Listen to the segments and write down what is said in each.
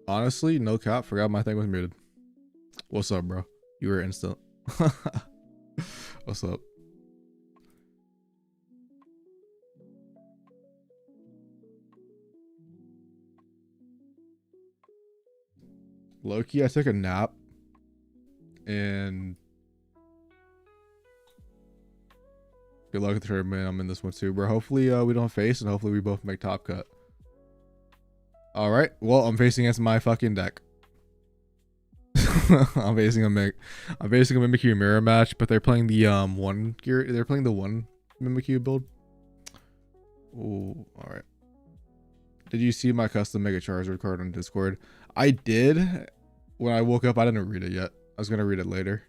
honestly, no cap, forgot my thing was muted. What's up, bro? You were instant. What's up? Loki, I took a nap and good luck at the tournament. I'm in this one too, bro. Hopefully we don't face and hopefully we both make top cut. All right. Well, I'm facing against my fucking deck. I'm facing a Mimikyu mirror match, but they're playing the one gear. They're playing the one Mimikyu build. Oh, all right. Did you see my custom Mega Charizard card on Discord? I did. When I woke up, I didn't read it yet. I was gonna read it later.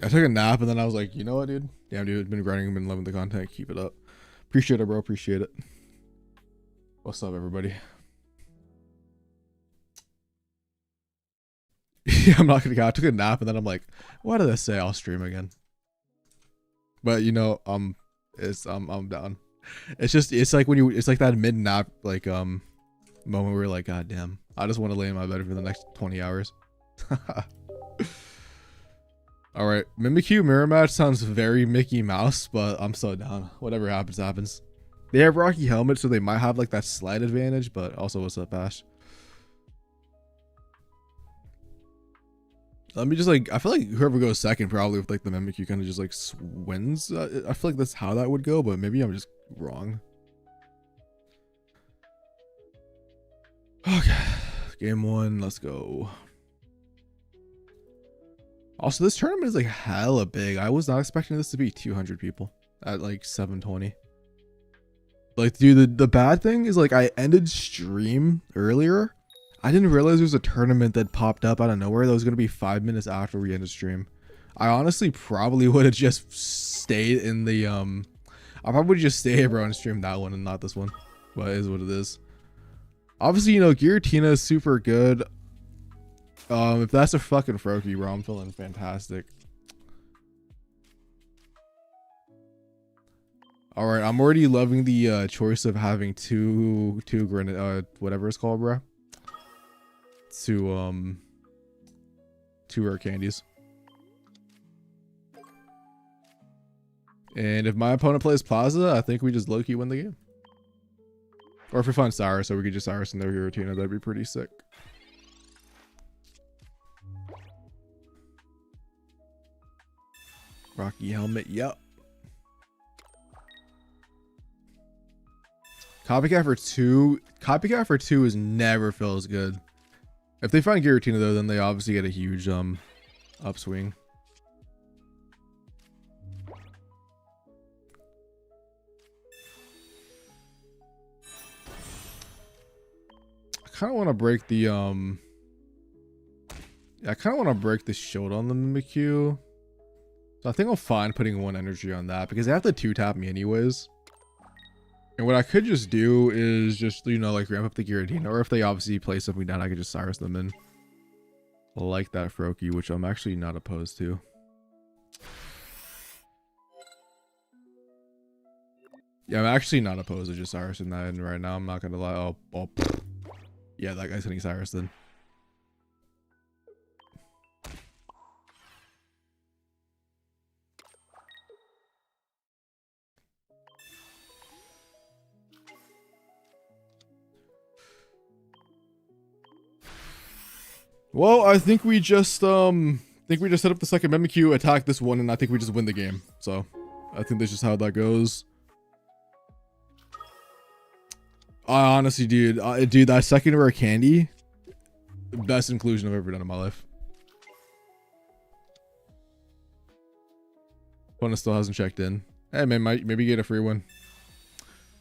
I took a nap and then I was like, you know what, dude? Damn, dude, been grinding, been loving the content. Keep it up. Appreciate it, bro. Appreciate it. What's up, everybody? Yeah, I'm not gonna go. I took a nap and then I'm like, why did I say I'll stream again? But you know, I'm down. It's like when it's like that mid nap like moment where you're like, god damn, I just want to lay in my bed for the next 20 hours. All right, Mimikyu mirror match sounds very Mickey Mouse, but I'm so down. Whatever happens, happens. They have Rocky helmet, so they might have like that slight advantage, but also what's up, Ash? Let me just like, I feel like whoever goes second probably with like the Mimikyu kind of just like wins. I feel like that's how that would go, but maybe I'm just wrong. Okay, game one, let's go. Also, this tournament is like hella big. I was not expecting this to be 200 people at like 7:20. Like, dude, the bad thing is like I ended stream earlier. I didn't realize there was a tournament that popped up out of nowhere that was going to be 5 minutes after we ended stream. I honestly probably would have just stayed in the I probably would just stay, bro, and stream that one and not this one. But it is what it is. Obviously, you know, Giratina is super good. If that's a fucking Froakie, bro, I'm feeling fantastic. All right, I'm already loving the choice of having two whatever it's called, bro. Two rare candies. And if my opponent plays Plaza, I think we just low-key win the game. Or if we find Cyrus, so we could just Cyrus in their Giratina, that'd be pretty sick. Rocky helmet, yep. Copycat for two is never feels good. If they find Giratina though, then they obviously get a huge upswing. I kind of want to break the I kind of want to break the shield on the Mimikyu. So I think I'll find putting one energy on that because they have to 2-tap me anyways. And what I could just do is just, you know, like ramp up the Giratina, or if they obviously play something down, I could just Cyrus them in. Like that Froakie, which I'm actually not opposed to. Yeah, I'm actually not opposed to just Cyrus in that end right now. I'm not gonna lie. Oh, yeah, that guy's hitting Cyrus then. Well, I think we just set up the second Mimikyu, attack this one, and I think we just win the game. So I think that's just how that goes. I honestly, dude, that second rare candy, best inclusion I've ever done in my life. Opponent still hasn't checked in. Hey man, maybe get a free one.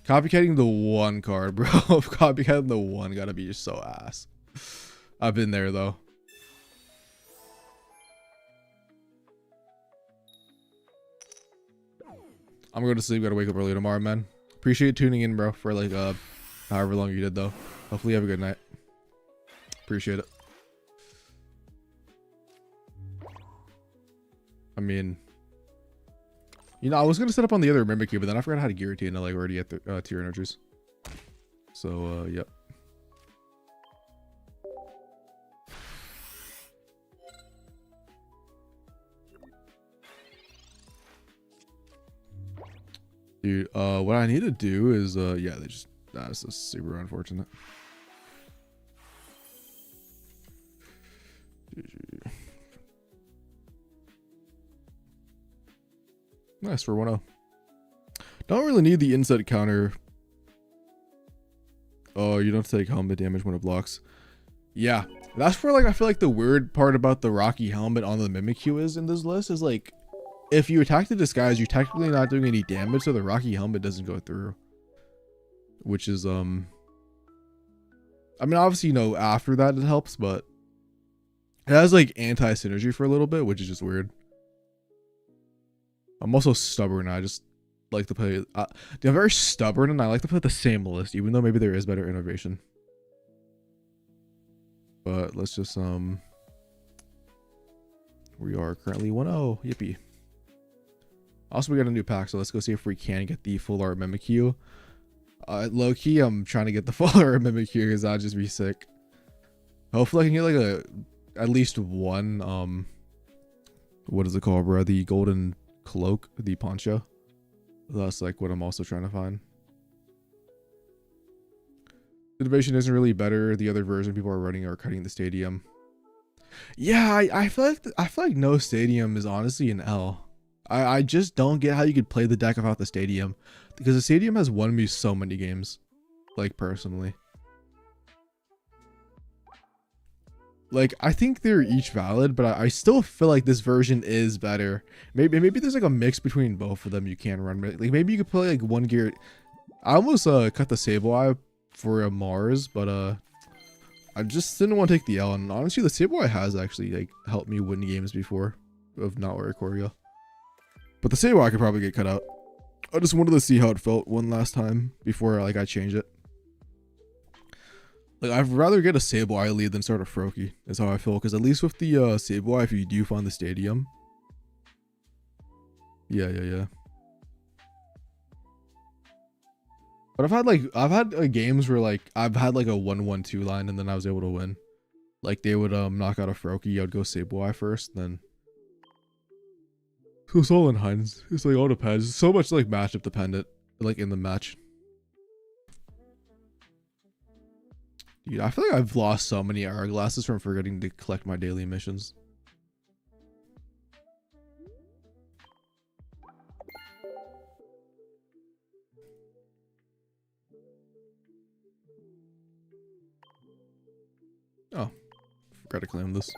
Copycatting the one card, bro. Copycatting the one gotta be just so ass. I've been there though. I'm going to sleep. Gotta wake up early tomorrow, man. Appreciate tuning in, bro, for like however long you did though. Hopefully you have a good night. Appreciate it. I mean, You know, I was gonna set up on the other Mimikyu, but then I forgot how to guarantee and I like already at the tier energies. So yep. Dude, what I need to do is yeah, they just that's just super unfortunate. Nice for 1-0. Don't really need the inset counter. Oh, you don't take helmet damage when it blocks. Yeah, that's where like I feel like the weird part about the Rocky helmet on the Mimikyu is in this list is like if you attack the disguise, you're technically not doing any damage, so the Rocky helmet doesn't go through. Which is I mean obviously you know after that it helps, but it has like anti-synergy for a little bit, which is just weird. I'm also stubborn. I just like to play. I'm very stubborn, and I like to play the same list, even though maybe there is better innovation. But let's just we are currently 1-0. Yippee! Also, we got a new pack, so let's go see if we can get the full art Mimikyu. Low key, I'm trying to get the full art Mimikyu because that'd just be sick. Hopefully, I can get like at least one what is it called, bro? The golden cloak, the poncho. That's like what I'm also trying to find. The innovation isn't really better. The other version people are running are cutting the stadium. Yeah, I feel like no stadium is honestly an L. I just don't get how you could play the deck without the stadium, because the stadium has won me so many games, like personally. Like, I think they're each valid, but I still feel like this version is better. Maybe there's like a mix between both of them you can run. Like maybe you could play like one gear. I almost cut the Sableye for a Mars, but I just didn't want to take the L. And honestly, the Sableye has actually like helped me win games before of not Oricorio. But the Sableye could probably get cut out. I just wanted to see how it felt one last time before like I change it. Like, I'd rather get a Sableye lead than start a Froakie, is how I feel. Because at least with the Sableye, if you do find the stadium. Yeah. But I've had games where like, I've had like a 1-1-2 line and then I was able to win. Like, they would knock out a Froakie, I'd go Sableye first, then. So it's all in hinds. It's like all depends. It's so much like matchup dependent, like in the match. Dude, I feel like I've lost so many hourglasses from forgetting to collect my daily missions. Oh, forgot to claim this.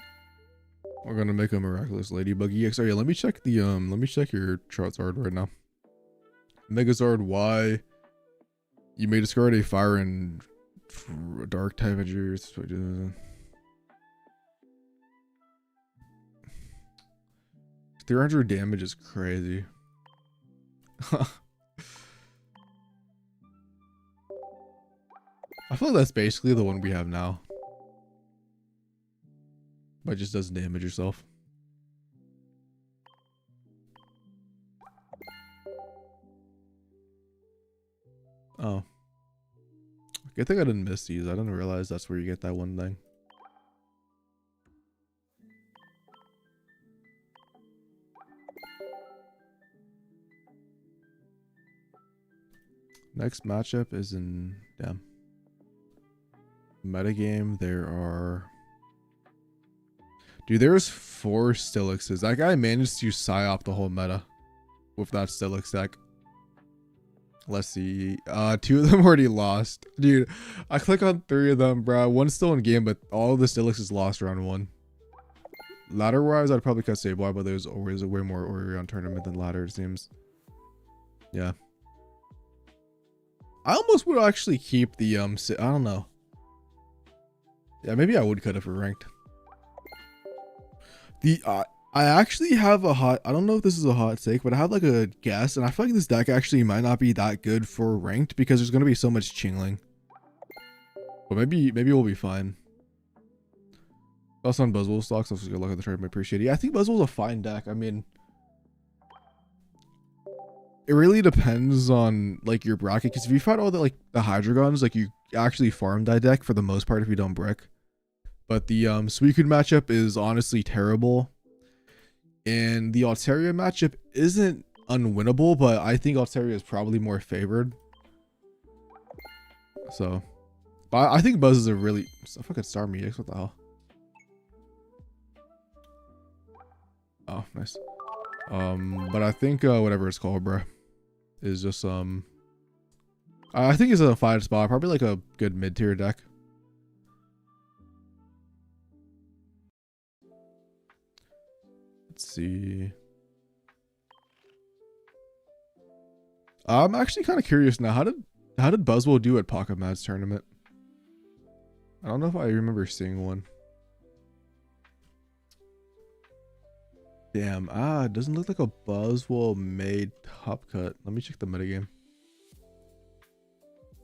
We're gonna make a miraculous ladybug EX. Oh yeah, let me check the let me check your Charizard right now. Megazord Y. You may discard a fire and dark type of yours. 300 damage is crazy. I feel like that's basically the one we have now. But it just doesn't damage yourself. Oh. Good thing I didn't miss these. I didn't realize that's where you get that one thing. Next matchup is in metagame. There are, dude, there's 4 Stylixes. That guy managed to psyop the whole meta with that Stylix deck. Let's see. 2 of them already lost. Dude, I click on 3 of them, bro. One's still in game, but all of the Stylixes lost round 1. Ladder wise, I'd probably cut Sableye, but there's always a way more Orion tournament than ladder, it seems. Yeah. I almost would actually keep the I don't know. Yeah, maybe I would cut it for ranked. The I actually have a hot, I don't know if this is a hot take, but I have like a guess, and I feel like this deck actually might not be that good for ranked because there's going to be so much Chingling. But maybe we'll be fine. Also on Buzzwole stocks, let's good luck at the tournament, appreciate it. Yeah, I think Buzzwole's a fine deck. I mean, it really depends on like your bracket. Because if you fight all the like the Hydra guns, like you actually farm that deck for the most part if you don't brick. But the Suicune matchup is honestly terrible. And the Altaria matchup isn't unwinnable, but I think Altaria is probably more favored. So, but I think Buzz is a really fucking Star Metex. What the hell? Oh, nice. But I think whatever it's called, bro, is just I think it's a 5 spot, probably like a good mid tier deck. Let's see. I'm actually kind of curious now. How did Buzzwole do at Pocket Mad's tournament? I don't know if I remember seeing one. Damn, it doesn't look like a Buzzwole made top cut. Let me check the metagame.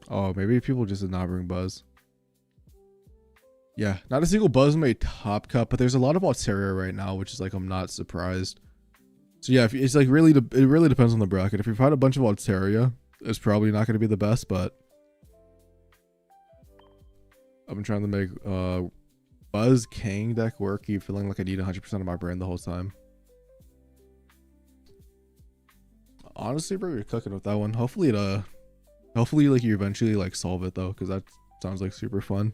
Oh, maybe people just did not bring Buzz. Yeah, not a single Buzz made top cut, but there's a lot of Altaria right now, which is like, I'm not surprised. So yeah, it's like it really depends on the bracket. If you've had a bunch of Altaria, it's probably not going to be the best, but I've been trying to make Buzz King deck work. Keep feeling like I need 100% of my brain the whole time. Honestly, bro, you're cooking with that one. Hopefully like you eventually like solve it though, because that sounds like super fun.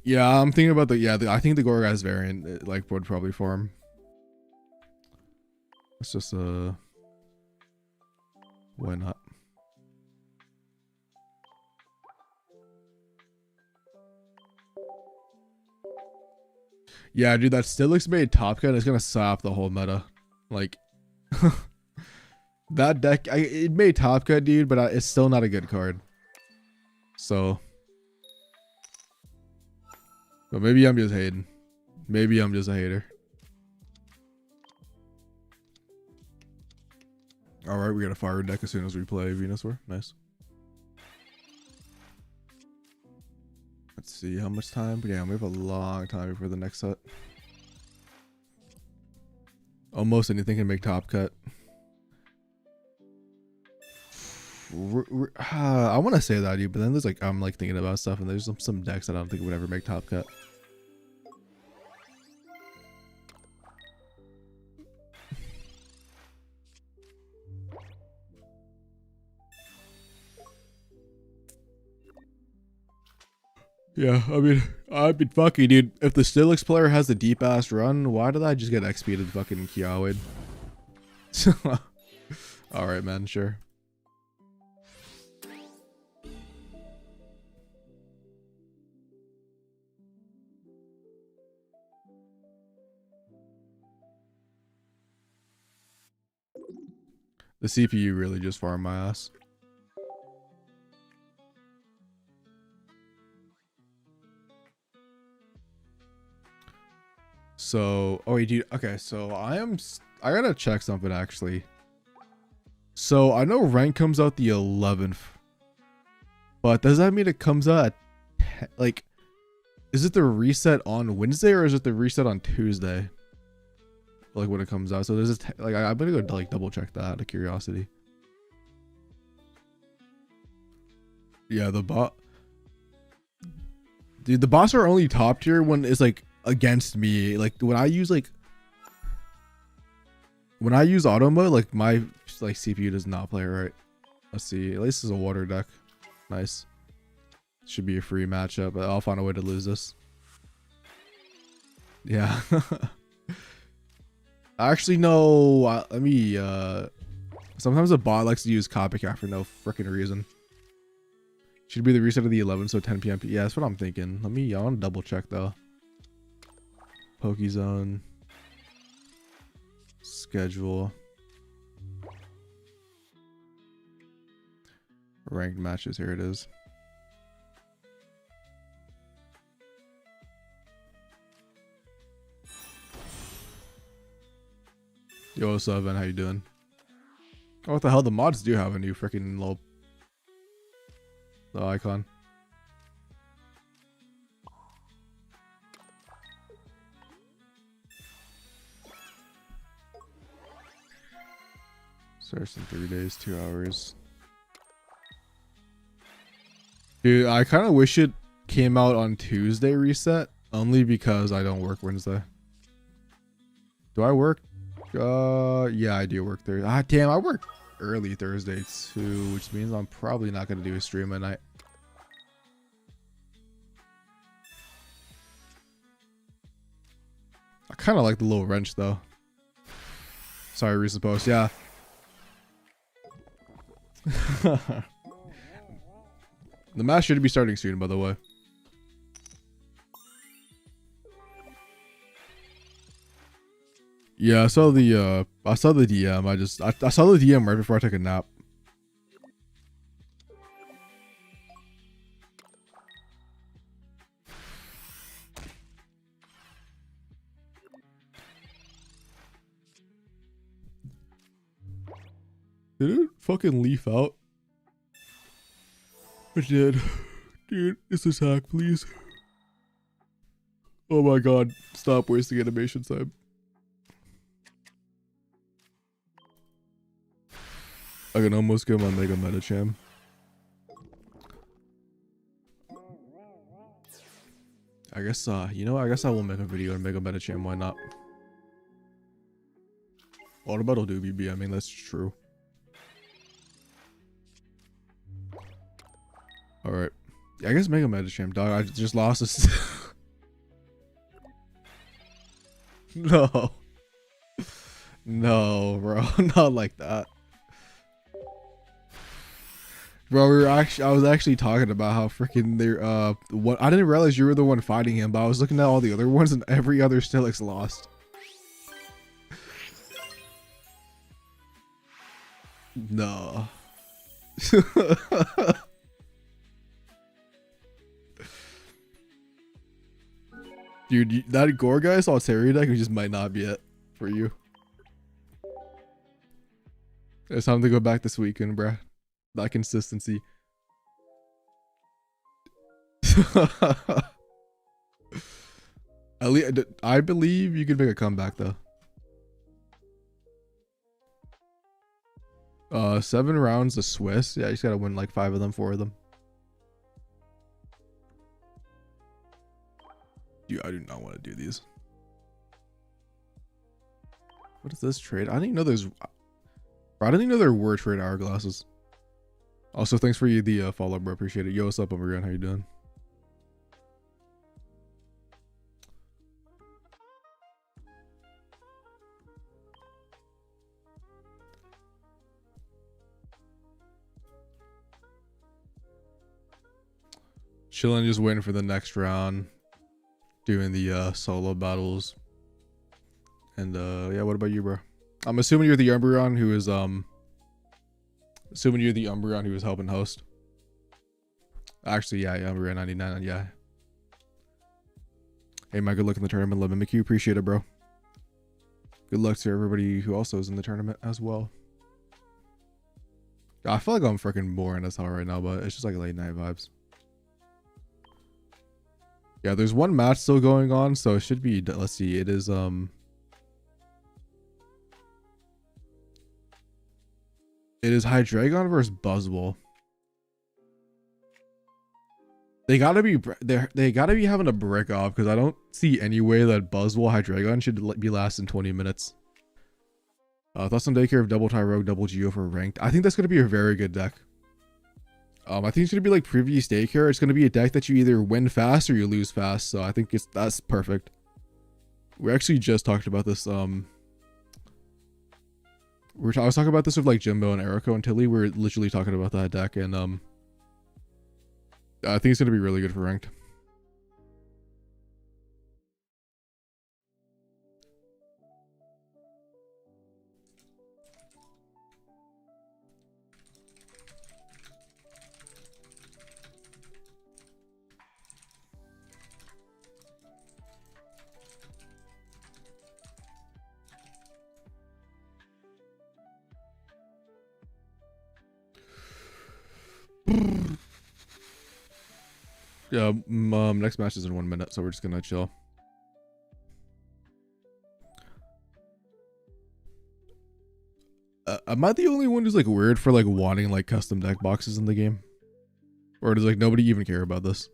Yeah, I'm thinking about I think the Gorgas variant like would probably form. It's just why not? Yeah, dude, that Steelix made top cut is gonna slap the whole meta. Like that deck, it made top cut, dude, but it's still not a good card. So, but maybe I'm just hating. Maybe I'm just a hater. All right, we got a fire deck as soon as we play Venusaur. Nice. Let's see how much time. But yeah, we have a long time before the next set. Almost anything can make top cut. I want to say that, dude, but then there's like I'm like thinking about stuff, and there's some decks that I don't think would ever make top cut. Yeah, I mean, I've been fucking, dude. If the Steelix player has the deep ass run, why did I just get XP'd fucking Kiawe? All right, man, sure. The CPU really just farmed my ass. So, oh wait, dude. Okay, so I gotta check something actually. So I know rank comes out the 11th, but does that mean it comes out at like, is it the reset on Wednesday or is it the reset on Tuesday? Like when it comes out. So there's this like I'm gonna go like double check that out of curiosity. Yeah, the bot. Dude, the bots are only top tier when it's like against me. Like when I use auto mode, like my like CPU does not play right. Let's see. At least it's a water deck. Nice. Should be a free matchup, but I'll find a way to lose this. Yeah. Actually, no. Let me. Sometimes a bot likes to use copycat for no freaking reason. Should be the reset of the 11, so 10 p.m. Yeah, that's what I'm thinking. I want to double check though. Pokezone. Schedule. Ranked matches. Here it is. Yo, what's up, man? How you doing? Oh, what the hell? The mods do have a new freaking little icon. Starts in 3 days, 2 hours. Dude, I kind of wish it came out on Tuesday reset, only because I don't work Wednesday. Do I work? Yeah, I do work Thursday. Ah, damn, I work early Thursday too, which means I'm probably not gonna do a stream at night. I kind of like the little wrench though. Sorry, recent post. Yeah. The match should be starting soon, by the way. Yeah, I saw the DM. I saw the DM right before I took a nap. Did it fucking leaf out? It did. Dude, it's a hack, please. Oh my god. Stop wasting animation time. I can almost get my Mega Metacham. I guess, you know, I guess I will make a video on Mega Metacham. Why not? What about BB? I mean, that's true. Alright. Yeah, I guess Mega Metacham, dog. I just lost this. No. No, bro. Not like that. Bro, I was actually talking about how freaking they're, what, I didn't realize you were the one fighting him, but I was looking at all the other ones and every other Steelix lost. No. Dude, that Gore guy saw Terry deck, it just might not be it for you. It's time to go back this weekend, bruh. That consistency. At least, I believe you could make a comeback though. 7 rounds of Swiss. Yeah, you just gotta win like 5 of them, 4 of them. Dude, I do not want to do these. What is this trade? I didn't even know there's... I didn't even know there were trade hourglasses. Also, thanks for the follow, bro. Appreciate it. Yo, what's up, Omarion? How you doing? Chilling, just waiting for the next round. Doing the solo battles. And yeah, what about you, bro? I'm assuming you're the Umbreon who is helping host. Actually, yeah, Umbreon 99, yeah. Hey, my good luck in the tournament, Lemon McHugh. Appreciate it, bro. Good luck to everybody who also is in the tournament as well. I feel like I'm freaking boring as hell right now, but it's just like late night vibes. Yeah, there's one match still going on, so it should be, let's see, it is Hydreigon versus Buzzwole. They gotta be having a brick off, because I don't see any way that Buzzwole Hydreigon should be lasting 20 minutes. Thoughts on Daycare of Double Tyrogue, Double Geo for ranked. I think that's gonna be a very good deck. I think it's gonna be like previous Daycare. It's gonna be a deck that you either win fast or you lose fast. So I think that's perfect. We actually just talked about this. I was talking about this with like Jimbo and Erico and Tilly. We're literally talking about that deck, and I think it's gonna be really good for ranked. Yeah, next match is in 1 minute, so we're just gonna chill. Am I the only one who's like weird for like wanting like custom deck boxes in the game? Or does like nobody even care about this?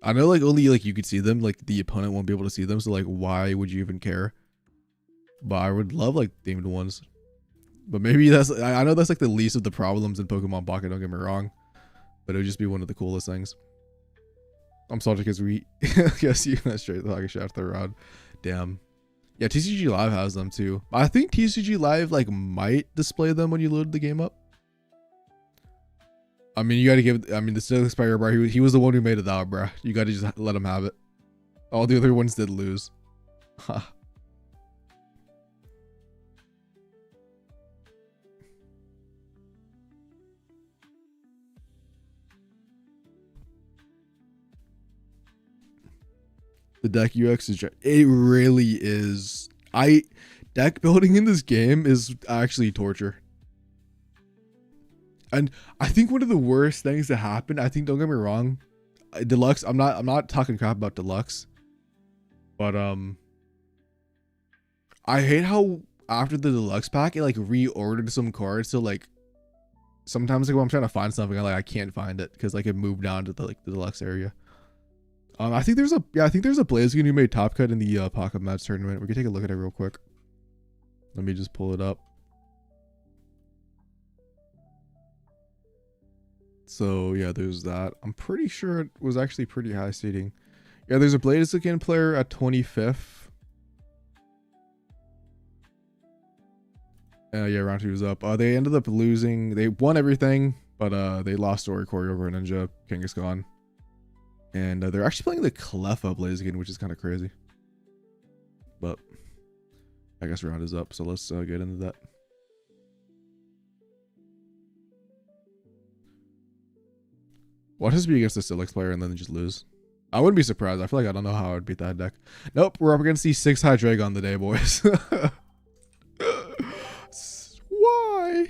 I know like only like you could see them, like the opponent won't be able to see them, so like why would you even care? But I would love like themed ones. But maybe that's, I know that's like the least of the problems in Pokemon Pocket, don't get me wrong. But it would just be one of the coolest things. I'm sorry because we guess you went straight the hockey shaft around. Damn. Yeah, TCG Live has them too. I think TCG Live like might display them when you load the game up. I mean, you gotta give, I mean, the Still Expire, bro, he was the one who made it out, bro. You gotta just let him have it. All the other ones did lose. The deck UX is, it really is. Deck building in this game is actually torture. And I think one of the worst things that happened, I think, don't get me wrong, Deluxe, I'm not talking crap about Deluxe, but I hate how after the Deluxe pack it like reordered some cards, so like sometimes like when I'm trying to find something I can't find it because like it moved down to the Deluxe area. I think there's a Blaziken who made top cut in the Pocket Match tournament. We can take a look at it real quick. Let me just pull it up. So yeah, there's that. I'm pretty sure it was actually pretty high seeding. Yeah, there's a Blaziken player at 25th. Yeah, round 2 is up. They ended up losing. They won everything, but they lost to Oricori over Greninja. King is gone. And they're actually playing the Cleffa Blaziken, which is kind of crazy. But I guess round is up, so let's get into that. Watch us be against the Silex player and then just lose. I wouldn't be surprised. I feel like I don't know how I would beat that deck. Nope, we're up against the 6 Hydreigon today, boys. Why?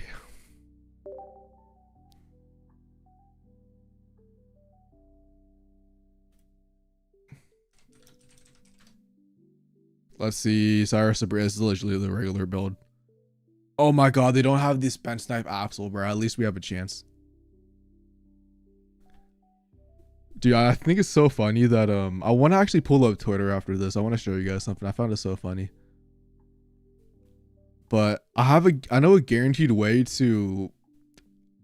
Let's see. Cyrus Sabrina. This is literally the regular build. Oh my god, they don't have this bench snipe Absol, bro. At least we have a chance. Dude, I think it's so funny that I want to actually pull up Twitter after this. I want to show you guys something. I found it so funny. But I know a guaranteed way to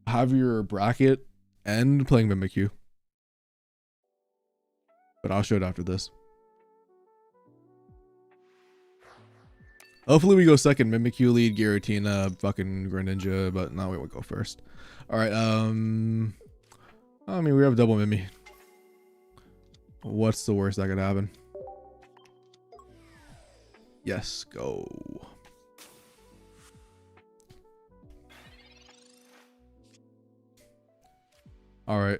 have your bracket end playing Mimikyu. But I'll show it after this. Hopefully we go second. Mimikyu lead, Giratina, fucking Greninja, but no, we won't go first. All right. I mean, we have double Mimi. What's the worst that could happen? Yes, go. All right.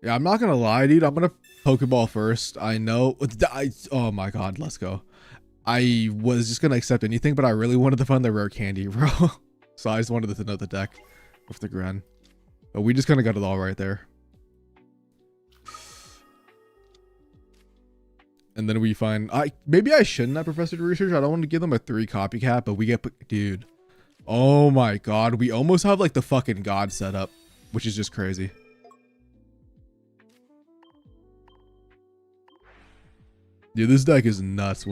Yeah, I'm not gonna lie, dude. I'm gonna Pokeball first. I know. Oh my god, let's go. I was just gonna accept anything, but I really wanted to find the rare candy, bro. So I just wanted to know the deck with the Gren. But we just kind of got it all right there. And then we find, maybe I shouldn't have Professor Research. I don't want to give them a 3 copycat, but we get, dude. Oh my god, we almost have like the fucking god setup, which is just crazy. Dude, this deck is nuts.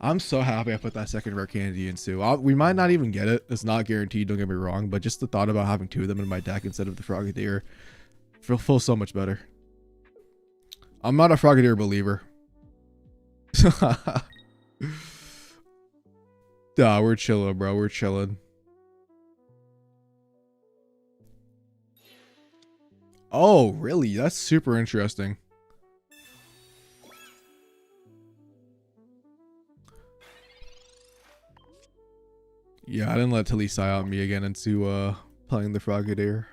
I'm so happy I put that second rare candy in too. We might not even get it. It's not guaranteed, don't get me wrong, but just the thought about having 2 of them in my deck instead of the Frogadier feels so much better. I'm not a Frogadier believer. Nah, we're chilling, bro. We're chilling. Oh, really? That's super interesting. Yeah, I didn't let Tilly sigh out me again into playing the Frogadier.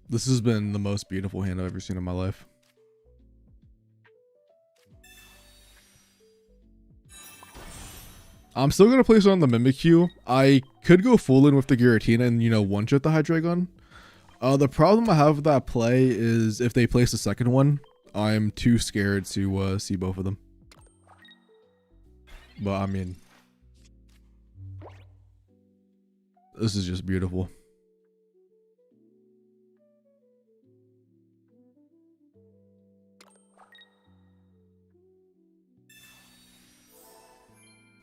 This has been the most beautiful hand I've ever seen in my life. I'm still gonna place it on the Mimikyu. I could go full in with the Giratina and, you know, one-shot the Hydreigon. The problem I have with that play is if they place a second one, I'm too scared to see both of them. But I mean, this is just beautiful.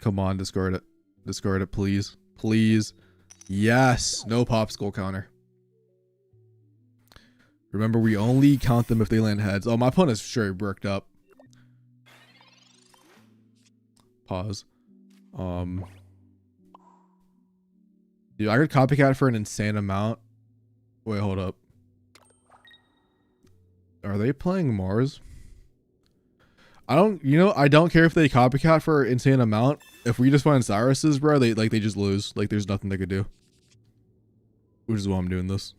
Come on, discard it. Discard it, please. Please. Yes. No popsicle counter. Remember, we only count them if they land heads. Oh, my opponent's sure bricked up. Pause. Dude, I could copycat for an insane amount. Wait, hold up. Are they playing Mars? I don't care if they copycat for an insane amount. If we just find Cyrus's, bro, they just lose. Like, there's nothing they could do. Which is why I'm doing this.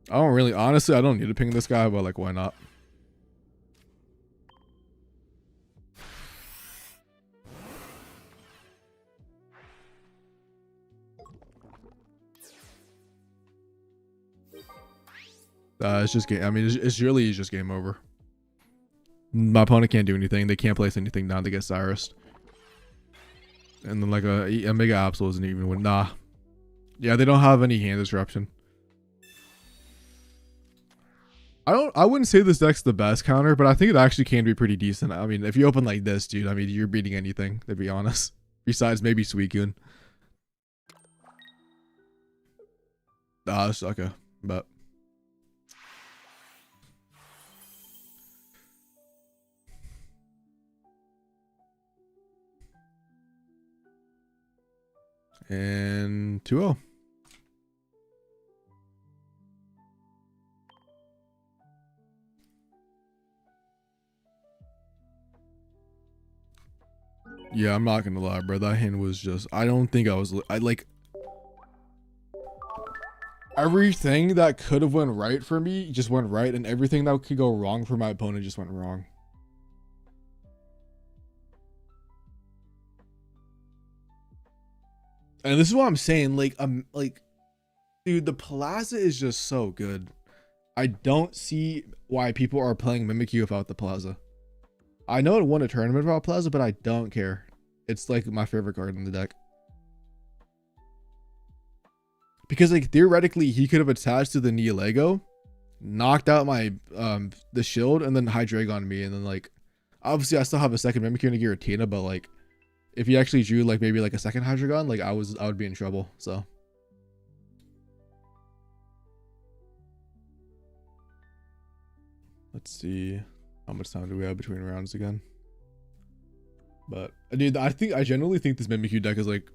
Honestly, I don't need to ping this guy, but like, why not? It's just game. I mean, it's really just game over. My opponent can't do anything. They can't place anything down to get Cyrus. And then like a Mega Absol isn't even win. Nah. Yeah, they don't have any hand disruption. I wouldn't say this deck's the best counter, but I think it actually can be pretty decent. I mean, if you open like this, dude, I mean, you're beating anything, to be honest. Besides maybe Suicune. It's okay. But and 2-0. Yeah, I'm not gonna lie, bro. That hand was just, I don't think I like everything that could have went right for me just went right, and everything that could go wrong for my opponent just went wrong. And this is what I'm saying, like, dude, the Plaza is just so good. I don't see why people are playing Mimikyu without the Plaza. I know it won a tournament without Plaza, but I don't care. It's like my favorite card in the deck. Because like theoretically he could have attached to the Neolego, knocked out my the shield, and then Hydreigon me, and then like obviously I still have a second Mimikyu and a Giratina, but like if he actually drew like maybe like a second Hydreigon, like I would be in trouble. So let's see how much time do we have between rounds again. But dude, I genuinely think this Mimikyu deck is like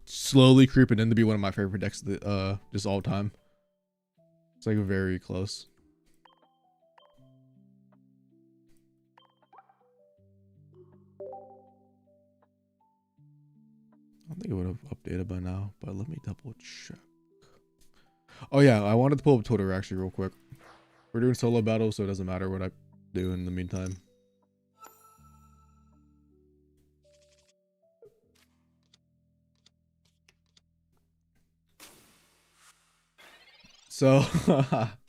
slowly creeping in to be one of my favorite decks of the, just all time. It's like very close. I think it would have updated by now, but let me double check. Oh yeah, I wanted to pull up Twitter actually real quick. We're doing solo battles, so it doesn't matter what I do in the meantime. So what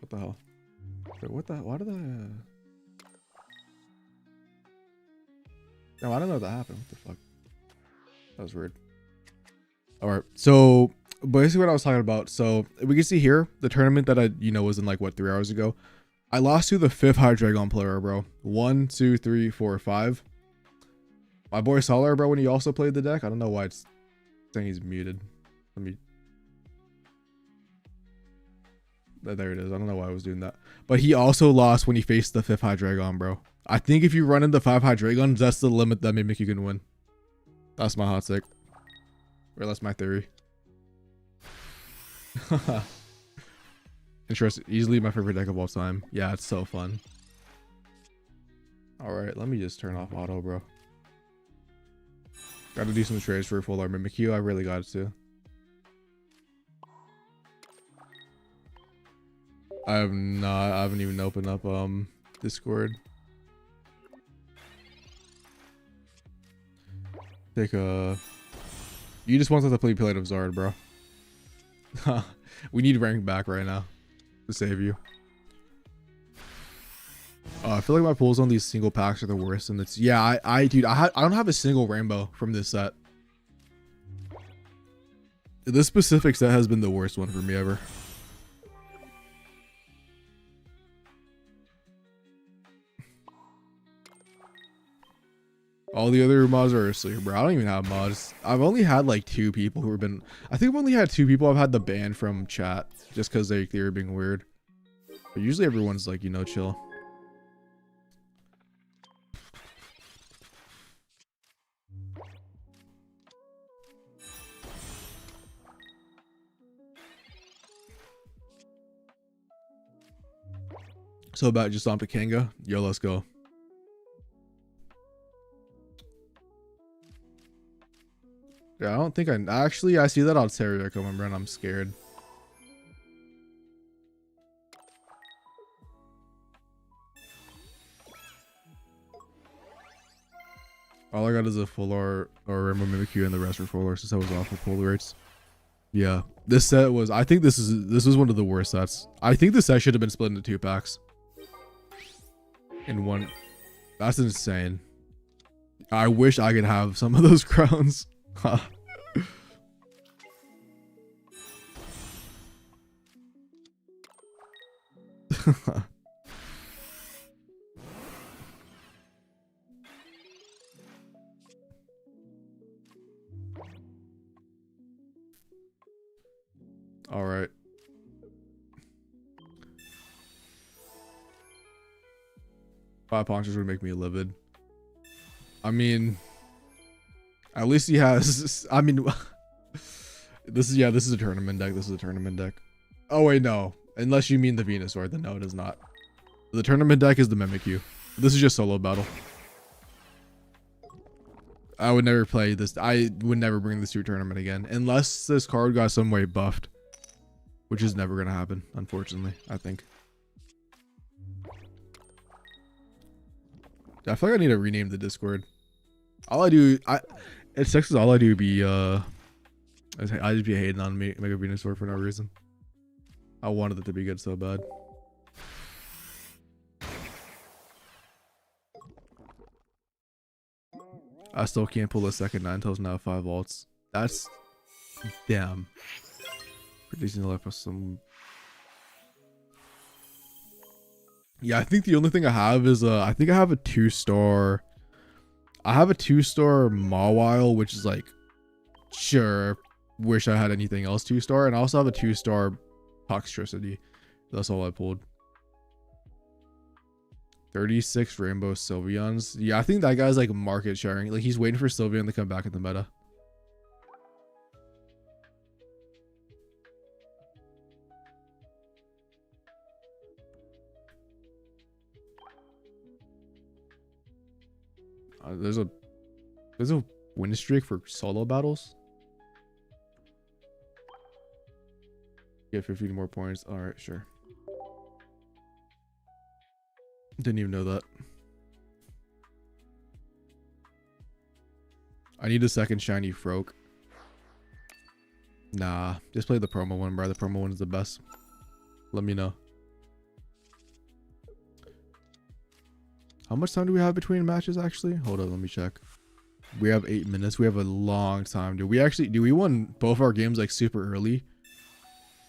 the hell? Wait, why did I no, I don't know what that happened. What the fuck? That was weird. Alright, so basically what I was talking about, so we can see here the tournament that I was in like what 3 hours ago. I lost to the 5th Hydreigon player, bro. 1, 2, 3, 4, 5. My boy Solar, bro, when he also played the deck. I don't know why it's saying he's muted. Let me. There it is. I don't know why I was doing that. But he also lost when he faced the 5th Hydreigon, bro. I think if you run into 5 Hydreigons, that's the limit that Mimikyu can win. That's my hot take. Or that's my theory. Interesting. Easily my favorite deck of all time. Yeah, it's so fun. Alright, let me just turn off auto, bro. Gotta do some trades for a full art Mimikyu. I really got to. I haven't even opened up Discord. Take a. You just want to play Plate of Zard, bro. We need rank back right now to save you. I feel like my pulls on these single packs are the worst, and it's yeah. Dude, I don't have a single rainbow from this set. This specific set has been the worst one for me ever. All the other mods are asleep, bro. I don't even have mods. I've only had like 2 people who have been. I think I've only had 2 people I've had the ban from chat just because they were being weird. But usually everyone's like, you know, chill. So about just on Pikanga, yo, let's go. Yeah, I don't think I see that Altaria coming, bro, and I'm scared. All I got is a full art or Rainbow Mimikyu, and the rest were full arts since I was off with pull rates. Yeah, this set was. I think this was one of the worst sets. I think this set should have been split into 2 packs. In one, that's insane. I wish I could have some of those crowns. All right. Five punches would make me livid. I mean, at least he has. I mean, this is a tournament deck. This is a tournament deck. Oh wait, no. Unless you mean the Venusaur, then no, it is not. The tournament deck is the Mimikyu. This is just solo battle. I would never play this. I would never bring this to a tournament again, unless this card got some way buffed, which is never gonna happen, unfortunately. I think. I feel like I need to rename the Discord. All I do, it sucks because all I do be I just be hating on Mega Venusaur for no reason. I wanted it to be good so bad. I still can't pull a second Ninetales now 5 ults. That's damn. Producing the life of some. Yeah, I think the only thing I have is I think I have a 2-star. I have a 2-star Mawile, which is like, sure, wish I had anything else 2-star, and I also have a 2-star Toxtricity. That's all I pulled. 36 Rainbow Sylveons. Yeah, I think that guy's like market sharing. Like he's waiting for Sylveon to come back in the meta. There's a win streak for solo battles. Get 15 more points. All right, sure. Didn't even know that. I need a second shiny Froak. Nah, just play the promo one, bro. The promo one is the best. Let me know. How much time do we have between matches, actually? Hold on, let me check. We have 8 minutes. We have a long time. Do we won both our games like super early?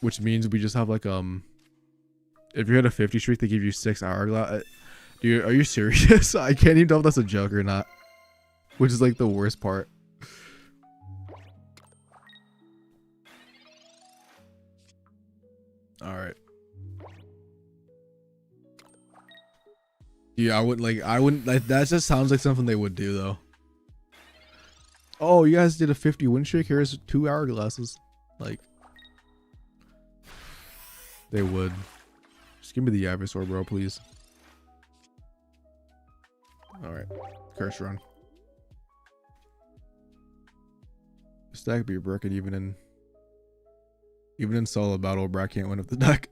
Which means we just have like, if you had a 50 streak, they give you 6 hourglass. Dude, are you serious? I can't even tell if that's a joke or not. Which is like the worst part. All right. Yeah, I wouldn't like that. Just sounds like something they would do though. Oh, you guys did a 50 win streak. Here's 2 hourglasses. Like they would. Just give me the Ivysaur, bro, please. All right, curse run. stack be breaking even in solo battle. Bro, I can't win with the deck.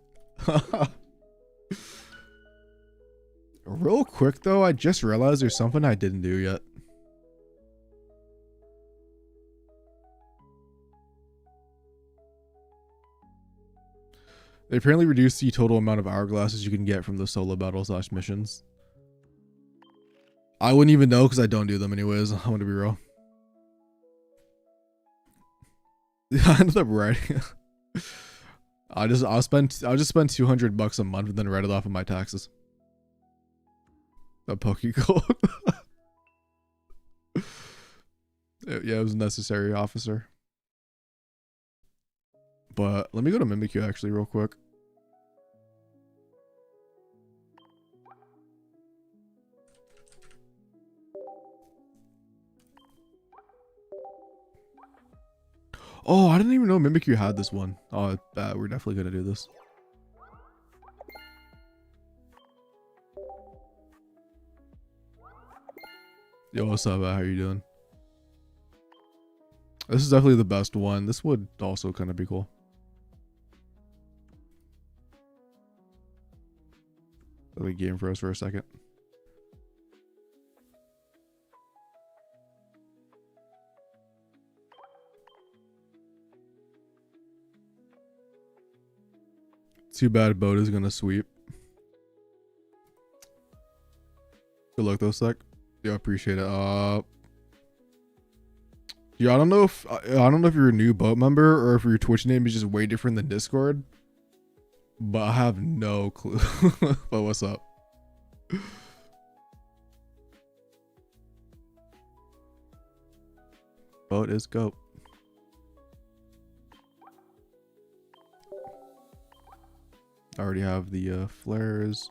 Real quick though, I just realized there's something I didn't do yet. They apparently reduced the total amount of hourglasses you can get from the solo battle / missions. I wouldn't even know because I don't do them anyways. I'm gonna be real. I ended up writing. I'll just spend $200 a month and then write it off of my taxes. A Pokegold. Yeah, it was necessary, officer. But let me go to Mimikyu actually real quick. Oh, I didn't even know Mimikyu had this one. Oh, we're definitely gonna do this. Yo, what's up? How you doing? This is definitely the best one. This would also kind of be cool. Let me game for us for a second. Too bad Boat is gonna sweep. Good luck though, Sec. Yeah, appreciate it. Yeah, I don't know if you're a new Boat member or if your Twitch name is just way different than Discord. But I have no clue. But what's up? Boat is go. I already have the flares.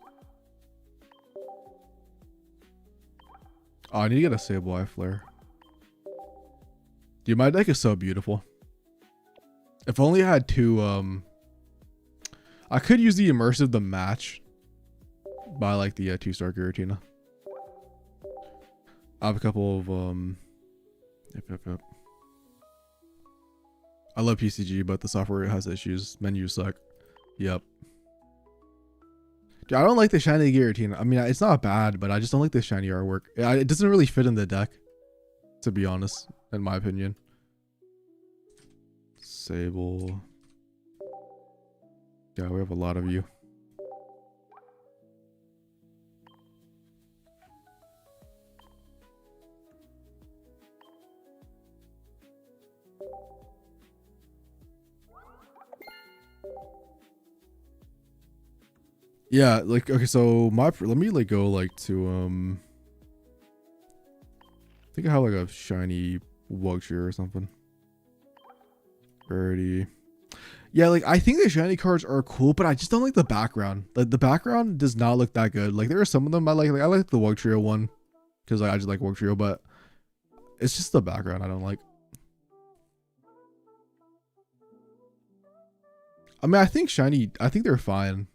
Oh, I need to get a Sableye flare. Dude, my deck is so beautiful. If only I had two, I could use the immersive the match by like the 2-star Giratina. I have a couple of yep. I love PCG, but the software has issues. Menus suck. Yep. Dude, I don't like the shiny Giratina. I mean, it's not bad, but I just don't like the shiny artwork. It doesn't really fit in the deck, to be honest, in my opinion. Sable. Yeah, we have a lot of you. Yeah, like, okay, so let me like go like to I think I have like a shiny Wugtrio or something. Birdie. Yeah, like I think the shiny cards are cool, but I just don't like the background. Like the background does not look that good. Like there are some of them I like I like the Wugtrio one because like, I just like Wugtrio, but it's just the background I don't like. I mean, I think they're fine.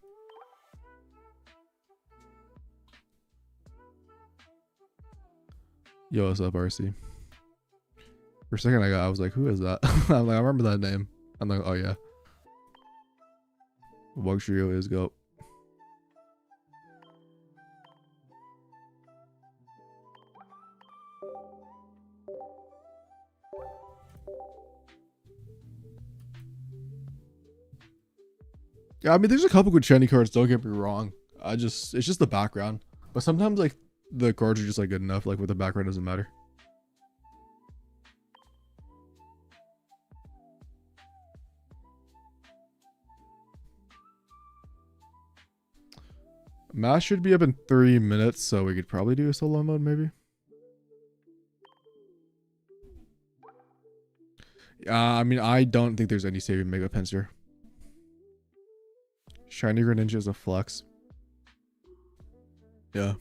Yo, what's up, RC? For a second, I was like, who is that? I'm like, I remember that name. I'm like, oh yeah. Wugtrio is go. Yeah, I mean, there's a couple good shiny cards. Don't get me wrong. It's just the background. But sometimes like the cards are just like good enough. Like with the background doesn't matter. Match should be up in 3 minutes, so we could probably do a solo mode maybe. I mean, I don't think there's any saving Mega Pinsir. Shiny Greninja is a flex. Yeah.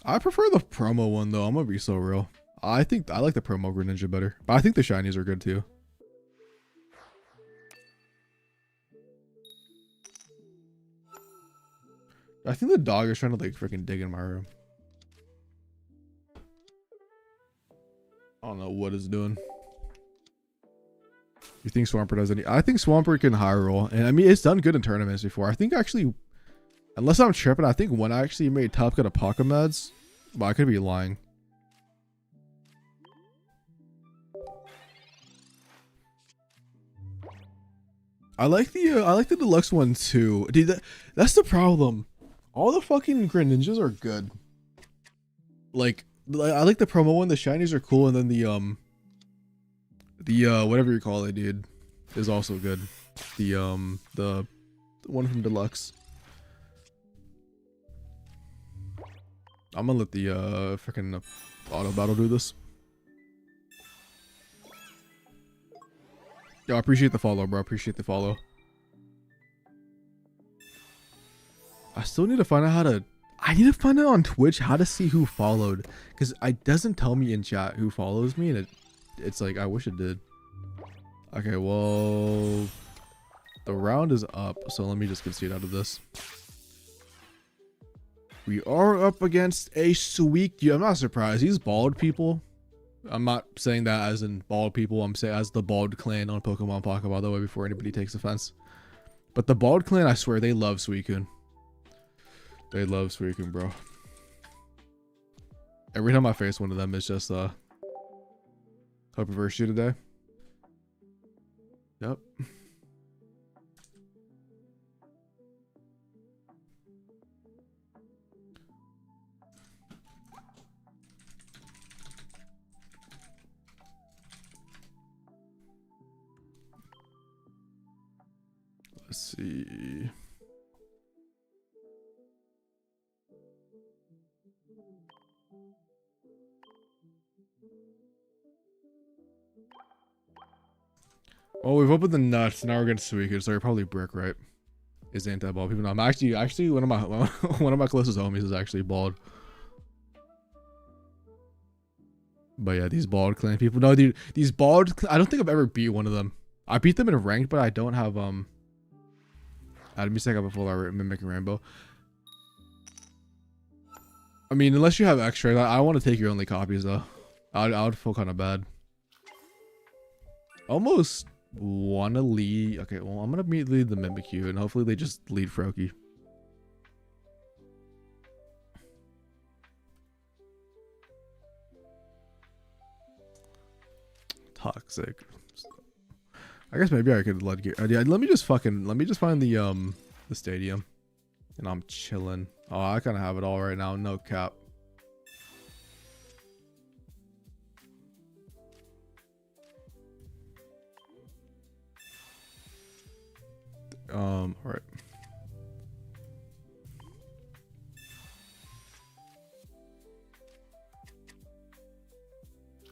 I prefer the promo one though. I'm gonna be so real. I think I like the promo Greninja better, but I think the shinies are good too. I think the dog is trying to like freaking dig in my room. I don't know what it's doing. You think Swampert does any? I think Swampert can high roll, and I mean it's done good in tournaments before. I think actually, unless I'm tripping, I think one actually made top cut of Pocket Meds, but I could be lying. I like the deluxe one too, dude. That's the problem. All the fucking Greninjas are good. Like I like the promo one. The shinies are cool, and then the whatever you call it, dude, is also good. The one from deluxe. I'm gonna let the freaking auto battle do this. Yo, I appreciate the follow, bro. Appreciate the follow. I still need to find out how to. I need to find out on Twitch how to see who followed, because it doesn't tell me in chat who follows me, and it's like I wish it did. Okay, well, the round is up, so let me just concede out of this. We are up against a sweet. I'm not surprised. These bald people. I'm not saying that as in bald people. I'm saying as the bald clan on Pokemon Pocket, by the way, before anybody takes offense. But the bald clan, I swear, they love Suicune. They love Suicune, bro. Every time I face one of them, it's just hope you verse you today. Yep. Let's see. Oh, we've opened the nuts. Now we're getting Suicune, so you're probably Brick, right? Is anti-bald people? No, I'm actually one of my one of my closest homies is actually bald. But yeah, these bald clan people. No, dude, these bald. I don't think I've ever beat one of them. I beat them in ranked, but I don't have let me take up a full mimicking rainbow. I mean, unless you have extra, I want to take your only copies though. I would feel kind of bad. Almost want to lead. Okay, well, I'm gonna lead the Mimikyu, and hopefully they just lead Froakie. Toxic. I guess maybe I could let yeah, let me just find the stadium, and I'm chilling. Oh, I kind of have it all right now. No cap. All right.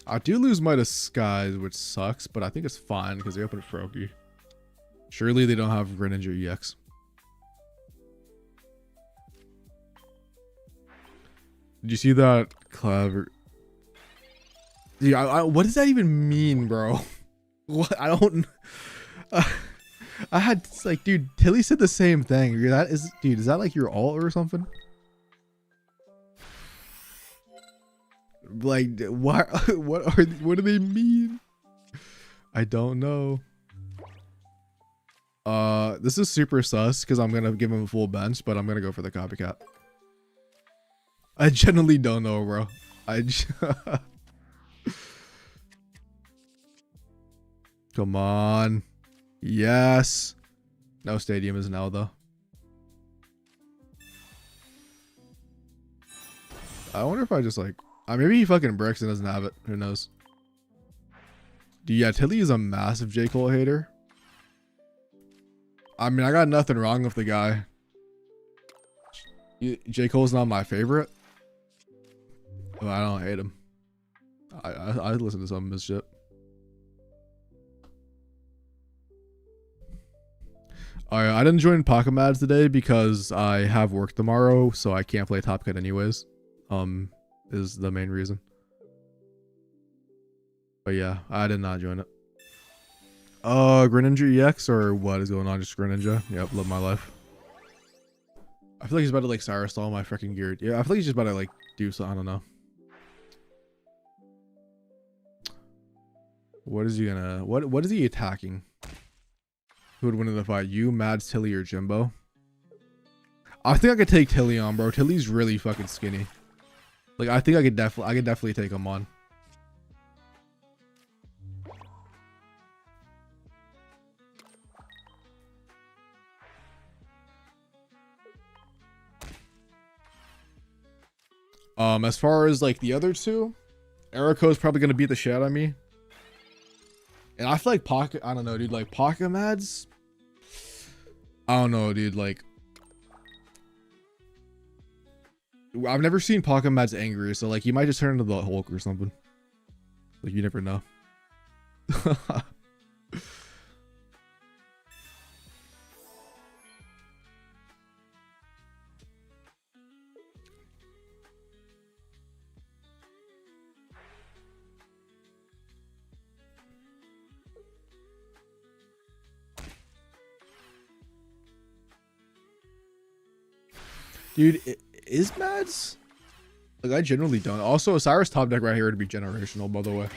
I do lose my disguise, which sucks, but I think it's fine because they opened Froakie. Surely they don't have Greninja EX. Did you see that clever? Yeah, what does that even mean, bro? What? I don't. I had like, dude, Tilly said the same thing. Dude, is that like your alt or something? Like, what do they mean? I don't know. This is super sus because I'm gonna give him a full bench, but I'm gonna go for the copycat. I genuinely don't know, bro. Come on. Yes. No stadium is now though. I wonder if I just like, maybe he fucking bricks and doesn't have it. Who knows? Dude, yeah, Tilly is a massive J. Cole hater. I mean, I got nothing wrong with the guy. J. Cole's not my favorite. But I don't hate him. I listen to some of his shit. Alright, I didn't join Pocket Mads today because I have work tomorrow, so I can't play Top Cut anyways. Is the main reason. But yeah, I did not join it. Greninja EX or what is going on? Just Greninja. Yep, love my life. I feel like he's about to like Cyrus stall my freaking gear. Yeah, I feel like he's just about to like do something. I don't know. What is he gonna? What is he attacking? Who would win in the fight? You, Mads, Tilly, or Jimbo? I think I could take Tilly on, bro. Tilly's really fucking skinny. Like I think I could definitely take him on. As far as like the other two, Erico's probably gonna beat the shit out of me. And I feel like Pocket, I don't know, dude, like Pocket Mads, I don't know, dude, like I've never seen Pocket Mads angry, so like he might just turn into the Hulk or something. Like you never know. Dude, is Mads? Like I generally don't. Also, Cyrus top deck right here would be generational, by the way.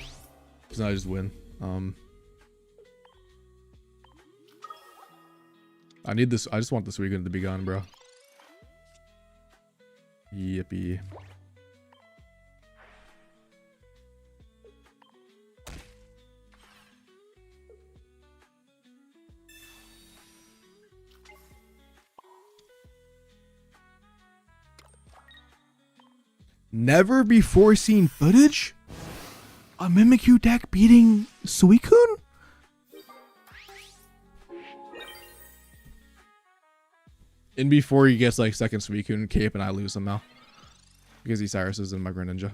Because now I just win. I need this. I just want this weekend to be gone, bro. Yippee. Never before seen footage? A Mimikyu deck beating Suicune? And before he gets like second Suicune cape and I lose somehow. Because he Cyrus is in my Greninja.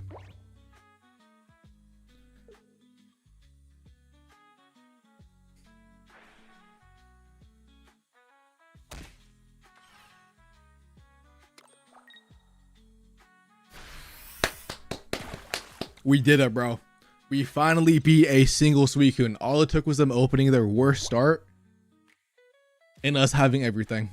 We did it, bro. We finally beat a single Suicune. All it took was them opening their worst start and us having everything.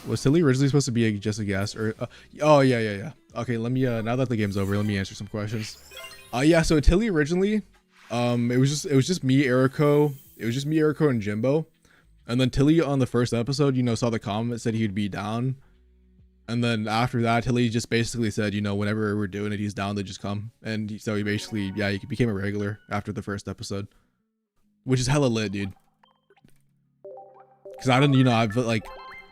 Was Tilly originally supposed to be just a guess? Or oh yeah. Okay, let me now that the game's over, let me answer some questions. Yeah, so Tilly originally, it was just me, Erico. It was just me, Erico, and Jimbo. And then Tilly on the first episode, you know, saw the comment, said he'd be down. And then after that, Tilly just basically said, you know, whenever we're doing it, he's down to just come. And so he basically, yeah, he became a regular after the first episode. Which is hella lit, dude. Because I didn't, you know, I've like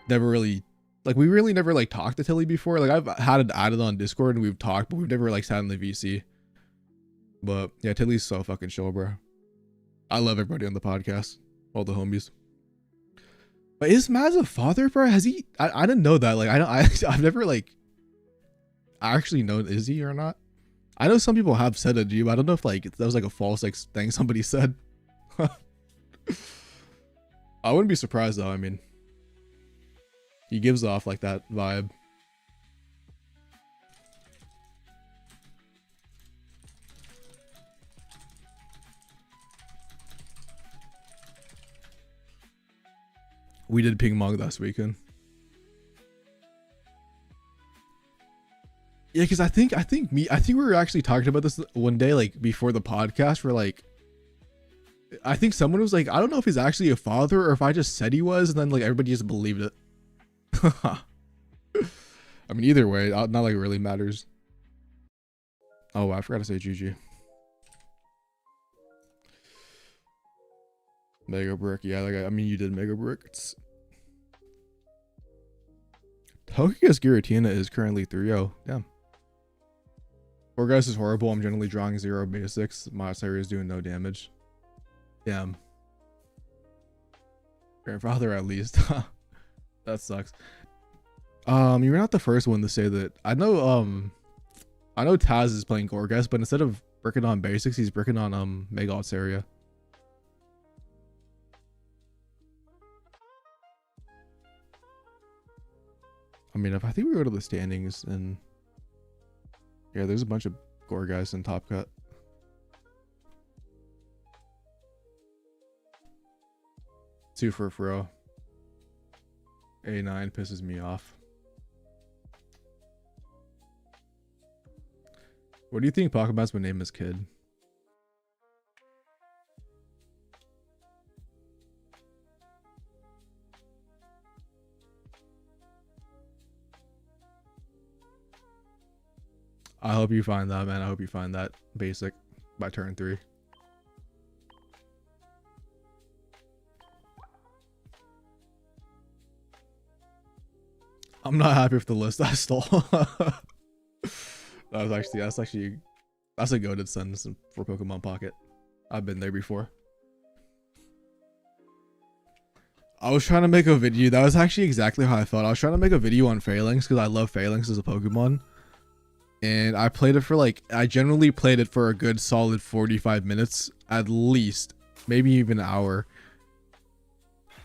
never really, like we really never like talked to Tilly before. Like I've had it added on Discord and we've talked, but we've never like sat in the VC. But yeah, Tilly's so fucking chill, bro. I love everybody on the podcast. All the homies. But is Mads a father, bro? Has he? I didn't know that. Like I've never like actually known is he or not. I know some people have said it to you, but I don't know if like that was like a false like thing somebody said. I wouldn't be surprised though. I mean, he gives off like that vibe. We did ping pong last weekend. Yeah, because I think we were actually talking about this one day, like before the podcast. We're like, I think someone was like, I don't know if he's actually a father or if I just said he was, and then like everybody just believed it. I mean, either way, not like it really matters. Oh, I forgot to say GG. Mega Brick, yeah, like I mean, you did Mega Brick. It's Togekiss Giratina is currently 3-0. Damn. Orgus is horrible. I'm generally drawing 0 basics. My Sire is doing no damage. Damn. Grandfather at least. That sucks. You're not the first one to say that. I know Taz is playing Gorgas, but instead of bricking on basics, he's bricking on Megalot's area. I mean, if I think we go to the standings and yeah, there's a bunch of Gorgas in Top Cut. Two for Fro. A9 pisses me off. What do you think Pokemon's would name his kid? I hope you find that, man. I hope you find that basic by turn 3. I'm not happy with the list I stole. That's a goated sentence for Pokemon Pocket. I've been there before. I was trying to make a video. That was actually exactly how I felt. I was trying to make a video on Phalanx because I love Phalanx as a Pokemon. And I played it for I generally played it for a good solid 45 minutes at least. Maybe even an hour.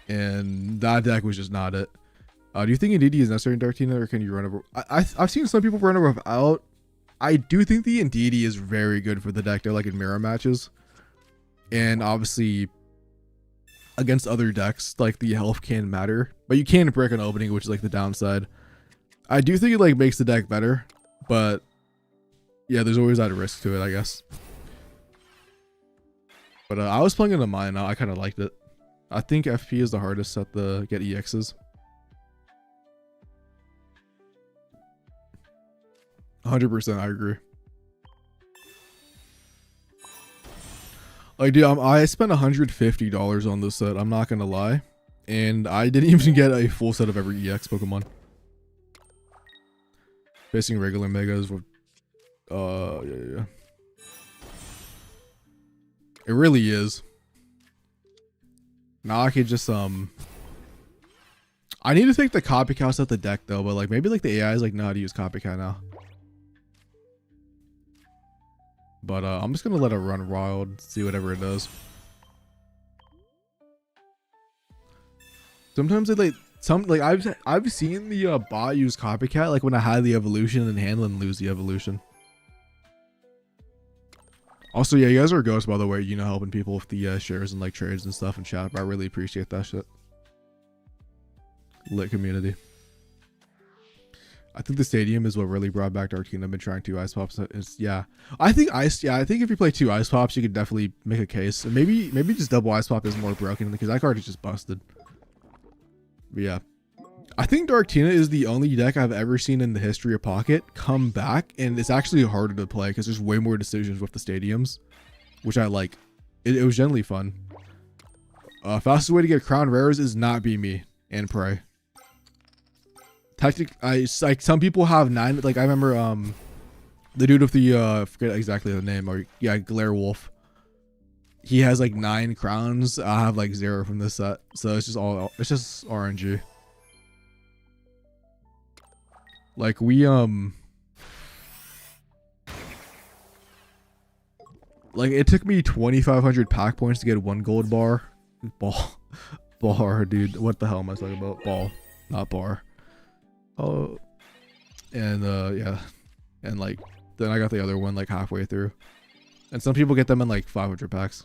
And that deck was just not it. Do you think Indeedee is necessary in Darktina, or can you run over? I've seen some people run over without. I do think the Indeedee is very good for the deck. They're like in mirror matches. And obviously, against other decks, like the health can matter. But you can break an opening, which is like the downside. I do think it makes the deck better. But yeah, there's always that risk to it, I guess. But I was playing in a mine now. I kind of liked it. I think FP is the hardest set to get EXs. 100%, I agree. Dude, I spent $150 on this set. I'm not gonna lie, and I didn't even get a full set of every EX Pokemon. Facing regular megas with, yeah. It really is. Now I could just I need to take the copycats out the deck though, but maybe the AIs know how to use copycat now. But I'm just gonna let it run wild, see whatever it does. Sometimes I've seen the bot use copycat when I had the evolution and handle and lose the evolution. Also, yeah, you guys are ghosts, by the way, helping people with the shares and trades and stuff in chat. But I really appreciate that shit. Lit community. I think the stadium is what really brought back Darkina. I've been trying 2 ice pops. I think if you play 2 ice pops, you could definitely make a case. And maybe just double ice pop is more broken because that card is just busted. But yeah, I think Darkina is the only deck I've ever seen in the history of Pocket come back, and it's actually harder to play because there's way more decisions with the stadiums, which I like. It was generally fun. Fastest way to get crown rares is not be me and pray. Some people have 9. I remember the dude with the I forget exactly the name, or yeah, Glare Wolf. He has 9 crowns. I have 0 from this set, so it's just RNG. It took me 2,500 pack points to get 1 gold bar. Bar, dude. What the hell am I talking about? Ball, not bar. Oh, and yeah, and then I got the other one halfway through, and some people get them in 500 packs.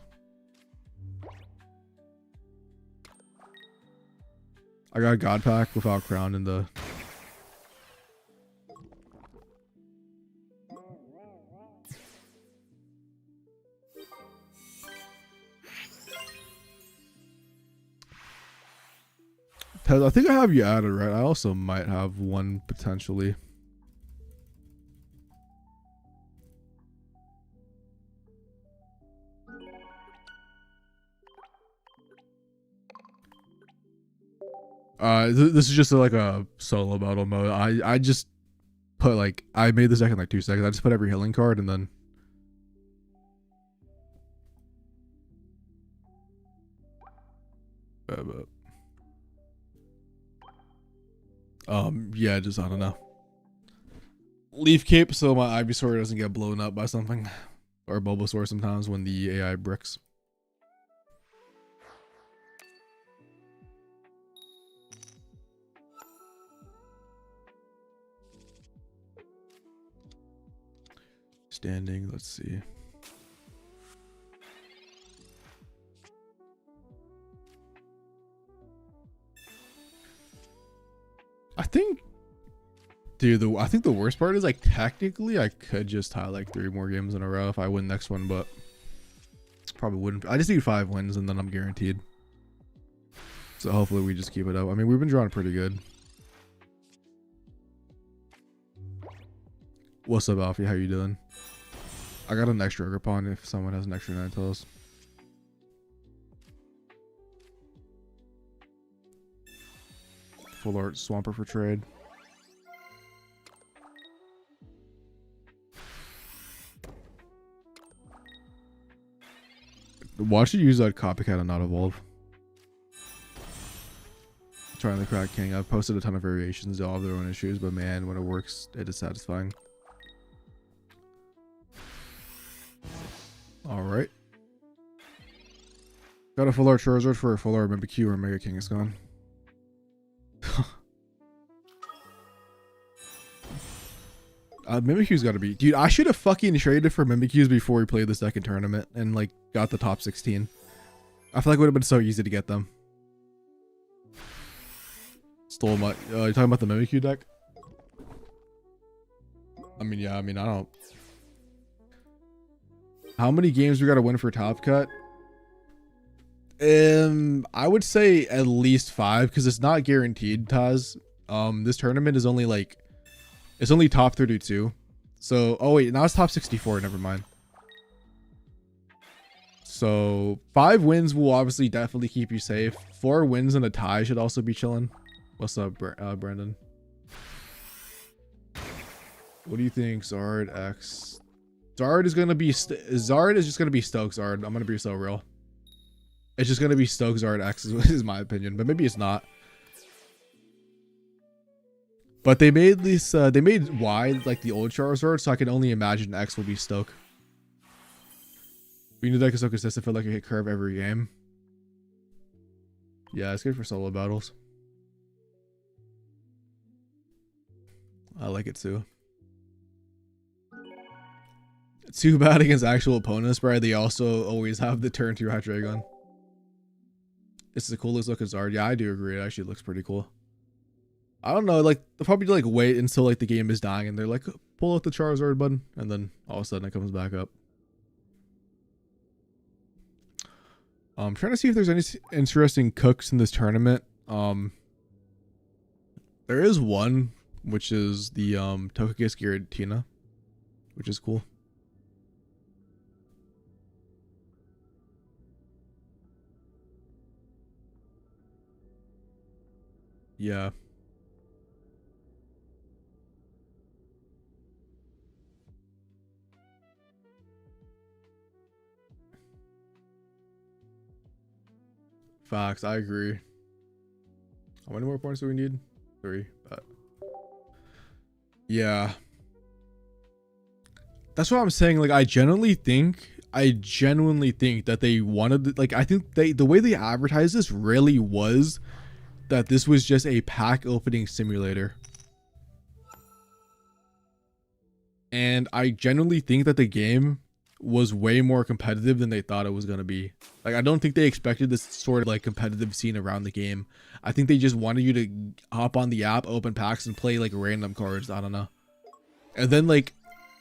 I got a god pack without crown in the. I think I have you added, right? I also might have one potentially. This is just a solo battle mode. I just put I made this deck in 2 seconds. I just put every healing card and then. Yeah, just I don't know. Leaf cape so my Ivysaur doesn't get blown up by something, or Bulbasaur sometimes when the AI bricks. Standing, let's see. think, dude, I think the worst part is like technically I could just tie like 3 more games in a row if I win next one, but probably wouldn't. I just need 5 wins and then I'm guaranteed. So hopefully we just keep it up. I mean, we've been drawing pretty good. What's up, Alfie? How you doing? I got an extra Gripon if someone has an extra Ninetales. Full art Swampert for trade. Why should you use that copycat and not evolve? Trying to crack king. I've posted a ton of variations. They all have their own issues, but man, when it works, it is satisfying. All right. Got a full art Charizard for a full art Mimikyu or Mega King is gone. Mimikyu's got to be, dude. I should have fucking traded for Mimikyu's before we played the second tournament and like got the top 16. I feel like it would have been so easy to get them. Stole my. You're talking about the Mimikyu deck? I mean, yeah. I mean, I don't. How many games we got to win for top cut? I would say at least 5 because it's not guaranteed. Taz. This tournament is only like. It's only top 32. So, oh wait, now it's top 64. Never mind. So 5 wins will obviously definitely keep you safe. 4 wins and a tie should also be chilling. What's up, Brandon? What do you think, Zard X? Zard is gonna be Zard is just gonna be Stoke Zard. I'm gonna be so real. It's just gonna be Stoke Zard X is my opinion, but maybe it's not. But they made this, they made Y like the old Charizard, so I can only imagine X will be Stoke. We need deck is so consistent, feel like you hit curve every game. Yeah, it's good for solo battles. I like it too. Too bad against actual opponents, bro. They also always have the turn 2 Hydreigon. It's the coolest looking Zard. Yeah, I do agree. It actually looks pretty cool. I don't know, like they'll probably like wait until like the game is dying and they're like pull out the Charizard button and then all of a sudden it comes back up. I'm trying to see if there's any interesting cooks in this tournament. There is one, which is the Togekiss Giratina, which is cool. Yeah. Facts, I agree. How many more points do we need? 3. But yeah, that's what I'm saying. Like, I genuinely think that they wanted, like, I think the way they advertised this really was that this was just a pack opening simulator. And I genuinely think that the game was way more competitive than they thought it was going to be. Like, I don't think they expected this sort of like competitive scene around the game. I think they just wanted you to hop on the app, open packs, and play like random cards. I don't know. And then like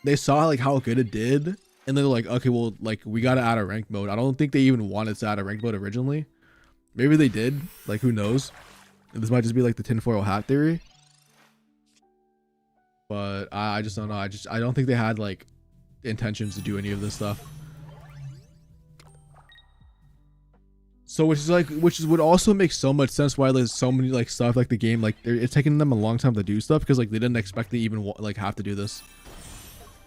they saw like how good it did, and they're like, okay, well, like we got to add a ranked mode. I don't think they even wanted to add a ranked mode originally. Maybe they did. Like, who knows? And this might just be like the tinfoil hat theory. But I just don't know. I don't think they had like intentions to do any of this stuff. So which would also make so much sense why there's so many like stuff like the game, like it's taking them a long time to do stuff because like they didn't expect to even like have to do this.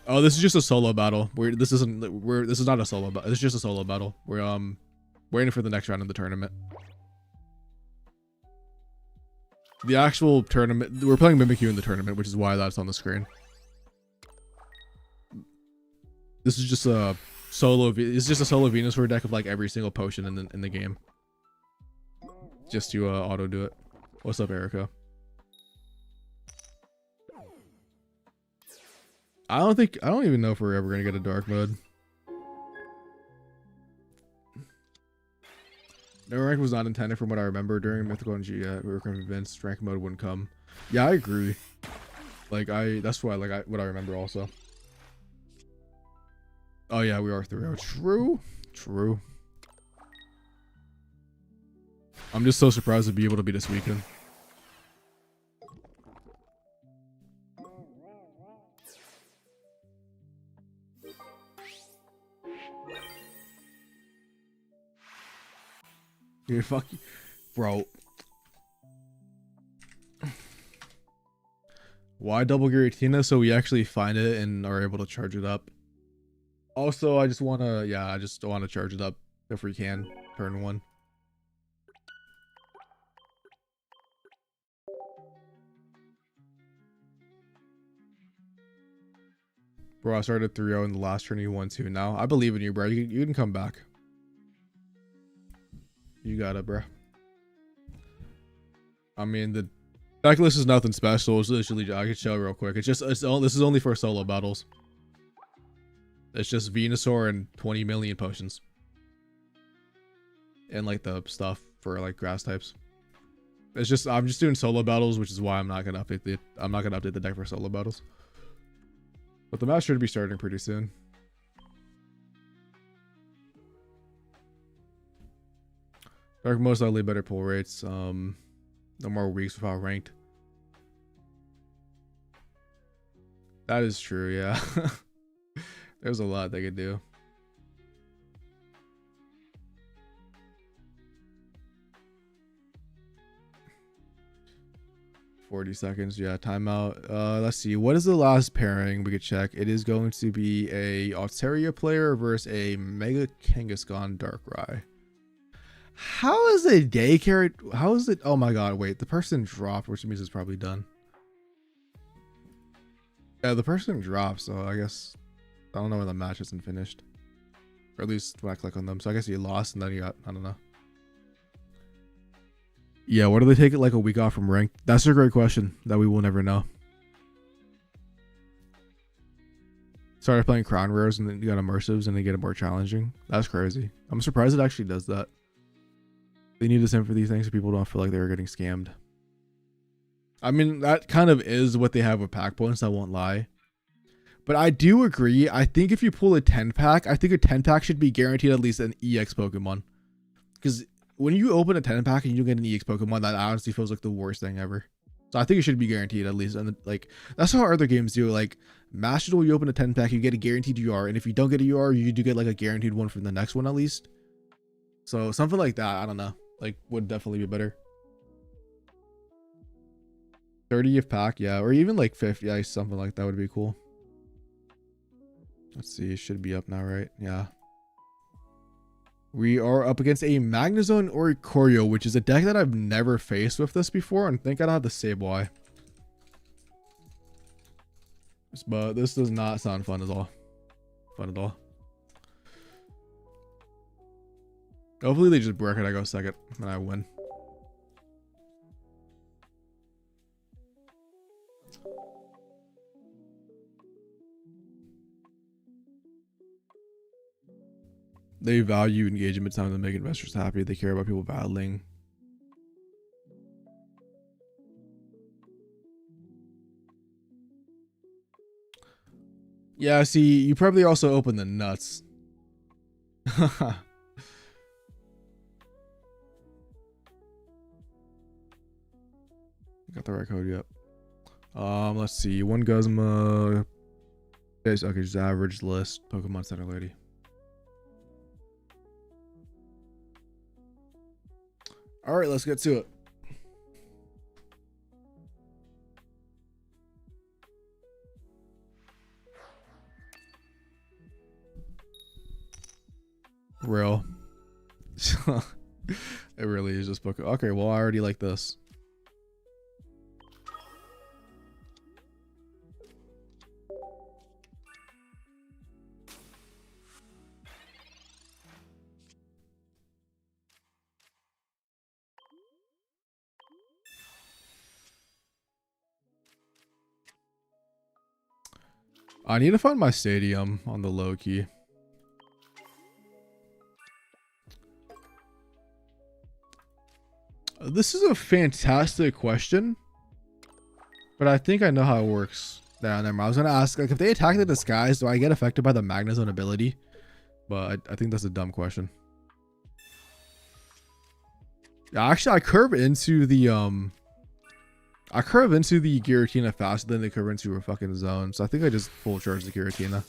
Oh, this is just a solo battle. This is not a solo battle. It's just a solo battle. We're waiting for the next round of the tournament. The actual tournament, we're playing Mimikyu in the tournament, which is why that's on the screen. This is just a solo. It's just a solo Venusaur deck of like every single potion in the game, just to auto do it. What's up, Erica? I don't even know if we're ever gonna get a dark mode. No rank was not intended from what I remember during Mythical and G. We were convinced rank mode wouldn't come. Yeah, I agree. Like that's why what I remember also. Oh yeah, we are 3-0. True. True. I'm just so surprised to be able to be this weekend. You're fucking bro. Why double Giratina? So we actually find it and are able to charge it up. Also, I just wanna charge it up if we can. Turn 1. Bro, I started 3-0 in the last turn. You won 2 now. I believe in you, bro. You can come back. You got it, bro. I mean, the deck list is nothing special. It's literally, I can show real quick. This is only for solo battles. It's just Venusaur and 20 million potions. And like the stuff for like grass types. It's just, I'm just doing solo battles, which is why I'm not gonna update the deck for solo battles. But the match should be starting pretty soon. Dark most likely better pull rates. No more weeks without ranked. That is true, yeah. There's a lot they could do. $40, yeah, timeout. Let's see. What is the last pairing we could check? It is going to be a Altaria player versus a Mega Kangaskhan Darkrai. How is it day carry? How is it? Oh my god, wait. The person dropped, which means it's probably done. Yeah, the person dropped, so I guess I don't know when the match isn't finished. Or at least when I click on them. So I guess you lost and then you got, I don't know. Yeah, what do they take it like a week off from ranked? That's a great question that we will never know. Started playing Crown Rares and then you got Immersives and they get it more challenging. That's crazy. I'm surprised it actually does that. They need to send for these things so people don't feel like they're getting scammed. I mean, that kind of is what they have with pack points, I won't lie. But I do agree. I think if you pull a 10 pack, I think a 10 pack should be guaranteed at least an EX Pokemon. Because when you open a 10 pack and you get an EX Pokemon, that honestly feels like the worst thing ever. So I think it should be guaranteed at least. And like, that's how other games do. Like, Master Duel, you open a 10 pack, you get a guaranteed UR. And if you don't get a UR, you do get like a guaranteed one from the next one at least. So something like that, I don't know. Like, would definitely be better. 30th pack, yeah. Or even like 50, yeah, something like that would be cool. Let's see, it should be up now, right? Yeah. We are up against a Magnezone or Ikorio, which is a deck that I've never faced with this before, and I think I'd have to say why. But this does not sound fun at all. Hopefully they just break it, I go second, and I win. They value engagement time to make investors happy. They care about people battling. Yeah, see, you probably also open the nuts. Got the right code, yep. Let's see. One Guzma. Okay, just average list. Pokemon Center Lady. All right, let's get to it. Real. It really is just Pokemon. Okay, well, I already like this. I need to find my stadium on the low key. This is a fantastic question, but I think I know how it works. Nah, never mind. I was gonna ask, like, if they attack the disguise, do I get affected by the Magnezone ability? But I think that's a dumb question. Yeah, actually, I curve into the Giratina faster than they curve into a fucking zone. So I think I just full charge the Giratina.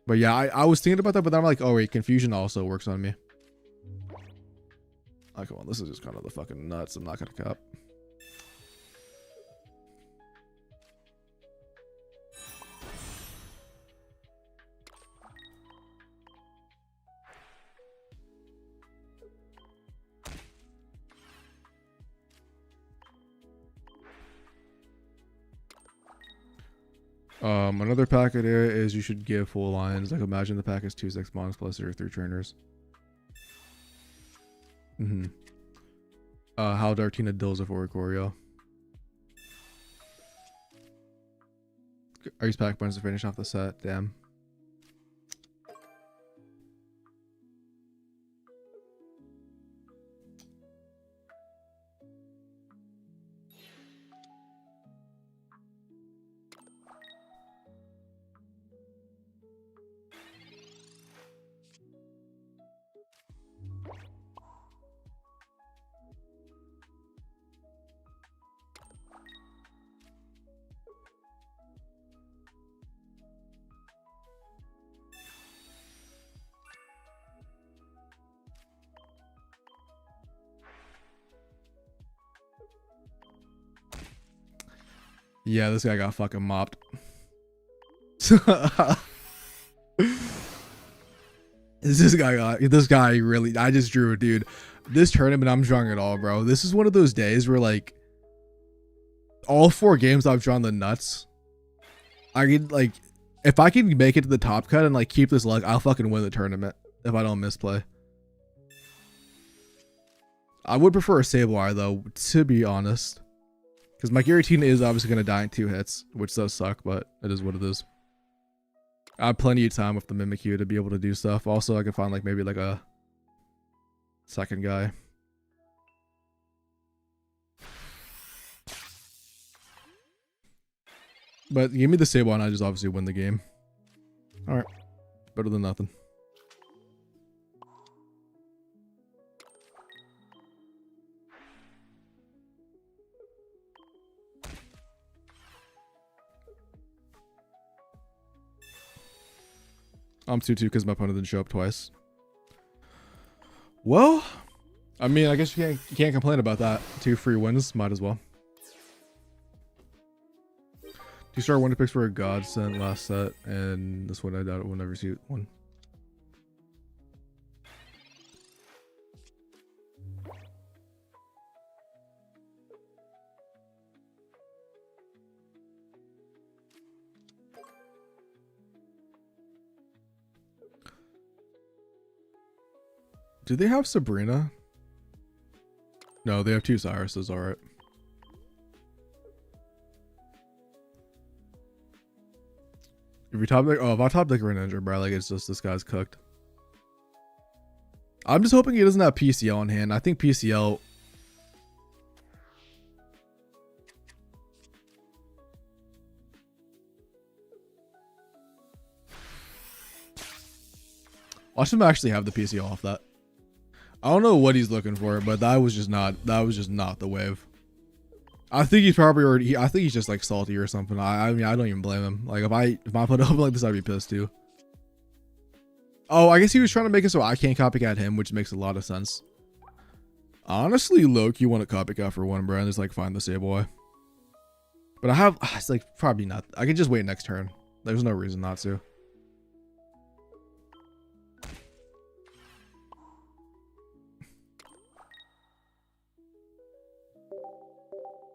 But yeah, I was thinking about that, but then I'm like, oh wait, confusion also works on me. Oh, come on, this is just kind of the fucking nuts. I'm not gonna cap. Another pack idea is you should give full lines. Like, imagine the pack is 2/6 mons plus your 3 trainers. How Dartina dills for Ikorio. Ice pack buttons to finish off the set. Damn. Yeah, this guy got fucking mopped. This guy really, I just drew it, dude. This tournament, I'm drawing it all, bro. This is one of those days where, like, all 4 games I've drawn the nuts. I could, like, if I can make it to the top cut and, like, keep this luck, I'll fucking win the tournament if I don't misplay. I would prefer a Sableye, though, to be honest. Because my Giratina is obviously going to die in 2 hits, which does suck, but it is what it is. I have plenty of time with the Mimikyu to be able to do stuff. Also, I can find, like, maybe, like, a second guy. But give me the Sableye and I just obviously win the game. Alright. Better than nothing. I'm 2-2 because my opponent didn't show up twice. Well, I mean, I guess you can't complain about that. 2 free wins, might as well. 2-star wonder picks for a godsend last set, and this one I doubt it will never see one. Do they have Sabrina? No, they have 2 Cyruses, alright. If you top deck, oh, if I top deck Greninja, bro, like, it's just this guy's cooked. I'm just hoping he doesn't have PCL in hand. I think PCL. Watch him actually have the PCL off that. I don't know what he's looking for, but that was just not the wave. I think he's probably already, I think he's just like salty or something. I mean, I don't even blame him. Like, if I put up like this, I'd be pissed too. Oh, I guess he was trying to make it so I can't copycat him, which makes a lot of sense. Honestly, Loki, you want to copycat for one, bro, and just like find the Sableye. But I have, it's like probably not. I can just wait next turn. There's no reason not to.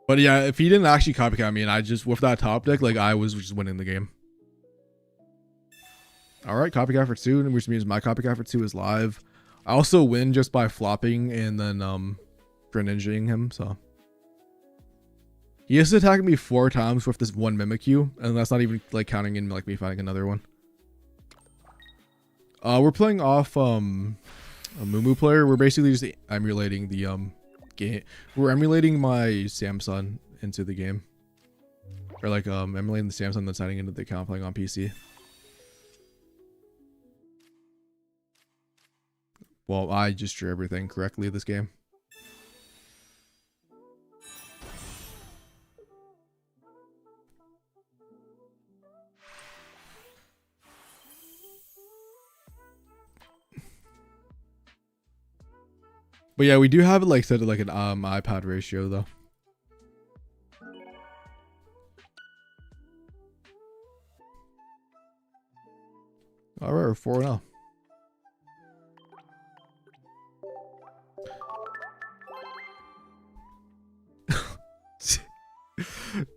But yeah, if he didn't actually copycat me and I just, with that top deck, like, I was just winning the game. Alright, copycat for 2, which means my copycat for 2 is live. I also win just by flopping and then Greninja-ing him, so. He has to attack me 4 times with this one Mimikyu, and that's not even like counting in like me finding another one. We're playing off a Moo player. We're basically just emulating the game. We're emulating my Samsung into the game, or like emulating the Samsung that's signing into the account playing on PC. Well, I just drew everything correctly this game. But yeah, we do have it like set to like an iPad ratio though. All right, we're 4-0.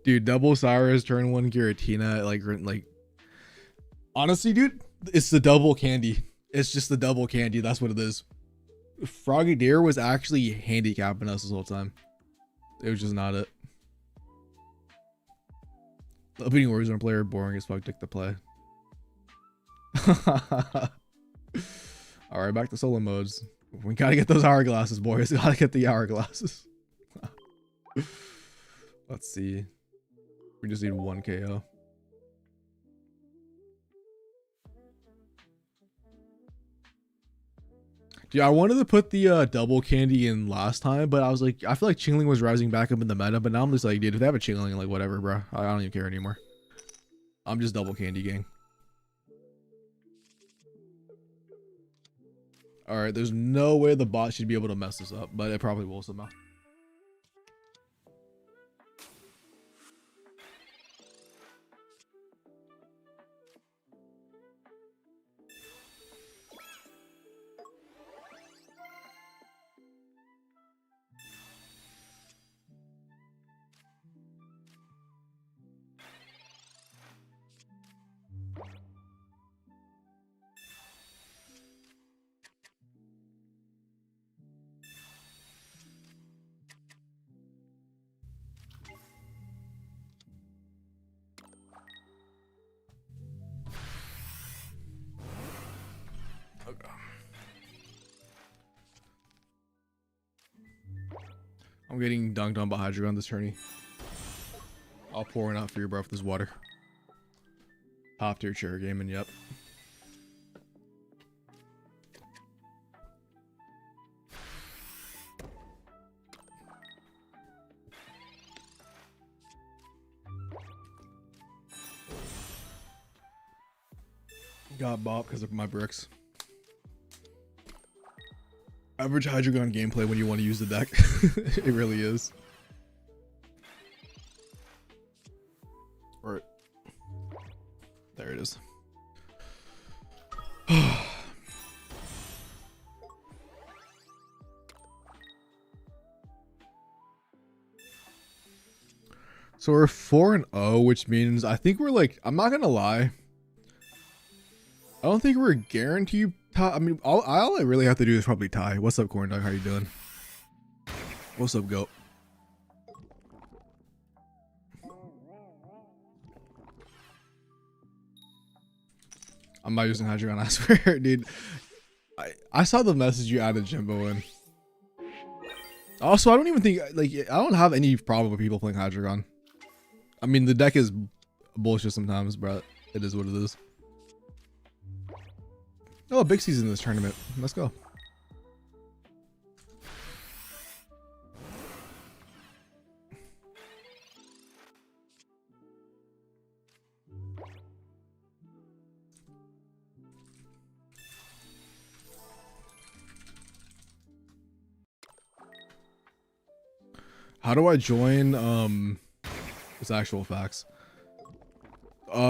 Dude, double Cyrus, turn 1 Giratina, like honestly, dude, it's the double candy. It's just the double candy. That's what it is. Froggy Deer was actually handicapping us this whole time. It was just not it. Beating Warzone player, boring as fuck, dick to play. All right, back to solo modes. We gotta get those hourglasses, boys. Gotta get the hourglasses. Let's see. We just need 1 KO. Dude, I wanted to put the double candy in last time, but I was like, I feel like Chingling was rising back up in the meta, but now I'm just like, dude, if they have a Chingling, like whatever, bro. I don't even care anymore. I'm just double candy gang. All right, there's no way the bot should be able to mess this up, but it probably will somehow. I'm getting dunked on by Hydreigon this tourney. I'll pour one out for you, bro, with this water. Top tier chair gaming, yep. Got bought because of my bricks. Average Hydreigon gameplay when you want to use the deck. It really is. Right. There it is. So we're 4-0, which means I think we're like, I'm not gonna lie, I don't think we're guaranteed tie. I mean, all I really have to do is probably tie. What's up, Corn Dog? How you doing? What's up, Goat? I'm not using Hydreigon, I swear, dude. I saw the message you added Jimbo in. Also, I don't even think, like, I don't have any problem with people playing Hydreigon. I mean, the deck is bullshit sometimes, but it is what it is. Oh, big season in this tournament. Let's go. How do I join it's actual facts?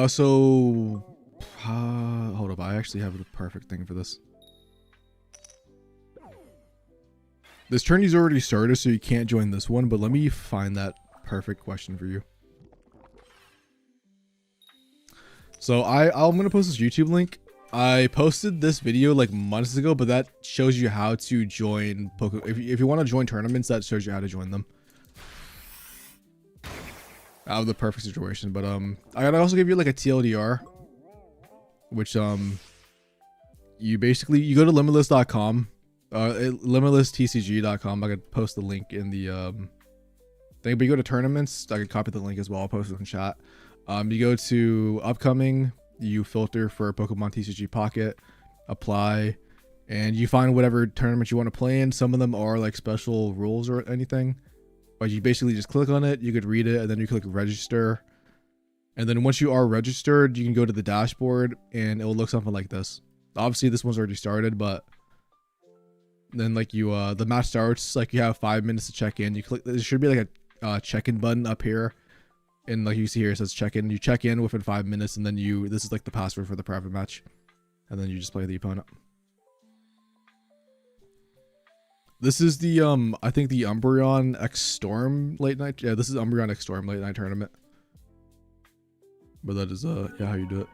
So hold up, I actually have the perfect thing for this. This tourney's already started, so you can't join this one, but let me find that perfect question for you. So I'm gonna post this YouTube link. I posted this video like months ago, but that shows you how to join if you want to join tournaments, that shows you how to join them. I have the perfect situation, but I gotta also give you like a TLDR, which you basically, you go to limitless.com limitlesstcg.com. I could post the link in the thing, but you go to tournaments. I could copy the link as well. I'll post it in chat. You go to upcoming, you filter for Pokemon TCG Pocket, apply, and you find whatever tournament you want to play in. Some of them are like special rules or anything, but you basically just click on it, you could read it, and then you click register. And then once you are registered, you can go to the dashboard and it will look something like this. Obviously this one's already started, but then like you the match starts, like you have 5 minutes to check in. You click, there should be like a check-in button up here, and like you see here it says check in. You check in within 5 minutes, and then this is like the password for the private match, and then you just play the opponent. This is the I think the Umbreon X Storm late night. Yeah, this is Umbreon X Storm late night tournament. But that is yeah, how you do it.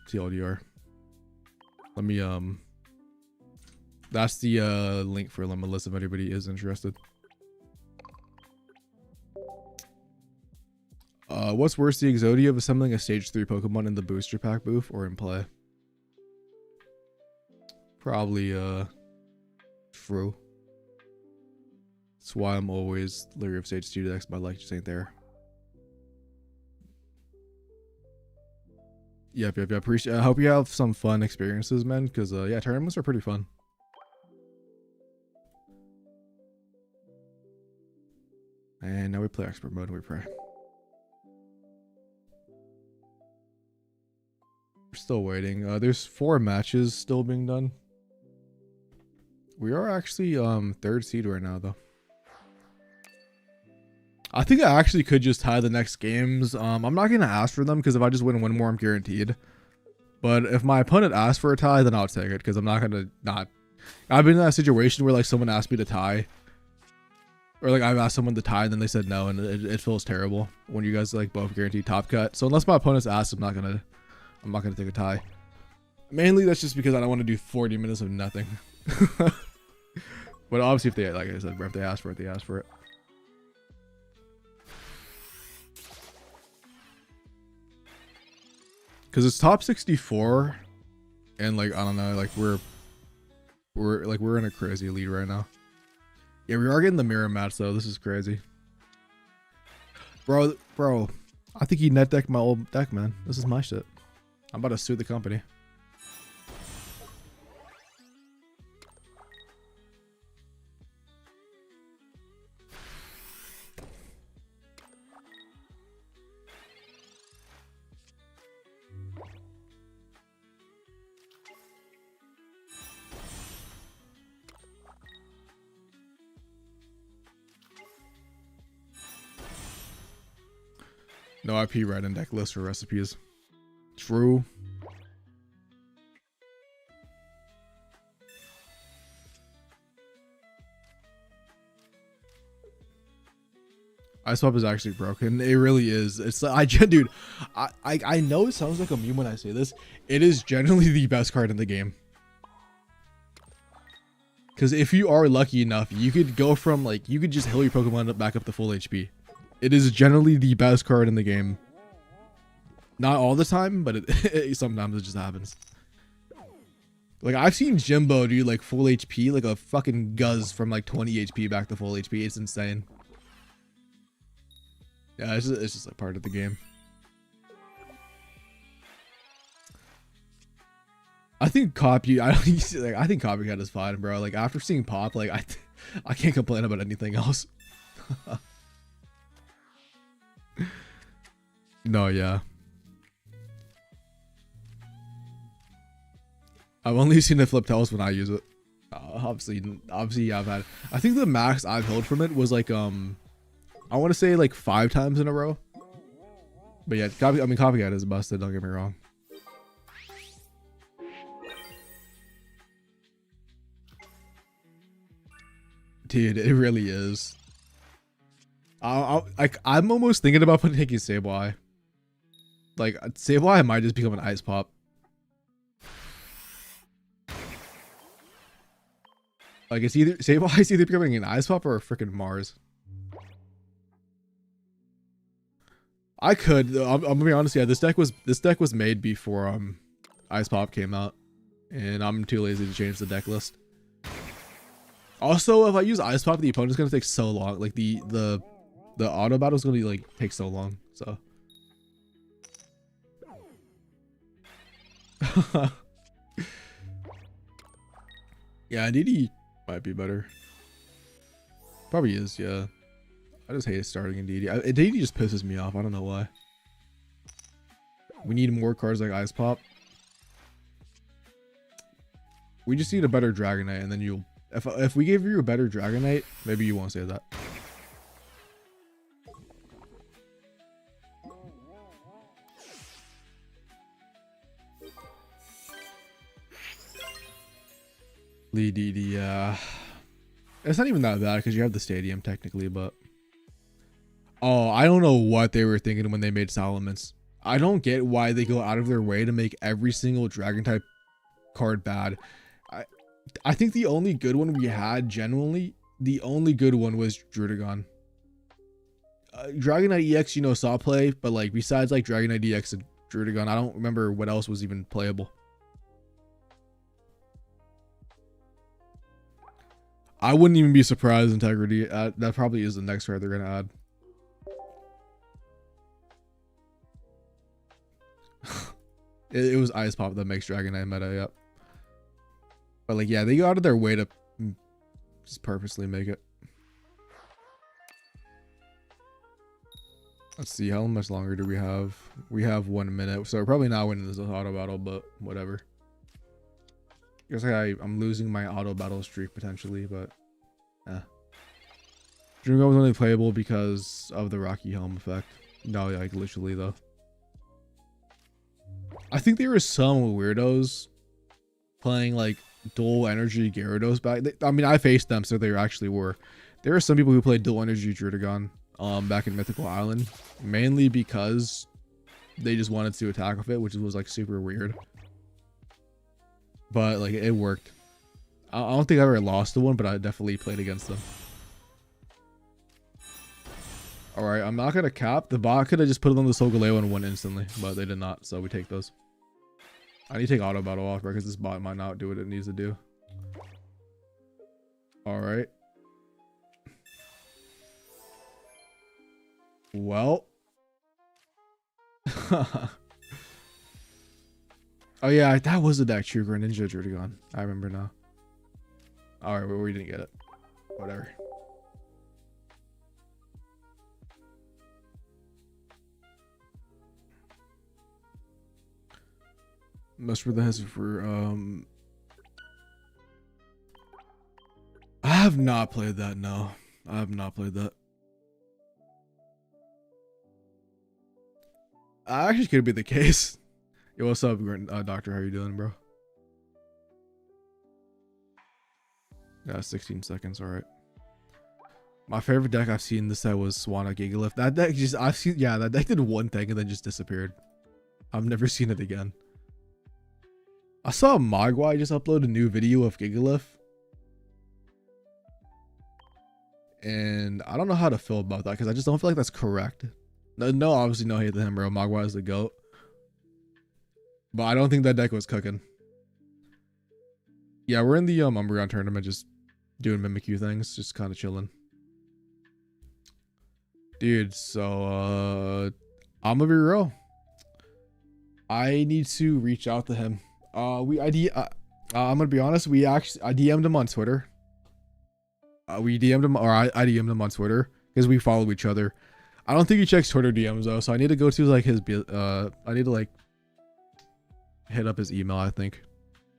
TLDR. Let me that's the link for Limitless if anybody is interested. What's worse, the Exodia of assembling a stage 3 Pokemon in the booster pack booth or in play? Probably true. That's why I'm always leery of stage 2 decks. My luck just ain't there. Yep. Appreciate. I hope you have some fun experiences, man. Because yeah, tournaments are pretty fun. And now we play expert mode and we pray. We're still waiting. There's 4 matches still being done. We are actually 3rd seed right now, though. I think I actually could just tie the next games. I'm not gonna ask for them because if I just win one more, I'm guaranteed. But if my opponent asks for a tie, then I'll take it because I'm not gonna not. I've been in that situation where like someone asked me to tie, or like I've asked someone to tie and then they said no, and it feels terrible when you guys like both guaranteed top cut. So unless my opponent's asked, I'm not gonna take a tie. Mainly that's just because I don't want to do 40 minutes of nothing. But obviously if they, like I said, if they ask for it, they ask for it. Because it's top 64 and like I don't know, like we're in a crazy lead right now. Yeah, we are getting the mirror match though. This is crazy. Bro, I think he net decked my old deck, man. This is my shit. I'm about to sue the company. No IP right in deck list for recipes. True. Ice Pop is actually broken. It really is. It's like dude, I know it sounds like a meme when I say this. It is generally the best card in the game. Because if you are lucky enough, you could go from like you could just heal your Pokemon back up to full HP. It is generally the best card in the game. Not all the time, but sometimes it just happens. Like I've seen Jimbo do like full HP, like a fucking Guzz from like 20 HP back to full HP. It's insane. Yeah, it's just like part of the game. I think I think Copycat is fine, bro. Like after seeing Pop, like I can't complain about anything else. No, yeah. I've only seen it flip tails when I use it. Obviously, I've had. I think the max I've held from it was like I want to say like 5 times in a row. But yeah, Copycat is busted. Don't get me wrong. Dude, it really is. I'm almost thinking about taking Sableye. Like Sableye might just become an Ice Pop. Like it's either Sableye's either becoming an Ice Pop or a freaking Mars. I could. I'm gonna be honest. Yeah, this deck was made before Ice Pop came out. and I'm too lazy to change the deck list. Also, if I use Ice Pop, the opponent's gonna take so long. Like the auto battle's gonna be like take so long. So yeah, DD might be better. Probably is, yeah. I just hate starting in DD. DD just pisses me off. I don't know why. We need more cards like Ice Pop. We just need a better Dragonite, and then you'll. If we give you a better Dragonite, maybe you won't say that. Lee DD, yeah. It's not even that bad because you have the stadium technically, but. Oh, I don't know what they were thinking when they made Salamence. I don't get why they go out of their way to make every single Dragon type card bad. I think the only good one we had, genuinely, the only good one was Druddigon. Dragonite EX, you know, saw play, but like besides like Dragonite EX and Druddigon, I don't remember what else was even playable. I wouldn't even be surprised Integrity. That probably is the next card they're gonna add. It was Ice Pop that makes Dragonite meta, yep. But like, yeah, they go out of their way to just purposely make it. Let's see, how much longer do we have? We have 1 minute, so we're probably not winning this auto battle, but whatever. I guess I'm losing my auto battle streak potentially, but Dreamgo was only playable because of the Rocky Helm effect. No, like literally though. I think there were some weirdos playing like dual energy Gyarados back. I mean, I faced them, so they actually were. There are some people who played dual energy Druddigon back in Mythical Island, mainly because they just wanted to attack with it, which was like super weird. But like it worked. I don't think I ever lost to one, but I definitely played against them. All right, I'm not gonna cap. The bot could have just put it on the Solgaleo and won instantly, but they did not, so we take those. I need to take auto battle off because this bot might not do what it needs to do. All right. Well. Oh yeah, that was the deck. True Greninja Druddigon. I remember now. All right, we didn't get it. Whatever. Must for the hazard for I have not played that. No, I have not played that. Actually could be the case. Yo, what's up, Doctor? How you doing, bro? Yeah, 16 seconds. All right. My favorite deck I've seen this set was Swanna Gigalift. That deck just that deck did one thing and then just disappeared. I've never seen it again. I saw Mogwai just upload a new video of Gigalift. And I don't know how to feel about that because I just don't feel like that's correct. No, obviously no hate to him, bro. Mogwai is the GOAT. But I don't think that deck was cooking. Yeah, we're in the Umbreon tournament just doing Mimikyu things. Just kind of chilling. Dude, so I'm gonna be real. I need to reach out to him. I'm gonna be honest. I DM'd him on Twitter. We DM'd him, or I DM'd him on Twitter because we follow each other. I don't think he checks Twitter DMs though, so I need to go to like his I need to like hit up his email. I think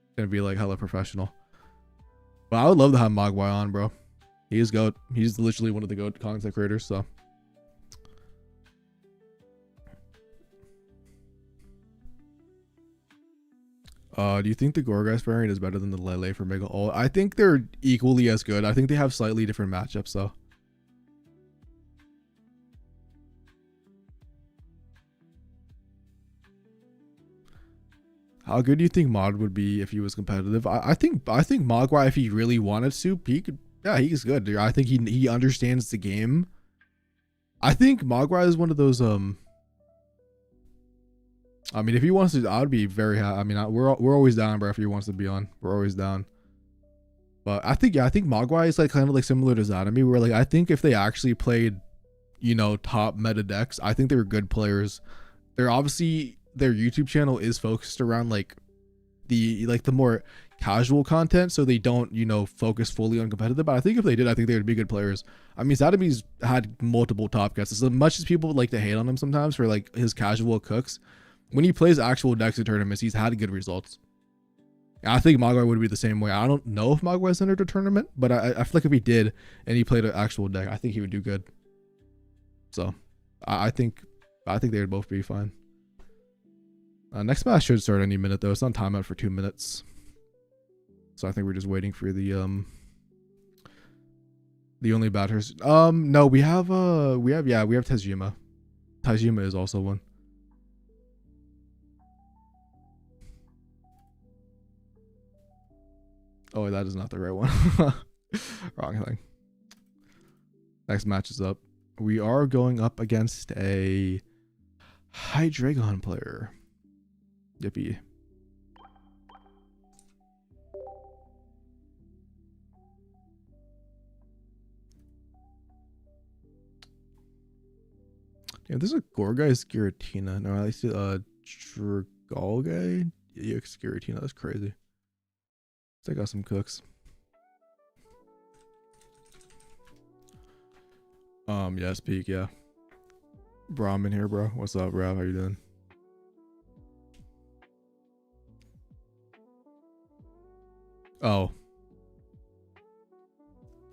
it's gonna be like hella professional. But I would love to have Mogwai on, bro. He is GOAT. He's literally one of the GOAT content creators. So. Do you think the Gorgeist variant is better than the Lele for Mega Ult? I think they're equally as good. I think they have slightly different matchups though. How good do you think Mod would be if he was competitive? I think Mogwai, if he really wanted to, he could. Yeah, he's good, dude. I think he understands the game. I think Mogwai is one of those I mean, if he wants to, I'd be very happy. I mean, we're always down, bro. If he wants to be on, we're always down. But I think, yeah, I think Mogwai is like kind of like similar to Zanami, where like I think if they actually played, you know, top meta decks, I think they were good players. They're obviously, their YouTube channel is focused around like the more casual content, so they don't, you know, focus fully on competitive. But I think if they did, I think they would be good players. I mean, Zanami's had multiple top guests. As much as people like to hate on him sometimes for like his casual cooks, when he plays actual decks in tournaments, he's had good results. I think Mogwai would be the same way. I don't know if Mogwai's entered a tournament, but I feel like if he did and he played an actual deck, I think he would do good. So I think they would both be fine. Next match should start any minute though. It's on timeout for 2 minutes. So I think we're just waiting for the only batters. No, we have Tejima. Tejima is also one. Oh, that is not the right one. Wrong thing. Next match is up. We are going up against a Hydreigon player. Yippee. Yeah, this is a Gorgai Giratina. No, I see Dragalgai EX Giratina. That's crazy. I got some cooks. Yeah, speak, yeah. Brahmin here, bro. What's up, bro? How you doing? Oh.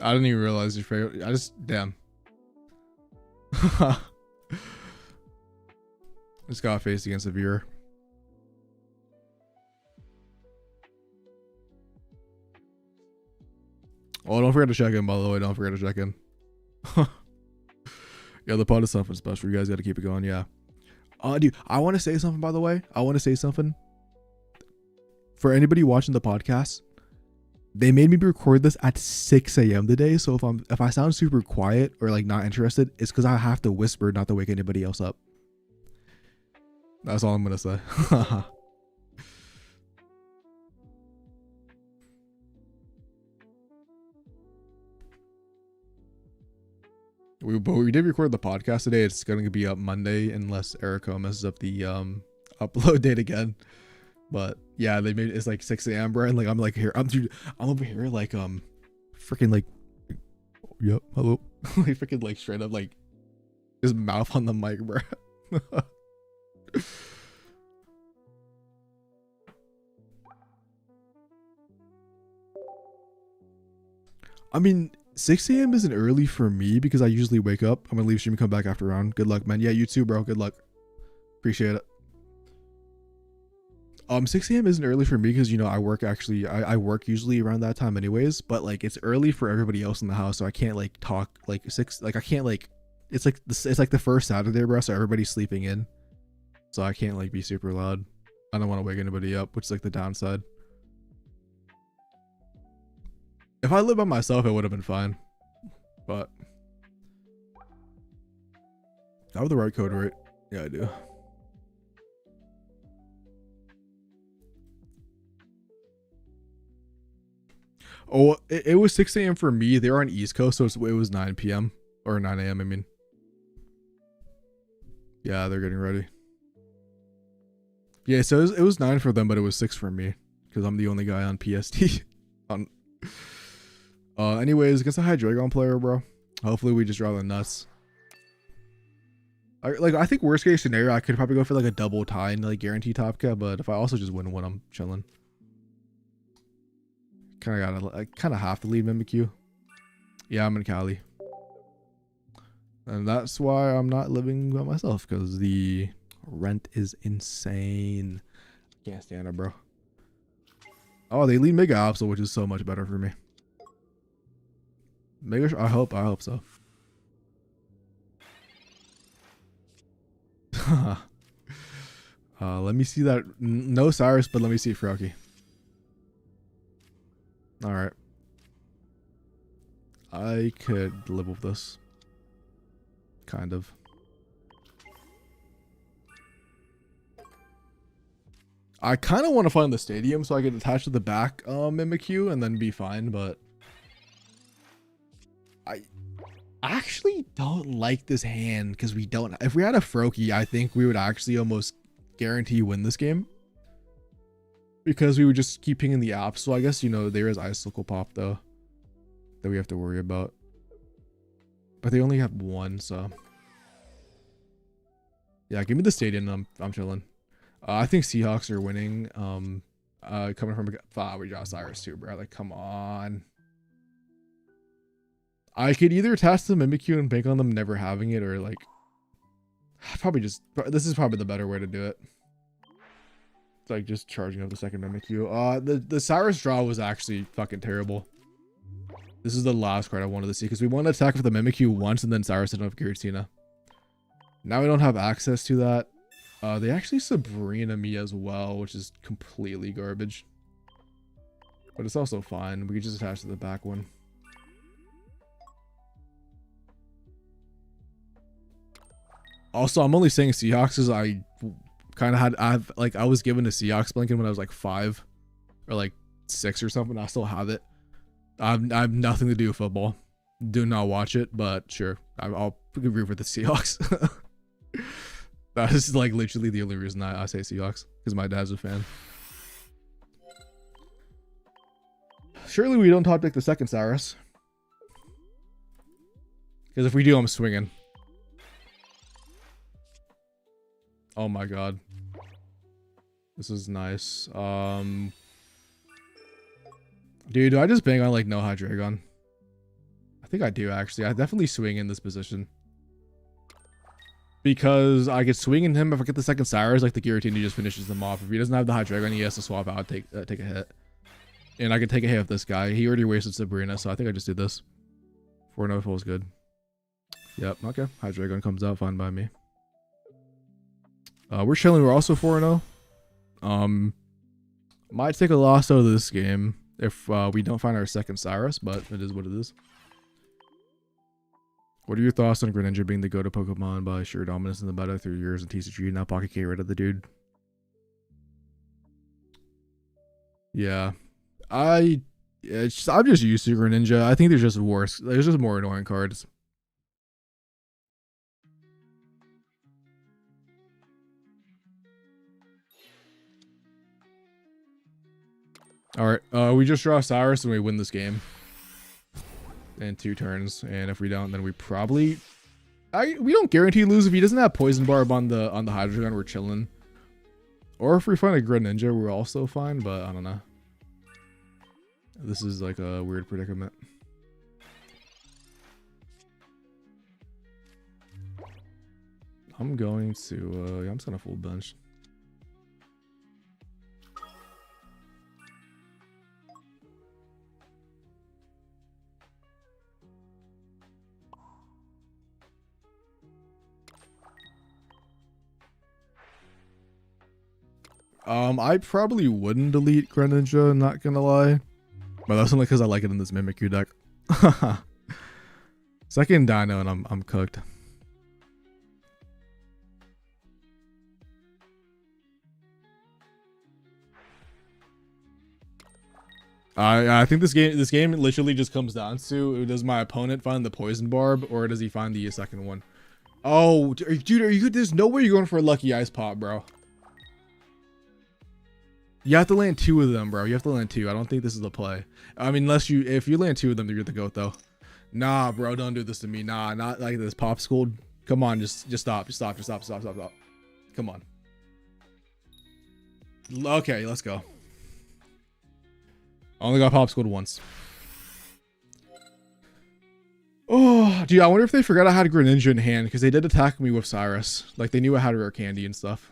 I didn't even realize your favorite. I just, damn. Just got faced against a viewer. Oh, don't forget to check in, by the way. Don't forget to check in. Yeah, the pod is something special. You guys got to keep it going. Yeah. Dude, I want to say something, by the way. I want to say something. For anybody watching the podcast, they made me record this at 6 a.m. today. So if I sound super quiet or like not interested, it's because I have to whisper not to wake anybody else up. That's all I'm going to say. But we did record the podcast today. It's going to be up Monday unless Erico messes up the upload date again. But yeah, they made it's like 6 a.m. bro, and like I'm like here, I'm over here like freaking like, yep, hello, like freaking like straight up like his mouth on the mic, bro. I mean, 6 a.m. isn't early for me because I usually wake up. I'm gonna leave stream and come back after round. Good luck, man. Yeah, you too, bro. Good luck. Appreciate it. 6 a.m. isn't early for me because, you know, I work actually, I work usually around that time anyways, but like it's early for everybody else in the house, so I can't like talk like 6, like I can't like, it's like the first Saturday, bro, so everybody's sleeping in, so I can't like be super loud. I don't want to wake anybody up, which is like the downside. If I lived by myself, it would have been fine, but I have the right code, right? Yeah, I do. Oh, it was 6 a.m. for me. They were on East Coast, so it was 9 p.m. or 9 a.m. I mean, yeah, they're getting ready. Yeah, so it was 9 for them, but it was 6 for me because I'm the only guy on PST. Anyways, against a Hydreigon player, bro. Hopefully, we just draw the nuts. I think worst case scenario, I could probably go for like a double tie and like guarantee top cat, but if I also just win one, I'm chilling. I kind of have to lead Mimikyu. Yeah, I'm in Cali. And that's why I'm not living by myself, because the rent is insane. Can't stand it, bro. Oh, they lead Mega Absol, which is so much better for me. Mega, I hope so. Let me see that. No Cyrus, but let me see Froakie. All right. I could live with this. Kind of. I kind of want to find the stadium so I can attach to the back Mimikyu and then be fine, but I actually don't like this hand because we don't. If we had a Froakie, I think we would actually almost guarantee win this game because we would just keep pinging the app. So I guess, you know, there is Icicle Pop though that we have to worry about, but they only have one, so yeah, give me the stadium. I'm chilling. I think Seahawks are winning. Coming from we draw Cyrus too, bro. Like, come on. I could either test the Mimikyu and bank on them never having it, or like probably just, this is probably the better way to do it. It's like just charging up the second Mimikyu. The Cyrus draw was actually fucking terrible. This is the last card I wanted to see because we wanted to attack with the Mimikyu once and then Cyrus didn't have Giratina. Now we don't have access to that. They actually Sabrina me as well, which is completely garbage. But it's also fine. We can just attach to the back one. Also, I'm only saying Seahawks because I kind of I was given a Seahawks blanket when I was like 5 or like 6 or something. I still have it. I have nothing to do with football. Do not watch it, but sure, I'll agree with the Seahawks. That is like literally the only reason I say Seahawks, because my dad's a fan. Surely we don't top deck the second Cyrus, because if we do, I'm swinging. Oh my god, this is nice. Dude, do I just bang on like no Hydreigon? I think I do actually. I definitely swing in this position. Because I could swing in him if I get the second Cyrus, like the Giratina just finishes them off. If he doesn't have the Hydreigon, he has to swap out, take a hit. And I can take a hit with this guy. He already wasted Sabrina, so I think I just did this. 4-0 feels good. Yep, okay. Hydreigon comes out, fine by me. We're chilling. We're also 4-0. Might take a loss out of this game if we don't find our second Cyrus, but it is what it is. What are your thoughts on Greninja being the go-to Pokemon by sheer dominance in the meta through years in TCG? Now Pocket K rid of the dude. Yeah, I'm just used to Greninja. I think there's just worse. There's just more annoying cards. All right, we just draw Cyrus and we win this game in 2 turns, and if we don't, then we probably we don't guarantee lose. If he doesn't have Poison Barb on the Hydreigon, we're chilling. Or if we find a Greninja, we're also fine, but I don't know. This is like a weird predicament. I'm going to yeah, I'm just gonna full bench. I probably wouldn't delete Greninja, not gonna lie. But that's only because I like it in this Mimikyu deck. Second Dino and I'm cooked. I think this game literally just comes down to, does my opponent find the Poison Barb or does he find the second one? Oh, dude, there's no way you're going for a Lucky Ice Pop, bro. You have to land 2 of them, bro. You have to land 2. I don't think this is the play. I mean, if you land 2 of them, you're the GOAT, though. Nah, bro, don't do this to me. Nah, not like this. Pop School. Come on, just stop. Come on. Okay, let's go. I only got Pop Schooled once. Oh, dude, I wonder if they forgot I had Greninja in hand, because they did attack me with Cyrus. Like, they knew I had rare candy and stuff.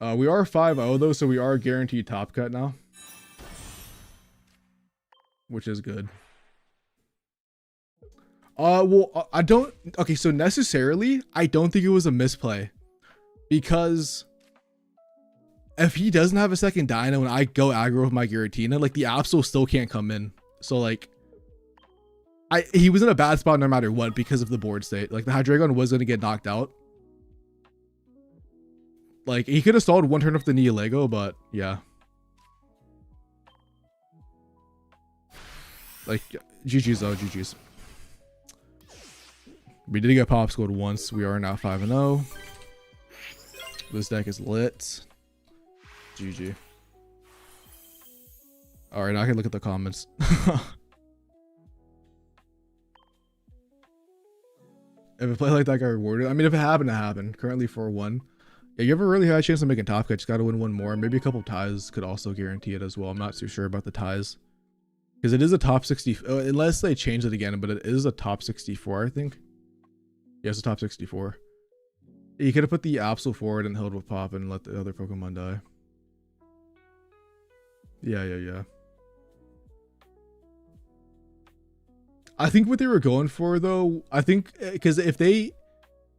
We are 5-0 though, so we are guaranteed top cut now, which is good. Well, I don't. Okay, so necessarily, I don't think it was a misplay, because if he doesn't have a second Dino and I go aggro with my Giratina, like the Absol still can't come in. So like, he was in a bad spot no matter what because of the board state. Like the Hydreigon was gonna get knocked out. Like, he could have stalled one turn off the Nihilego, but yeah. Like, GG's though, GG's. We did get pop scored once. We are now 5-0. This deck is lit. GG. Alright, now I can look at the comments. If a play like that got rewarded, I mean, if it happened to happen, currently 4-1. Yeah, you ever really had a chance of making top cut, just gotta win one more. Maybe a couple ties could also guarantee it as well. I'm not too sure about the ties. Because it is a top 60, unless they change it again, but it is a top 64, I think. Yeah, it's a top 64. You could have put the Absol forward and held with pop and let the other Pokemon die. Yeah. I think what they were going for, though, I think, because if they...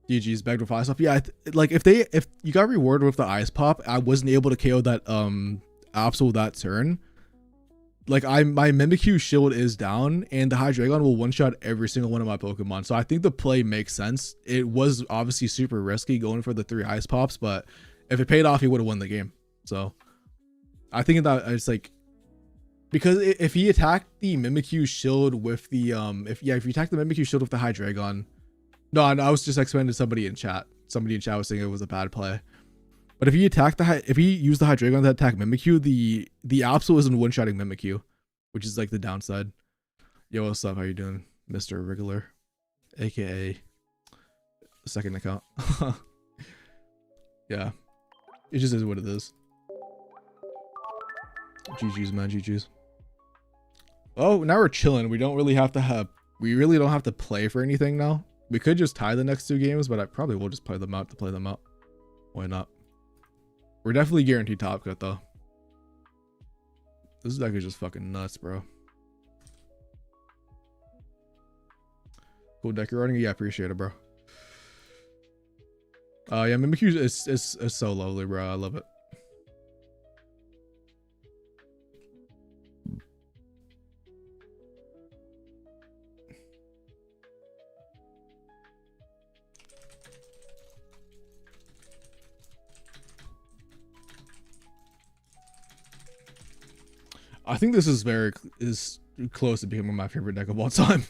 GG's back with ice pop. Yeah, like, if you got rewarded with the ice pop, I wasn't able to KO that Absol that turn. Like, my Mimikyu shield is down, and the Hydreigon will one-shot every single one of my Pokemon. So I think the play makes sense. It was obviously super risky going for the 3 ice pops, but if it paid off, he would have won the game. So I think that it's like, because if he attacked the Mimikyu shield with the if you attack the Mimikyu shield with the Hydreigon, no, I was just explaining to somebody in chat. Somebody in chat was saying it was a bad play. But if he used the Hydreigon to attack Mimikyu, the Absol isn't one-shotting Mimikyu, which is like the downside. Yo, what's up? How you doing, Mr. Wriggler, aka second account? Yeah, it just is what it is. GG's, man, GG's. Oh, now we're chilling. We really don't have to play for anything now. We could just tie the next 2 games, but I probably will just play them out to play them out. Why not? We're definitely guaranteed top cut though. This deck is just fucking nuts, bro. Cool deck you're running. Yeah, appreciate it, bro. Yeah, Mimikyu is so lovely, bro. I love it. I think this is close to becoming my favorite deck of all time.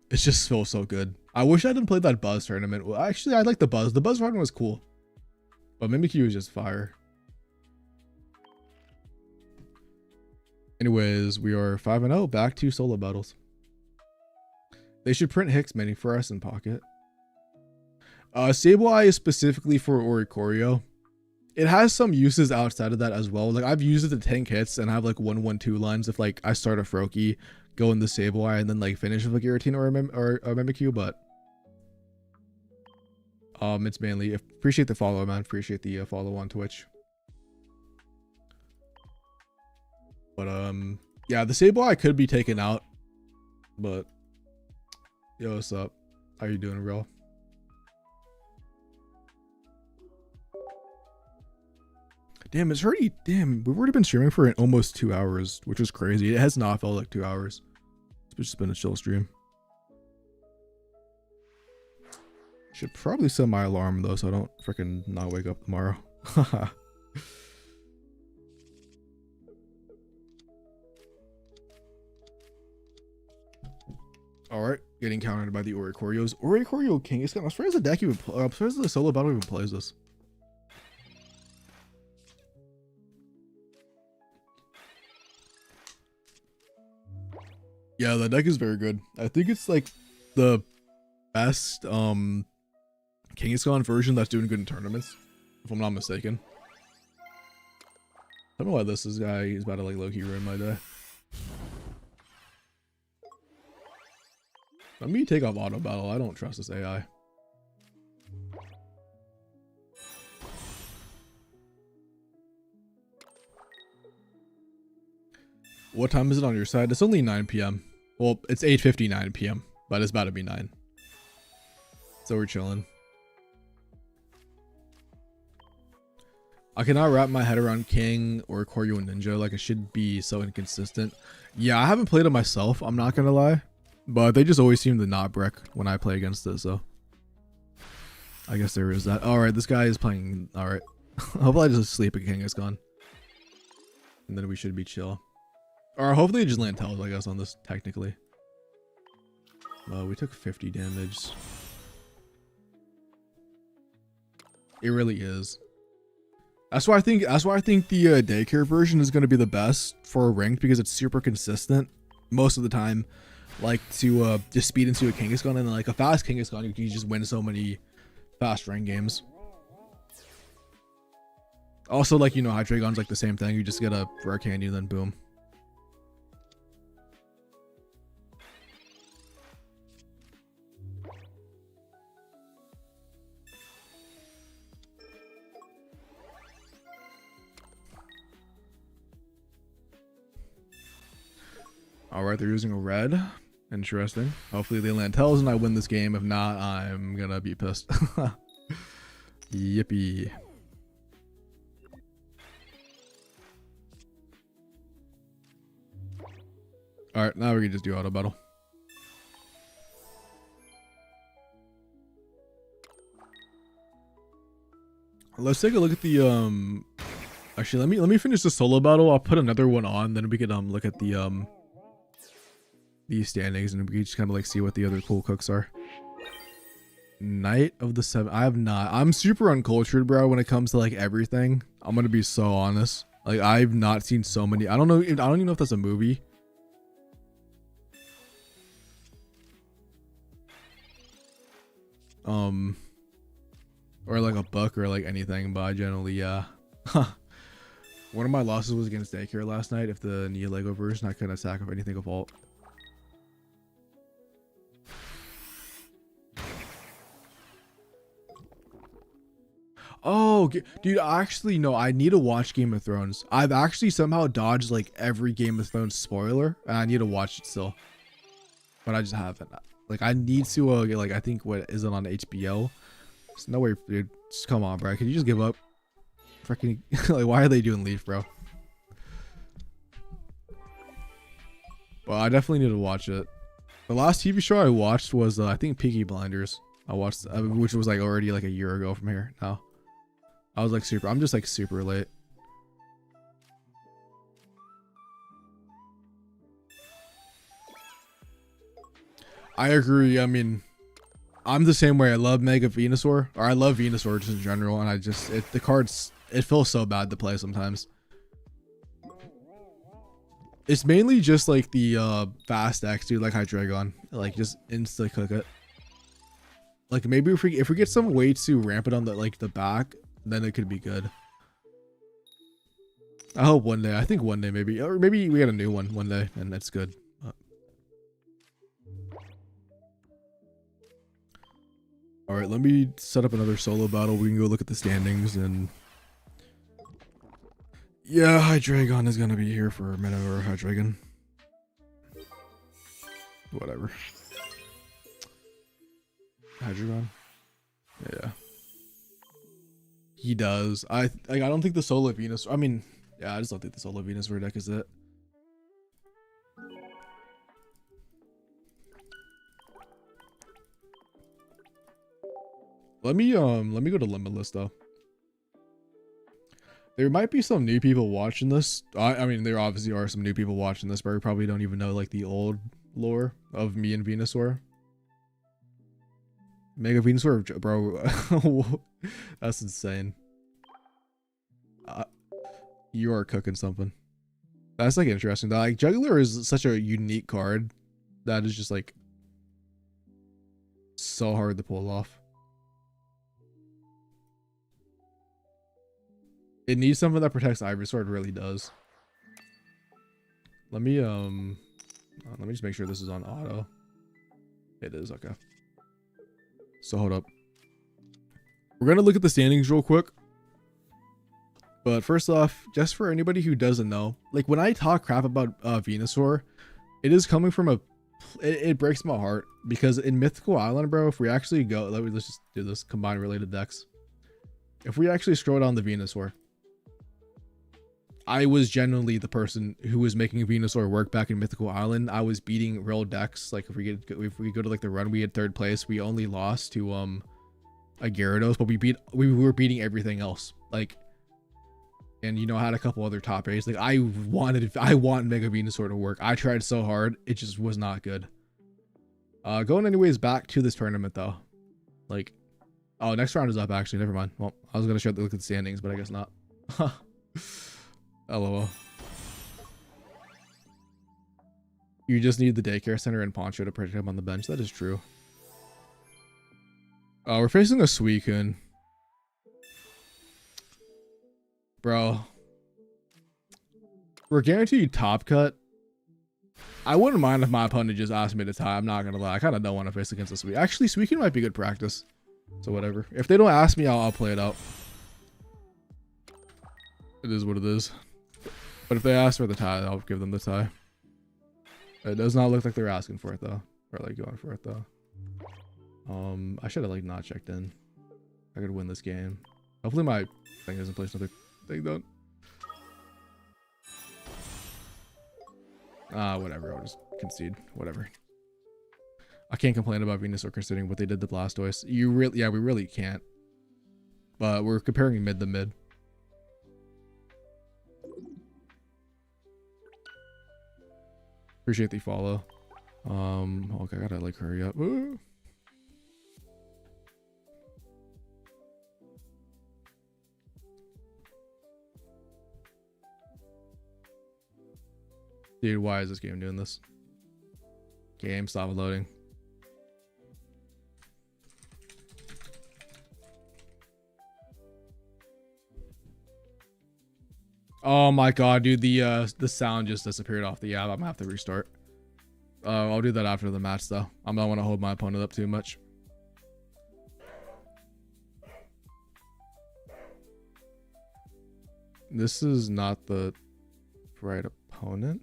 It just feels so good. I wish I didn't play that Buzz tournament. Well, actually, I like the Buzz. The Buzz tournament was cool, but Mimikyu is just fire. Anyways, we are 5-0. Back to solo battles. They should print Hicks Mini for us in pocket. Sableye is specifically for Oricorio. It has some uses outside of that as well. Like, I've used it to tank hits and have like 1-1-2 lines if like I start a Froakie, go in the Sableye, and then like finish with a Giratina or a Mimikyu. But it's mainly appreciate the follow, man. Appreciate the follow on Twitch. But yeah, the Sableye could be taken out. But yo, what's up? How you doing, bro? Damn, it's already, we've already been streaming for almost 2 hours, which is crazy. It has not felt like 2 hours. It's just been a chill stream. Should probably set my alarm though, so I don't freaking not wake up tomorrow. Alright, getting countered by the Oricorios. Oricorio King is kind of, I'm surprised the deck even, I'm surprised the solo battle even plays this. Yeah, the deck is very good. I think it's like the best Kangaskhan version that's doing good in tournaments, if I'm not mistaken. I don't know why this guy is about to like low-key ruin my day. Let me take off auto battle. I don't trust this AI. What time is it on your side? It's only 9 p.m. Well, it's 8:59 p.m., but it's about to be 9. So we're chilling. I cannot wrap my head around King or Koryu and Ninja. Like, it should be so inconsistent. Yeah, I haven't played it myself, I'm not gonna lie. But they just always seem to not brick when I play against it, so. I guess there is that. All right, this guy is playing. All right, hopefully I just sleep and Kangaskhan, and then we should be chill. Or hopefully just land tails, I guess, on this technically. We took 50 damage. It really is. That's why I think the daycare version is going to be the best for ranked, because it's super consistent most of the time. Like to just speed into a Kangaskhan, and then like a fast Kangaskhan, you can just win so many fast rank games. Also, like, you know, Hydreigon's like the same thing. You just get a rare candy and then boom. All right, they're using a red. Interesting. Hopefully they land tails and I win this game. If not, I'm gonna be pissed. Yippee. All right, now we can just do auto battle. Let's take a look at the actually let me finish the solo battle. I'll put another one on, then we could look at the these standings, and we can just kind of like see what the other cool cooks are. Knight of the Seven. I'm super uncultured, bro, when it comes to like everything. I'm gonna be so honest. Like, I've not seen so many. I don't even know if that's a movie. Or like a book or like anything, but I generally, yeah. One of my losses was against Daycare last night. If the Nia Lego version, I couldn't attack if anything evolved. Oh, dude, actually, no, I need to watch Game of Thrones. I've actually somehow dodged like every Game of Thrones spoiler, and I need to watch it still. But I just haven't. Like, I need to, get, like, I think, what is it on HBO? There's no way, dude. Just come on, bro. Can you just give up? Freaking, like, why are they doing Leaf, bro? Well, I definitely need to watch it. The last TV show I watched was, I think, Peaky Blinders. I watched, which was like already like a year ago from here now. I was like I'm just like super late. I agree. I mean, I'm the same way. I love Mega Venusaur, or I love Venusaur just in general, and I just, the cards, it feels so bad to play sometimes. It's mainly just like the fast X, dude, like Hydreigon, like just insta cook it. Like, maybe if we get some way to ramp it on the like the back, then it could be good. I hope one day. I think one day maybe, or maybe we get a new one day, and that's good. All right, let me set up another solo battle. We can go look at the standings, and yeah, Hydreigon is gonna be here for a minute, or Hydreigon. Whatever. Hydreigon. Yeah. He does. I don't think the solo Venus. I mean, yeah, I just don't think the solo Venusaur deck is it. Let me go to Limitless though. There might be some new people watching this. I mean, there obviously are some new people watching this, but we probably don't even know like the old lore of me and Venusaur. Mega Venusaur, bro. That's insane. You are cooking something. That's like interesting. Like, Juggler is such a unique card that is just like so hard to pull off. It needs something that protects Ivysaur. It really does. Let me just make sure this is on auto. It is, okay. So hold up. We're gonna look at the standings real quick. But first off, just for anybody who doesn't know, like when I talk crap about Venusaur, it is coming from a, it breaks my heart, because in Mythical Island, bro, if we actually go, let's just do this, combine related decks. If we actually scroll down the Venusaur, I was genuinely the person who was making Venusaur work back in Mythical Island. I was beating real decks. Like if we go to like the run, we had third place. We only lost to a Gyarados, but we were beating everything else. Like, and you know, I had a couple other top 8s. Like I want Mega Venusaur to work. I tried so hard, it just was not good. Going anyways back to this tournament though. Like, oh, next round is up actually. Never mind. Well, I was gonna look at the standings, but I guess not. LOL. You just need the daycare center and Poncho to protect him on the bench. That is true. We're facing a Suicune. Bro. We're guaranteed top cut. I wouldn't mind if my opponent just asked me to tie. I'm not gonna lie. I kind of don't want to face against this Suicune. Actually, Suicune might be good practice. So whatever. If they don't ask me, I'll play it out. It is what it is. But if they ask for the tie, I'll give them the tie. It does not look like they're asking for it though. Or like going for it though. I should have like not checked in. I could win this game. Hopefully my thing doesn't place another thing though. Whatever. I'll just concede. Whatever. I can't complain about Venusaur considering what they did to Blastoise. We really can't. But we're comparing mid to mid. Appreciate the follow. Okay, I gotta like hurry up. Ooh. Dude, why is this game doing this? Game, stop loading. Oh my god, dude, the sound just disappeared off the app. I'm gonna have to restart. I'll do that after the match though. I don't want to hold my opponent up too much. This is not the right opponent.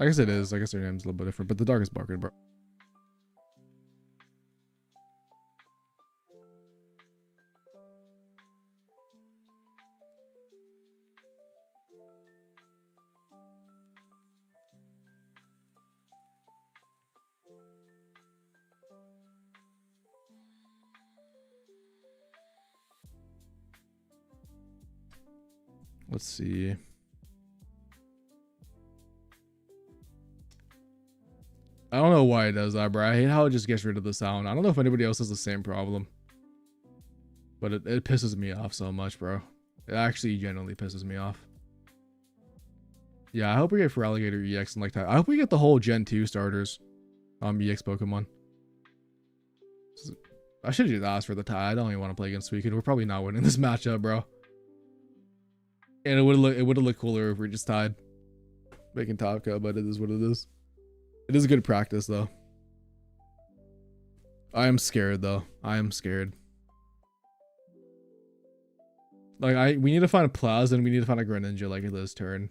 I guess it is. I guess their name's a little bit different, but the darkest barking, bro. Let's see. I don't know why it does that, bro. I hate how it just gets rid of the sound. I don't know if anybody else has the same problem. But it pisses me off so much, bro. It actually genuinely pisses me off. Yeah, I hope we get for Alligator EX and like that. I hope we get the whole Gen 2 starters EX Pokemon. I should just ask for the tie. I don't even want to play against Suicune. We're probably not winning this matchup, bro. And it would have looked cooler if we just tied. Making top cut, but it is what it is. It is good practice though. I am scared though. I am scared. Like we need to find a Plaza and we need to find a Greninja like this turn.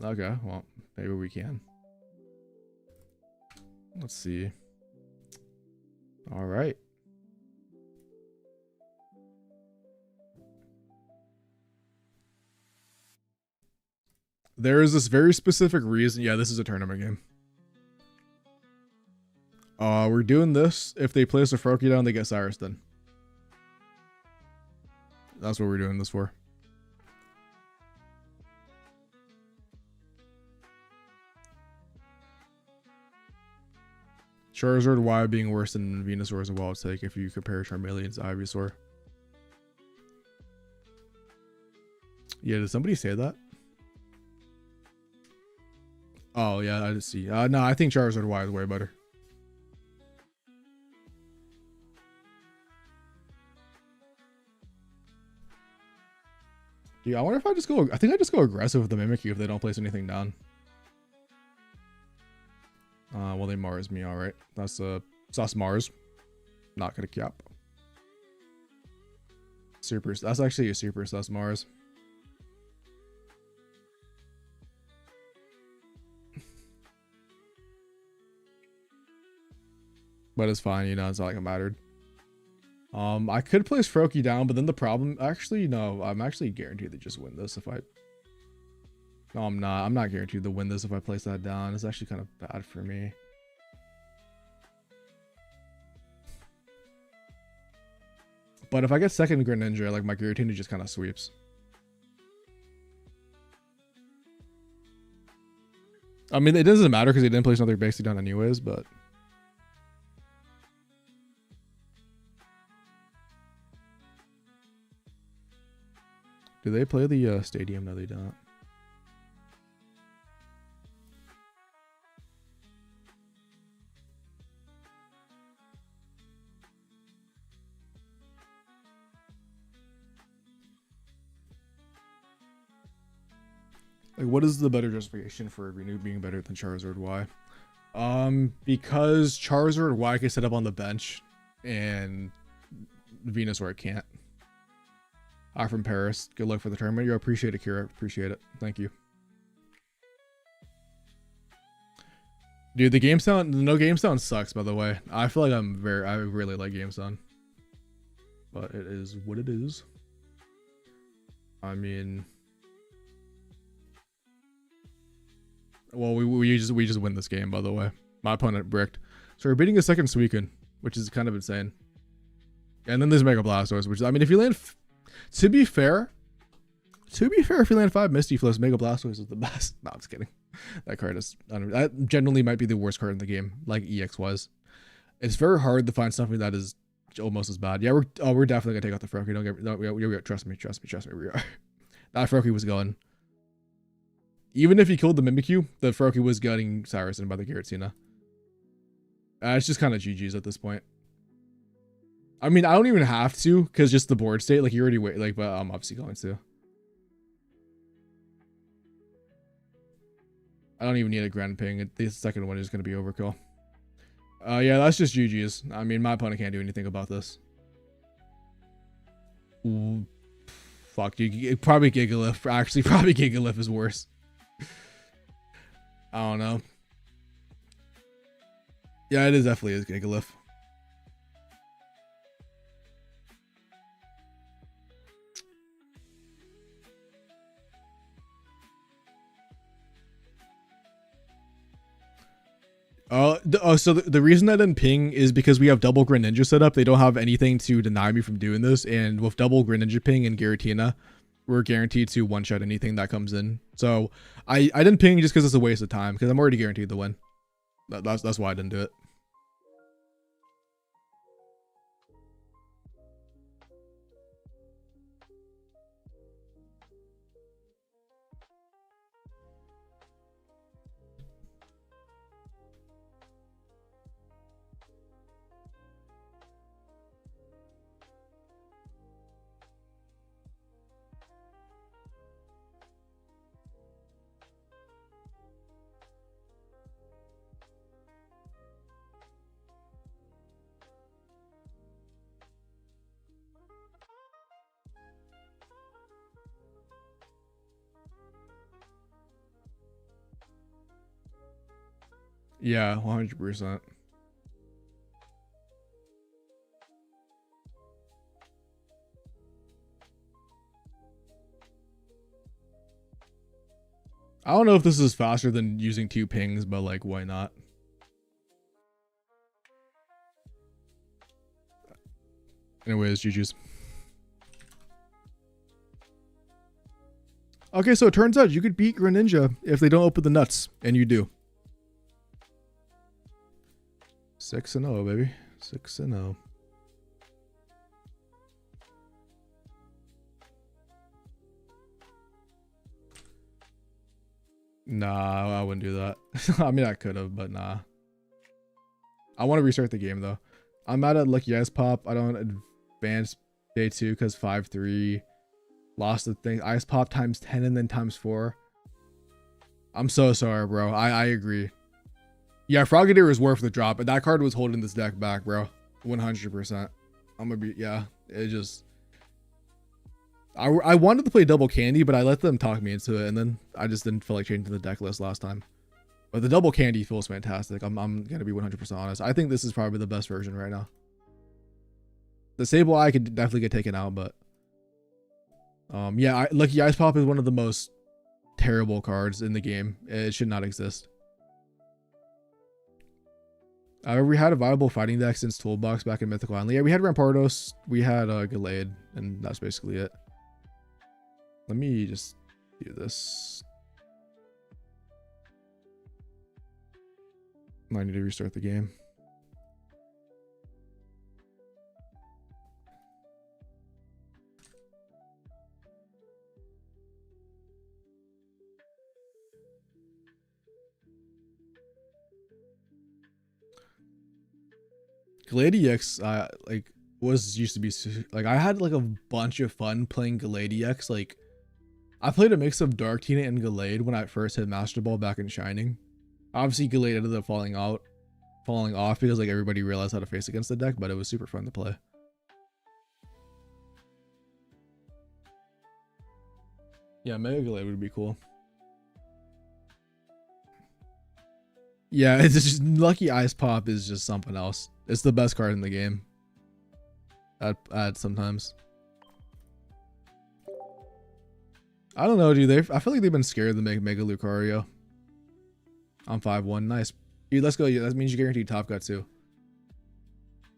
Okay, well, maybe we can. Let's see. All right. There is this very specific reason. Yeah, this is a tournament game. We're doing this. If they place a Froakie down, they get Cyrus then. That's what we're doing this for. Charizard Y being worse than Venusaur is a wild take if you compare Charmeleon to Ivysaur. Yeah, did somebody say that? Oh, yeah, I just see. No, I think Charizard Y is way better. Dude, I wonder if I just go... I think I just go aggressive with the Mimikyu if they don't place anything down. Well, they Mars me, alright. That's Mars. Not gonna cap. Super... That's actually a super sus Mars. But it's fine, you know, it's not like it mattered. I could place Froakie down, but then the problem... Actually, no, I'm actually guaranteed to just win this if I No, I'm not. I'm not guaranteed to win this if I place that down. It's actually kind of bad for me. But if I get second Greninja, like my Giratina just kind of sweeps. I mean, it doesn't matter because he didn't place another basic down anyways, but... Do they play the stadium? No, they don't. Like, what is the better justification for Renew being better than Charizard Y? Because Charizard Y can sit up on the bench, and Venusaur can't. From Paris. Good luck for the tournament. You appreciate it, Kira. Appreciate it. Thank you. Dude, the game sound, no game sound sucks, by the way. I feel like I really like game sound. But it is what it is. I mean, well, we just win this game, by the way. My opponent bricked. So we're beating a second Suicune, which is kind of insane. And then there's Mega Blastoise, which is, I mean, if you land, to be fair, if you land 5 Misty Flows, Mega Blastoise is the best. No, I'm just kidding. That card is, that generally might be the worst card in the game, like EX was. It's very hard to find something that is almost as bad. Yeah, we're definitely gonna take out the Froakie. Don't get no, trust me. We are. That Froakie was going. Even if he killed the Mimikyu, the Froakie was getting Cyrus'd by the Giratina. It's just kind of GG's at this point. I mean, I don't even have to, because just the board state, like, you already wait, like, but I'm obviously going to. I don't even need a Grand Ping. The second one is going to be overkill. Yeah, that's just GG's. I mean, my opponent can't do anything about this. Ooh, fuck, dude. Probably Gigalith. Actually, probably Gigalith is worse. I don't know. Yeah, it is definitely is Gigalith. So the reason I didn't ping is because we have double Greninja set up. They don't have anything to deny me from doing this, and with double Greninja ping and Giratina, we're guaranteed to one-shot anything that comes in. So I didn't ping just because it's a waste of time, because I'm already guaranteed the win. That's why I didn't do it. Yeah, 100%. I don't know if this is faster than using 2 pings, but like, why not? Anyways, GG's. Okay, so it turns out you could beat Greninja if they don't open the nuts, and you do. 6-0, baby. 6-0. Nah, I wouldn't do that. I mean, I could have, but nah. I want to restart the game, though. I'm mad at Lucky Ice Pop. I don't advance day 2 because 5-3. Lost the thing. Ice Pop times 10 and then times 4. I'm so sorry, bro. I agree. Yeah, Frogadier is worth the drop, but that card was holding this deck back, bro. 100%. I'm gonna be, yeah. It just, I wanted to play double candy, but I let them talk me into it, and then I just didn't feel like changing the deck list last time. But the double candy feels fantastic. I'm gonna be 100% honest. I think this is probably the best version right now. The Sable Eye could definitely get taken out, but yeah, Lucky Ice Pop is one of the most terrible cards in the game. It should not exist. We had a viable fighting deck since Toolbox back in Mythical Island. Yeah, we had Rampardos, we had Gallade, and that's basically it. Let me just do this. I need to restart the game. Gallade EX, like used to be like I had like a bunch of fun playing Gallade EX. Like I played a mix of Dark Tina and Gallade when I first had Master Ball back in Shining. Obviously, Gallade ended up falling off because like everybody realized how to face against the deck, but it was super fun to play. Yeah, Mega Gallade would be cool. Yeah, it's just Lucky Ice Pop is just something else. It's the best card in the game. At sometimes. I don't know, dude. I feel like they've been scared to make Mega Lucario. I'm 5-1. Nice. Dude, let's go. That means you guaranteed top cut too.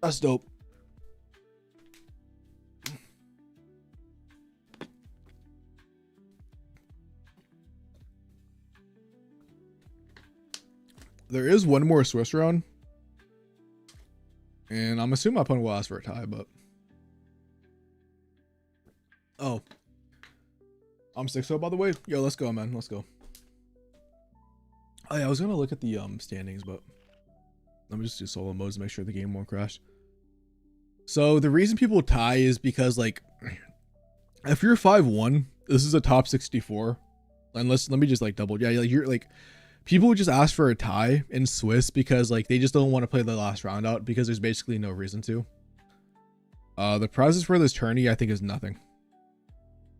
That's dope. There is one more Swiss round. And I'm assuming my opponent will ask for a tie, but... Oh. I'm 6-0 by the way. Yo, let's go, man. Let's go. Oh yeah, I was gonna look at the standings, but let me just do solo modes to make sure the game won't crash. So the reason people tie is because like if you're 5-1, this is a top 64. And let me just like double, yeah, like you're like people would just ask for a tie in Swiss because like they just don't want to play the last round out because there's basically no reason to. The prizes for this tourney I think is nothing.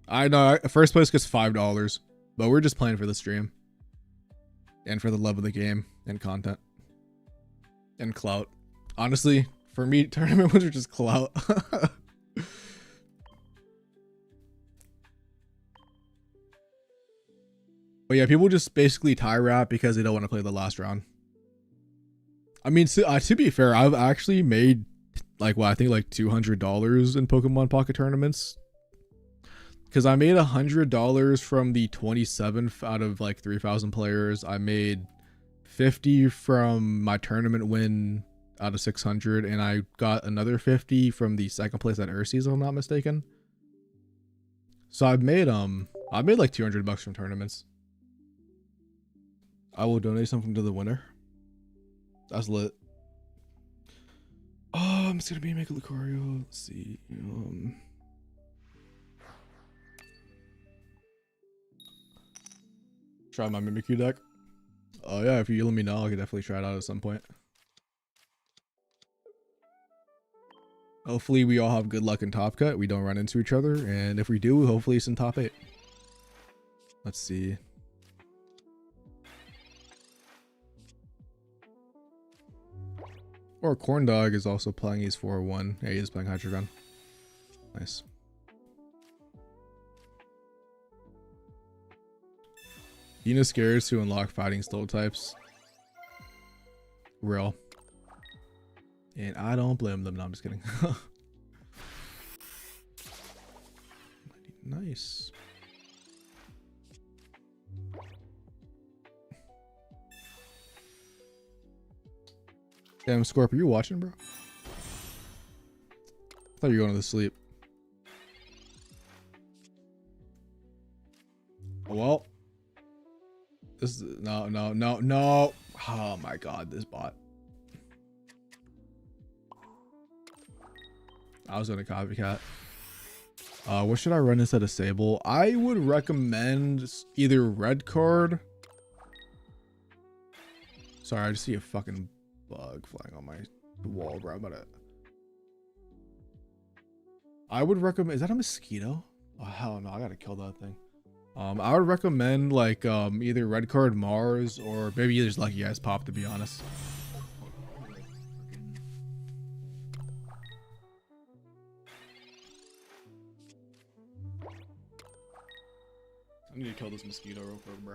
I know first place gets $5, but we're just playing for the stream. And for the love of the game and content and clout. Honestly, for me, tournament ones are just clout. But yeah, people just basically tie wrap because they don't want to play the last round. I mean, to be fair, I've actually made like, well, I think like $200 in Pokemon Pocket tournaments. Because I made $100 from the 27th out of like 3,000 players. I made 50 from my tournament win out of 600, and I got another 50 from the second place at Ursies, if I'm not mistaken. So I made like $200 from tournaments. I will donate something to the winner. That's lit. Oh, I'm just gonna be Mega Lucario. Let's see. Try my Mimikyu deck. Oh yeah, if you let me know, I could definitely try it out at some point. Hopefully we all have good luck in Top Cut. We don't run into each other, and if we do, hopefully it's in top 8. Let's see. Or Corn Dog is also playing. He's 4-1. Yeah, he is playing Hydreigon. Nice. Dina scares to unlock fighting style types. Real. And I don't blame them. No, I'm just kidding. Nice. Damn, Scorp, are you watching, bro? I thought you were going to sleep. Well. This is no. Oh my god, this bot. I was gonna copycat. What should I run instead of Sable? I would recommend either Red Card. Sorry, I just see a fucking bug flying on my wall, bro. I would recommend. Is that a mosquito? Oh hell no! I gotta kill that thing. I would recommend like either Red Card Mars or maybe there's Lucky Ice Pop, to be honest. I need to kill this mosquito real quick, bro.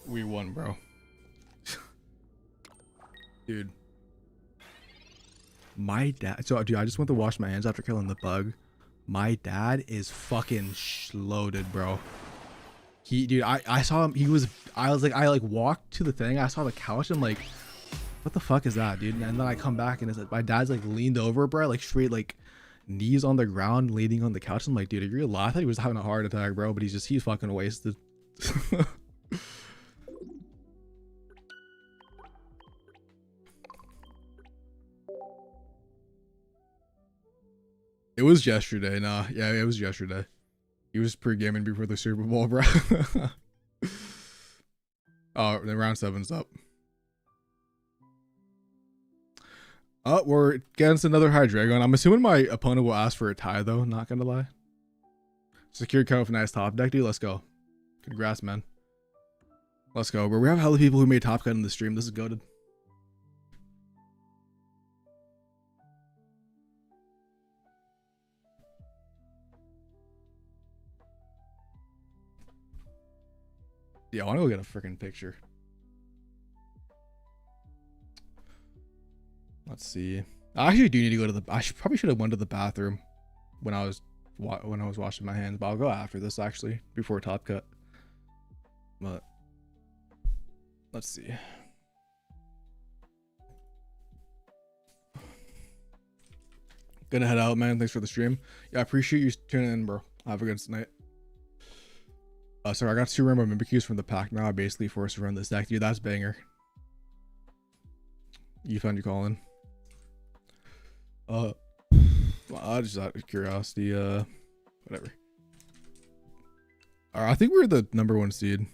We won, bro. Dude. My dad. So, dude, I just went to wash my hands after killing the bug. My dad is fucking loaded, bro. Dude, I saw him. I like walked to the thing. I saw the couch. I'm like, what the fuck is that, dude? And then I come back and it's like, my dad's like leaned over, bro, like straight, like knees on the ground, leaning on the couch. I'm like, dude, are you alive? I thought he was having a heart attack, bro, but he's fucking wasted. It was yesterday. Nah, yeah, it was yesterday. He was pre-gaming before the Super Bowl, bro. Oh, the round 7's up. Oh, we're against another Hydreigon. I'm assuming my opponent will ask for a tie, though. Not gonna lie. Secured cover for nice top deck, dude. Let's go. Congrats, man. Let's go, bro. We have hella people who made top cut in the stream. This is goated. Yeah, I want to go get a freaking picture. Let's see. I actually do need to go to the. Probably should have went to the bathroom when I was washing my hands, but I'll go after this actually before top cut. But let's see. Gonna head out, man. Thanks for the stream. Yeah, I appreciate you tuning in, bro. Have a good night. Sorry, I got 2 Rainbow Mimikyus from the pack now. I basically forced to run this deck. Dude, that's banger. You found you calling. Well, I just out of curiosity, whatever. Alright, I think we're the #1 seed.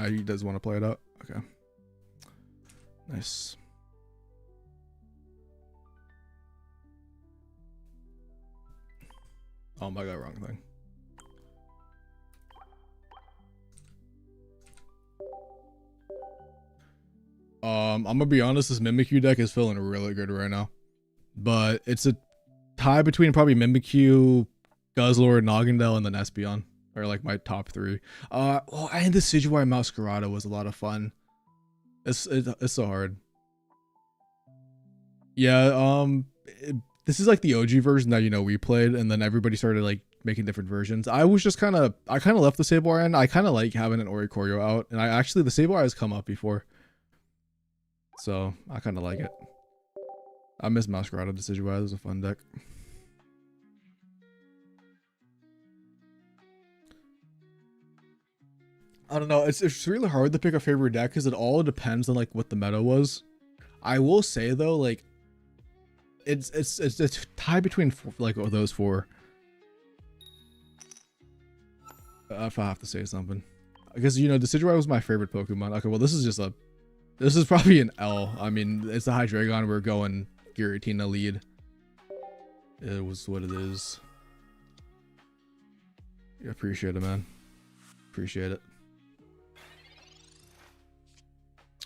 He does want to play it out. Okay. Nice. Oh my god, wrong thing. I'm gonna be honest, this Mimikyu deck is feeling really good right now. But it's a tie between probably Mimikyu, Guzzlord, Noggindale, and then Espeon. Or like my top 3. Oh, and the Decidueye Masquerada was a lot of fun. It's so hard. Yeah, this is like the OG version that, you know, we played, and then everybody started like making different versions. I kind of left the Sableye in. I kind of like having an Oricorio out, and the Sableye has come up before. So, I kind of like it. I miss Masquerada Decidueye. It was a fun deck. I don't know. It's really hard to pick a favorite deck because it all depends on like what the meta was. I will say though, like it's tied between like those 4. If I have to say something, because you know Decidueye was my favorite Pokemon. Okay, well this is probably an L. I mean, it's a Hydreigon. We're going Giratina lead. It was what it is. Yeah, appreciate it, man. Appreciate it.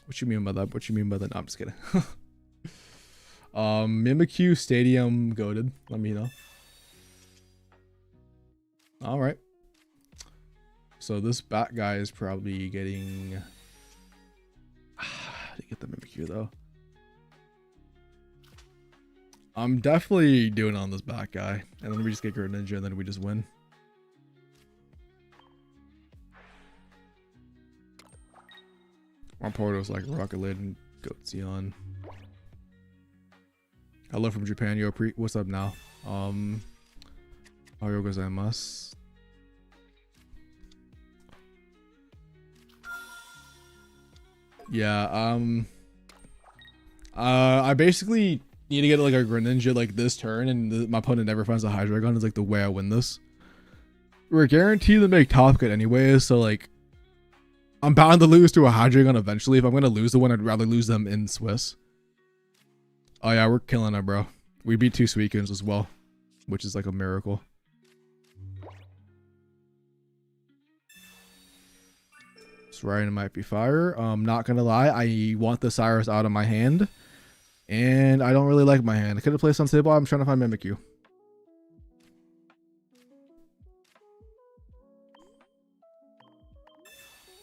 What you mean by that? What you mean by that? No, I'm just kidding. Mimikyu Stadium goated. Let me know. All right. So this bat guy is probably getting. How to get the Mimikyu though? I'm definitely doing on this bat guy, and then we just get Greninja, and then we just win. My Porto's like Rocket Lid and Goatsion. Hello from Japan, yo. What's up now? Ohayou gozaimasu. Yeah. I basically need to get like a Greninja like this turn, and my opponent never finds a Hydreigon is like the way I win this. We're guaranteed to make top cut anyways, so like I'm bound to lose to a Hydreigon eventually. If I'm gonna lose the one, I'd rather lose them in Swiss. Oh yeah, we're killing it, bro. We beat 2 Suicunes as well, which is like a miracle. Ryan might be fire. Not gonna lie, I want the Cyrus out of my hand, and I don't really like my hand. I could have played some stable. I'm trying to find Mimikyu.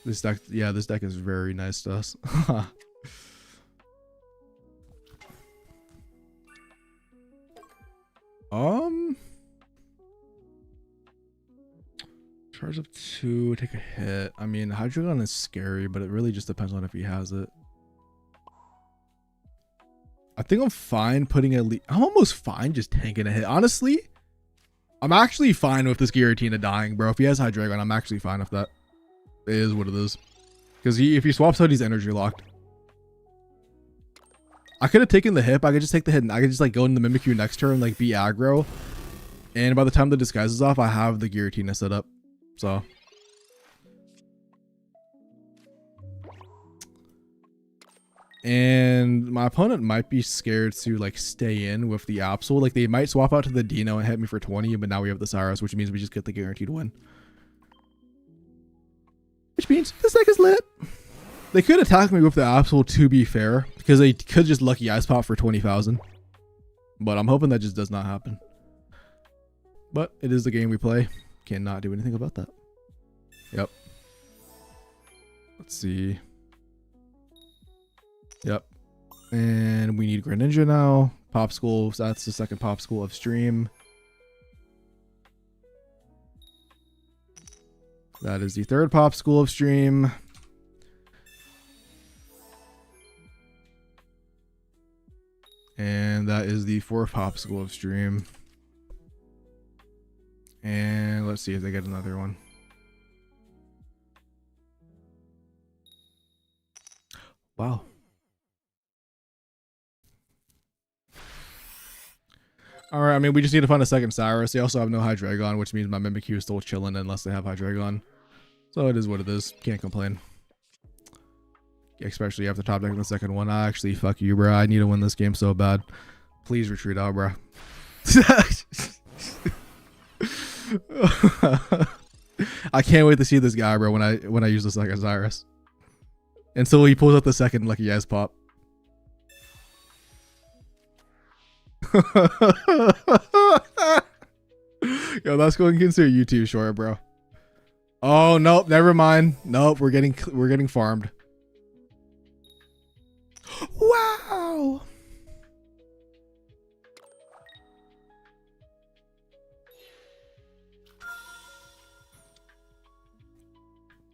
This deck, yeah, this deck is very nice to us. Charge up 2, take a hit. I mean, Hydreigon is scary, but it really just depends on if he has it. I think I'm fine putting I'm almost fine just tanking a hit. Honestly, I'm actually fine with this Giratina dying, bro. If he has Hydreigon, I'm actually fine with that. It is what it is. Because if he swaps out, he's energy locked. I could have taken the hit. I could just take the hit, and I could just like go into the Mimikyu next turn, like be aggro. And by the time the disguise is off, I have the Giratina set up. So and my opponent might be scared to like stay in with the Absol. Like they might swap out to the Dino and hit me for 20, but now we have the Cyrus, which means we just get the guaranteed win. Which means this deck is lit. They could attack me with the Absol, to be fair, because they could just lucky Ice Pop for 20,000. But I'm hoping that just does not happen. But it is the game we play. Cannot do anything about that. Yep. Let's see. Yep. And we need Greninja now. Popsicle. So that's the second Popsicle of stream. That is the third Popsicle of stream. And that is the fourth Popsicle of stream. And let's see if they get another one. Wow. Alright, I mean, we just need to find a second Cyrus. They also have no Hydreigon, which means my Mimikyu is still chilling unless they have Hydreigon. So it is what it is. Can't complain. Especially after top deck in the second one. Actually, fuck you, bro. I need to win this game so bad. Please retreat out, bro. I can't wait to see this guy, bro, when I use the second Cyrus. Until he pulls out the second lucky ass pop. Yo, that's going to consider YouTube short, bro. Oh nope, never mind. Nope, we're getting farmed. Wow.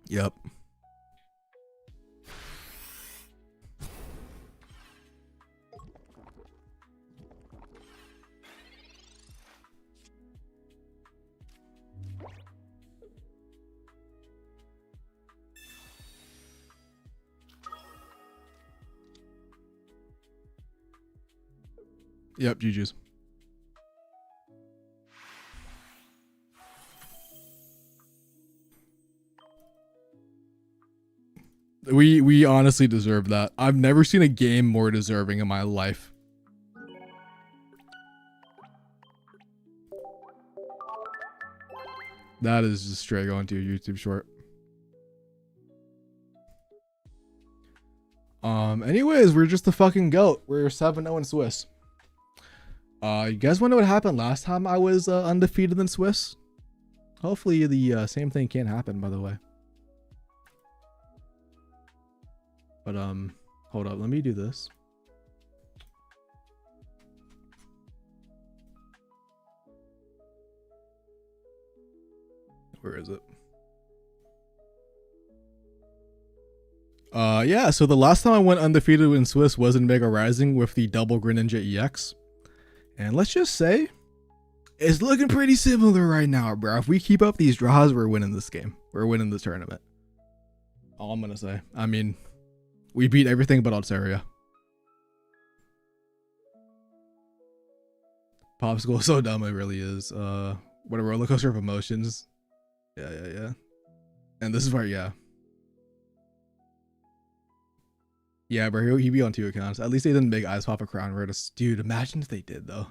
Yep. Yep, GG's. We honestly deserve that. I've never seen a game more deserving in my life. That is just straight going to your YouTube short. Anyways, we're just the fucking GOAT. We're 7-0 in Swiss. You guys want to know what happened last time I was undefeated in Swiss? Hopefully the same thing can't happen, by the way. But hold up, let me do this. Where is it? Yeah, so the last time I went undefeated in Swiss was in Mega Rising with the double Greninja EX. And let's just say, it's looking pretty similar right now, bro. If we keep up these draws, we're winning this game. We're winning this tournament. All I'm gonna say. I mean, we beat everything but Altaria. Popsicle is so dumb, it really is. What a roller coaster of emotions. Yeah. And this is where, yeah. Yeah, bro, he'd be on 2 accounts. At least they didn't make Ice Pop a Crown Rare. Dude, imagine if they did, though.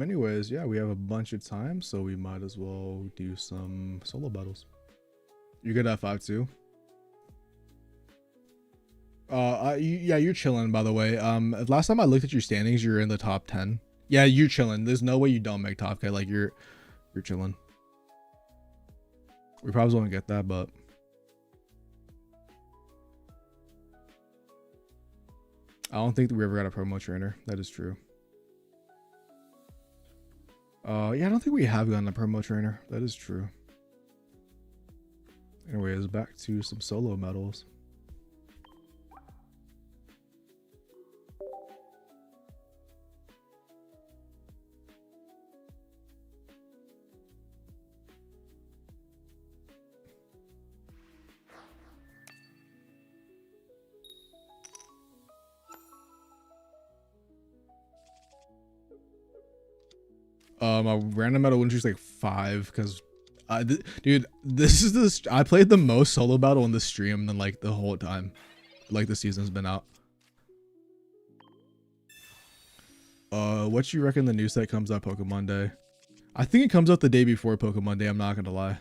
Anyways, yeah, we have a bunch of time, so we might as well do some solo battles. You good at 5-2? Yeah, you're chilling, by the way. Last time I looked at your standings, you're in the top 10. Yeah, you're chilling. There's no way you don't make top K. Like, you're chilling. We probably won't get that, but I don't think that we ever got a promo trainer. That is true. Yeah, I don't think we have gotten a promo trainer. That is true. Anyways, back to some solo medals. My random medal win streak's like 5 because dude, this is this I played the most solo battle in the stream than like the whole time like the season's been out. What you reckon the new set comes out Pokemon Day? I think it comes out the day before Pokemon Day, I'm not gonna lie.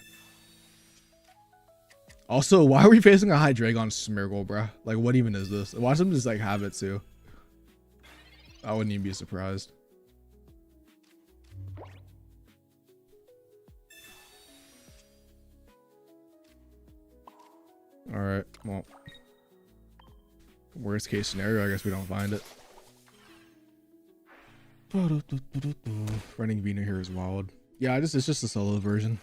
Also, why are we facing a Hydreigon Smeargle, bruh? Like, what even is this? Watch them just like have it too. I wouldn't even be surprised. All right, well, worst case scenario, I guess we don't find it. Running Vena here is wild. Yeah, it's just a solo version.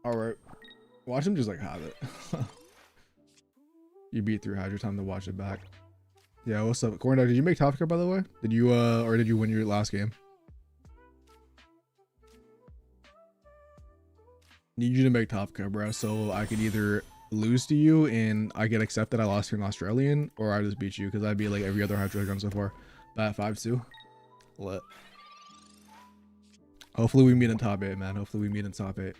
All right, watch him just like have it. You beat through Hydra, time to watch it back. Yeah, what's up, Corndog? Did you make top cut, by the way? Did you or did you win your last game? Need you to make top cut, bro, so I could either lose to you and I get accepted I lost to an Australian, or I just beat you because I'd be like every other Hydra gun so far. Bat 5-2. Lit. Hopefully we meet in top 8, man. Hopefully we meet in top 8.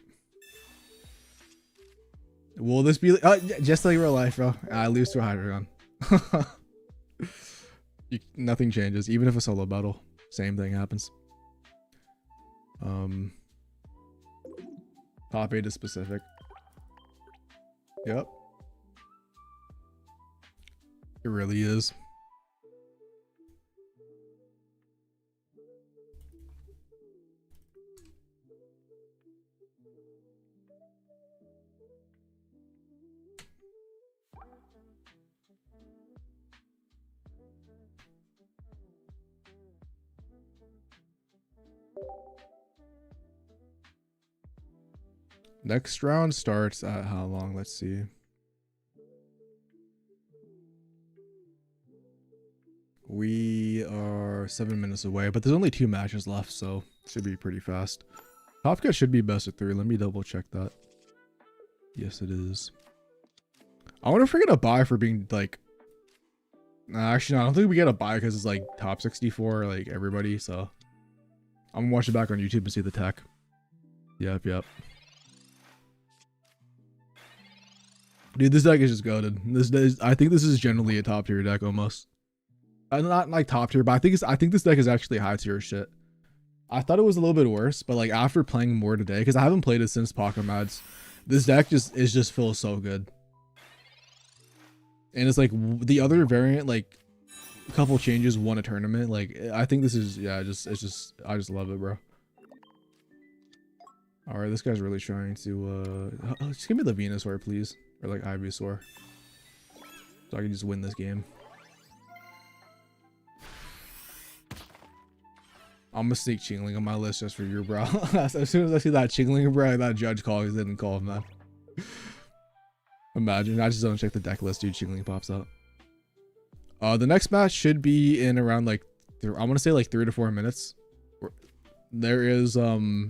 Will this be just like real life, bro? I lose to a Hydra gun. Nothing changes, even if a solo battle, same thing happens. Top 8 is specific. Yep, it really is. Next round starts at how long? Let's see. We are 7 minutes away, but there's only 2 matches left, so it should be pretty fast. Top cut should be best of 3. Let me double check that. Yes, it is. I wonder if we're gonna buy for being like. Actually, no, I don't think we get a buy because it's like top 64, like everybody. So I'm gonna watch it back on YouTube and see the tech. Yep. Dude, this deck is just goated. I think this is generally a top tier deck almost. Not like top tier, but I think this deck is actually high tier shit. I thought it was a little bit worse, but like after playing more today, because I haven't played it since Pocket Mads, this deck just feels so good. And it's like the other variant, like a couple changes won a tournament. Like I think this is I just love it, bro. All right, this guy's really trying to just give me the Venusaur, please, or like Ivysaur, so I can just win this game. I'm gonna sneak Chingling on my list just for you, bro. As soon as I see that Chingling, bro, that judge call, he didn't call him that. Imagine, I just don't check the deck list, dude. Chingling pops up. The next match should be in around like, I want to say like 3 to 4 minutes. There is 2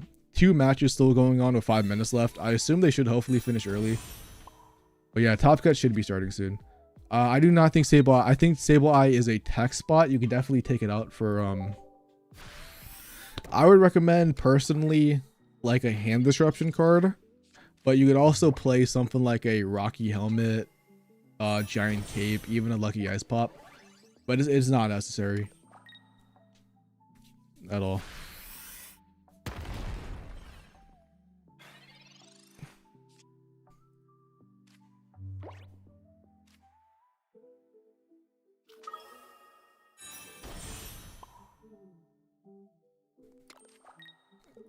matches still going on with 5 minutes left. I assume they should hopefully finish early. But yeah, Top Cut should be starting soon. I do not think Sableye. I think Sableye is a tech spot. You can definitely take it out for I would recommend personally like a hand disruption card, but you could also play something like a Rocky Helmet, Giant Cape, even a Lucky Ice Pop, but it's not necessary at all.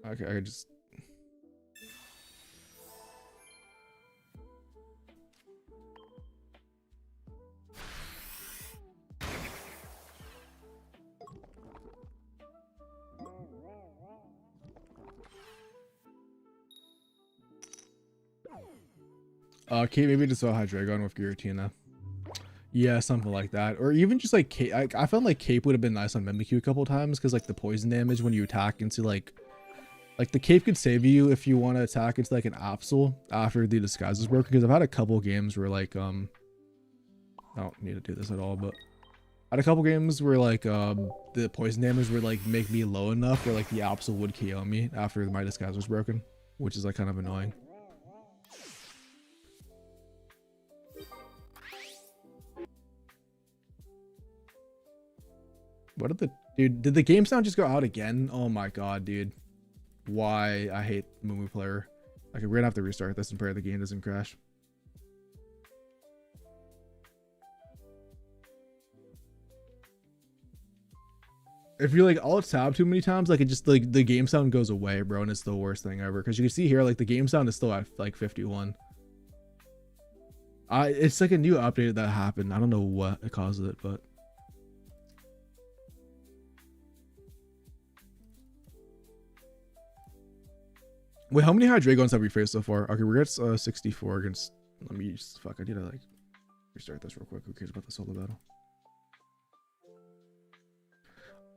Okay, I just. Okay, maybe just a Hydreigon with Giratina. Yeah, something like that. Or even just like Cape. I felt like Cape would have been nice on Mimikyu a couple times because like the poison damage when you attack into like the Cape could save you if you want to attack into like an Absol after the disguise is broken. Because I've had a couple games where like I don't need to do this at all, but I had a couple games where like the poison damage would like make me low enough where like the Absol would KO me after my disguise was broken, which is like kind of annoying. What did the dude? Did the game sound just go out again? Oh my god, dude! Why I hate Mumu player. Okay, we're gonna have to restart this and pray the game doesn't crash. If you like alt tab too many times, like it just like the game sound goes away, bro, and it's the worst thing ever. Because you can see here, like the game sound is still at like 51. It's like a new update that happened. I don't know what caused it, but. Wait, how many Hydreigons have we faced so far? Okay, we're at 64 against. Let me just fuck. I need to like restart this real quick. Who cares about the solo battle?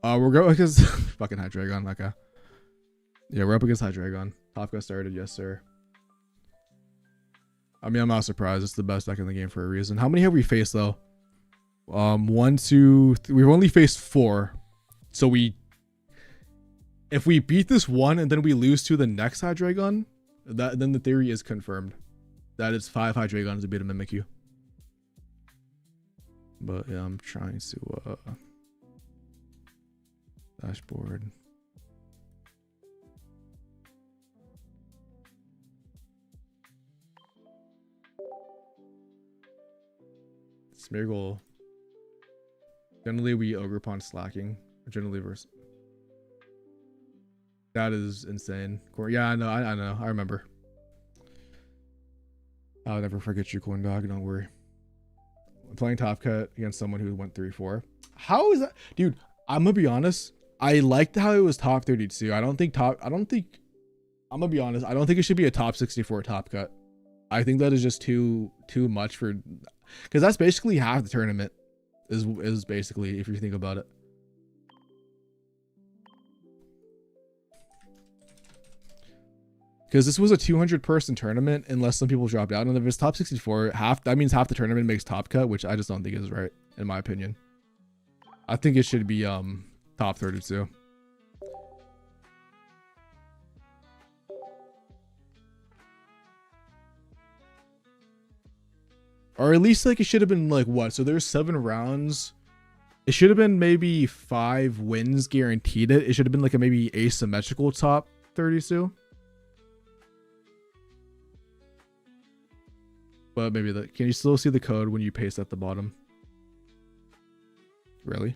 We're going against fucking Hydreigon. Okay. Yeah, we're up against Hydreigon. Top got started, yes sir. I mean, I'm not surprised. It's the best deck in the game for a reason. How many have we faced though? 1, 2, 3. We've only faced 4. So if we beat this one and then we lose to the next Hydreigon, then the theory is confirmed that it's 5 Hydreigons to beat a Mimikyu. But yeah, I'm trying to dashboard. Smeargle. Generally, we ogre upon slacking. Generally, versus. That is insane. Yeah, I know. I know. I remember. I'll never forget you, corn dog. Don't worry. I'm playing top cut against someone who went 3-4. How is that, dude? I'm gonna be honest. I liked how it was top 32. I don't think I'm gonna be honest. I don't think it should be a top 64 top cut. I think that is just too much for, because that's basically half the tournament. Is basically, if you think about it. Because this was a 200 person tournament, unless some people dropped out, and if it's top 64, that means half the tournament makes top cut, which I just don't think is right, in my opinion. I think it should be top 32. Or at least like it should have been like what? So there's 7 rounds. It should have been maybe 5 wins guaranteed. It should have been like a maybe asymmetrical top 32. But maybe that. Can you still see the code when you paste at the bottom? Really?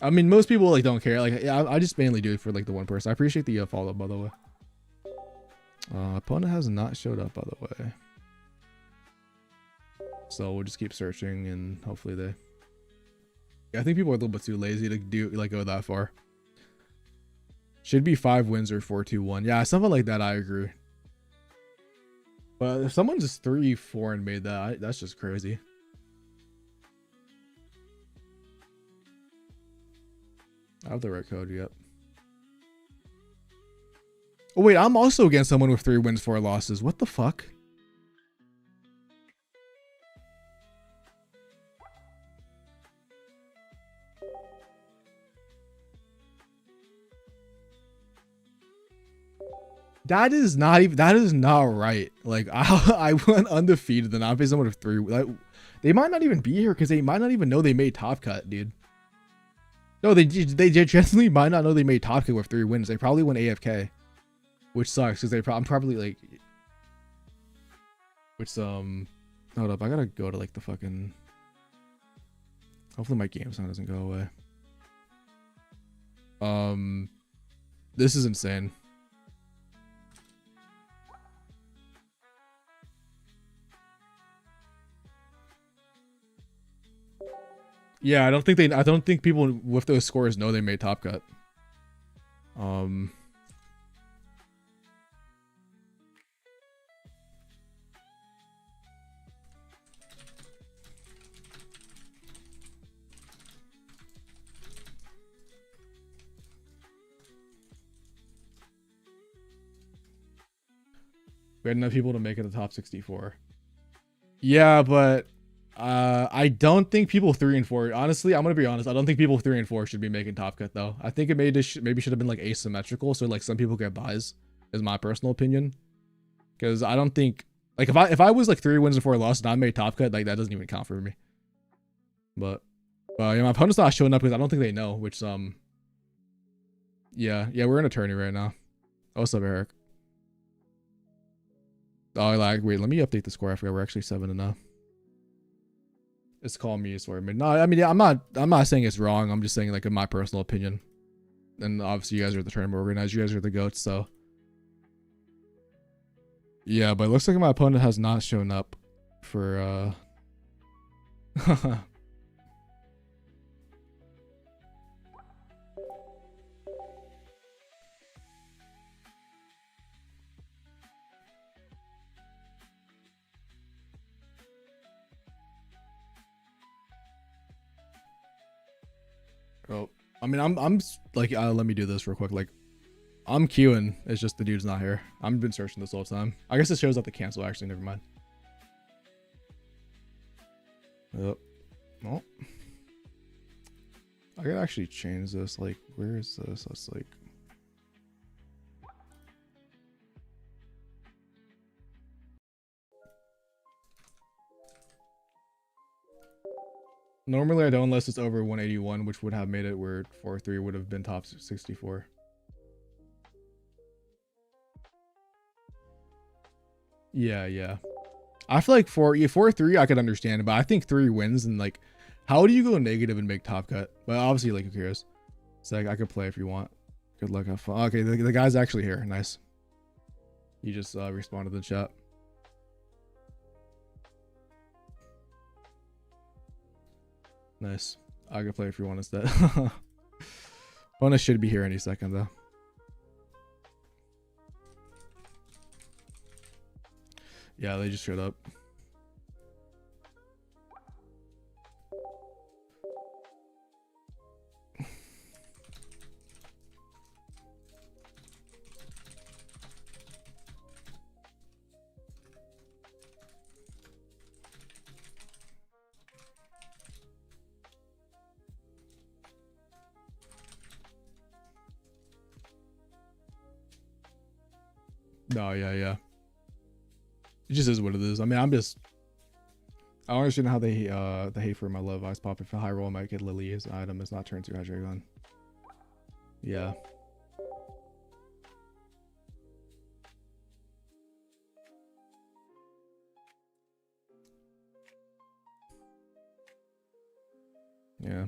I mean, most people like don't care. Like, yeah, I just mainly do it for like the one person. I appreciate the follow, by the way. Opponent has not showed up, by the way. So we'll just keep searching and hopefully they. Yeah, I think people are a little bit too lazy to go that far. Should be 5 wins or 4-2-1. Yeah, something like that. I agree. But if someone just 3-4 and made that, that's just crazy. I have the right code. Yep. Oh wait, I'm also against someone with 3 wins, 4 losses. What the fuck? That is not even. That is not right. Like I went undefeated, and I faced someone with 3. Like, they might not even be here because they might not even know they made top cut, dude. No, they genuinely might not know they made top cut with 3 wins. They probably went AFK, which sucks because I'm probably like. Which hold up, I gotta go to like the fucking. Hopefully my game sound doesn't go away. This is insane. Yeah, I don't think people with those scores know they made top cut. We had enough people to make it the top 64. Yeah, but I don't think people 3 and 4. Honestly, I'm gonna be honest. I don't think people 3 and 4 should be making top cut though. I think it maybe should have been like asymmetrical, so like some people get buys. Is my personal opinion. Because I don't think like if I was like 3 wins and 4 losses and I made top cut, like that doesn't even count for me. But yeah, my opponent's not showing up because I don't think they know. Which yeah, we're in a tourney right now. Oh, what's up, Eric? Oh, like wait, let me update the score. I forgot we're actually 7-0. It's calling me a swear. No, I mean, yeah, I'm not saying it's wrong. I'm just saying like in my personal opinion. And obviously you guys are the tournament organizers. You guys are the goats, so. Yeah, but it looks like my opponent has not shown up for Oh, I mean, I'm like, let me do this real quick. Like, I'm queuing. It's just the dude's not here. I've been searching this whole time. I guess it shows up the cancel. Actually, never mind. Yep. Well, I could actually change this. Like, where is this? Let's like. Normally I don't unless it's over 181, which would have made it where 4-3 would have been top 64. Yeah. I feel like 4-3 I could understand, but I think 3 wins and like, how do you go negative and make top cut? Well, obviously like who cares? It's like I could play if you want. Good luck, have fun. Okay, the guy's actually here. Nice. He just responded to the chat. Nice. I can play if you want instead. Bonus should be here any second though. Yeah, they just showed up. No, yeah. It just is what it is. I mean, I don't understand how they the hate for my love ice pop. If a high roll, I might get Lily as an item. It's not turn 2 Hydreigon. Yeah. Yeah.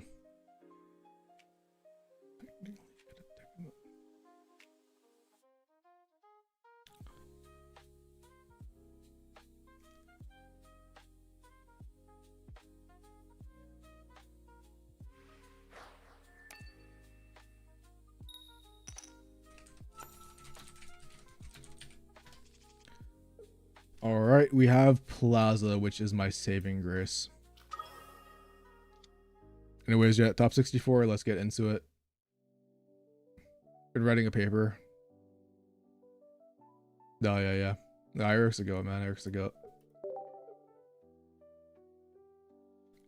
All right, we have Plaza, which is my saving grace. Anyways, yeah, top 64. Let's get into it. Been writing a paper. No, yeah. No, Eric's a goat, man. Eric's a goat.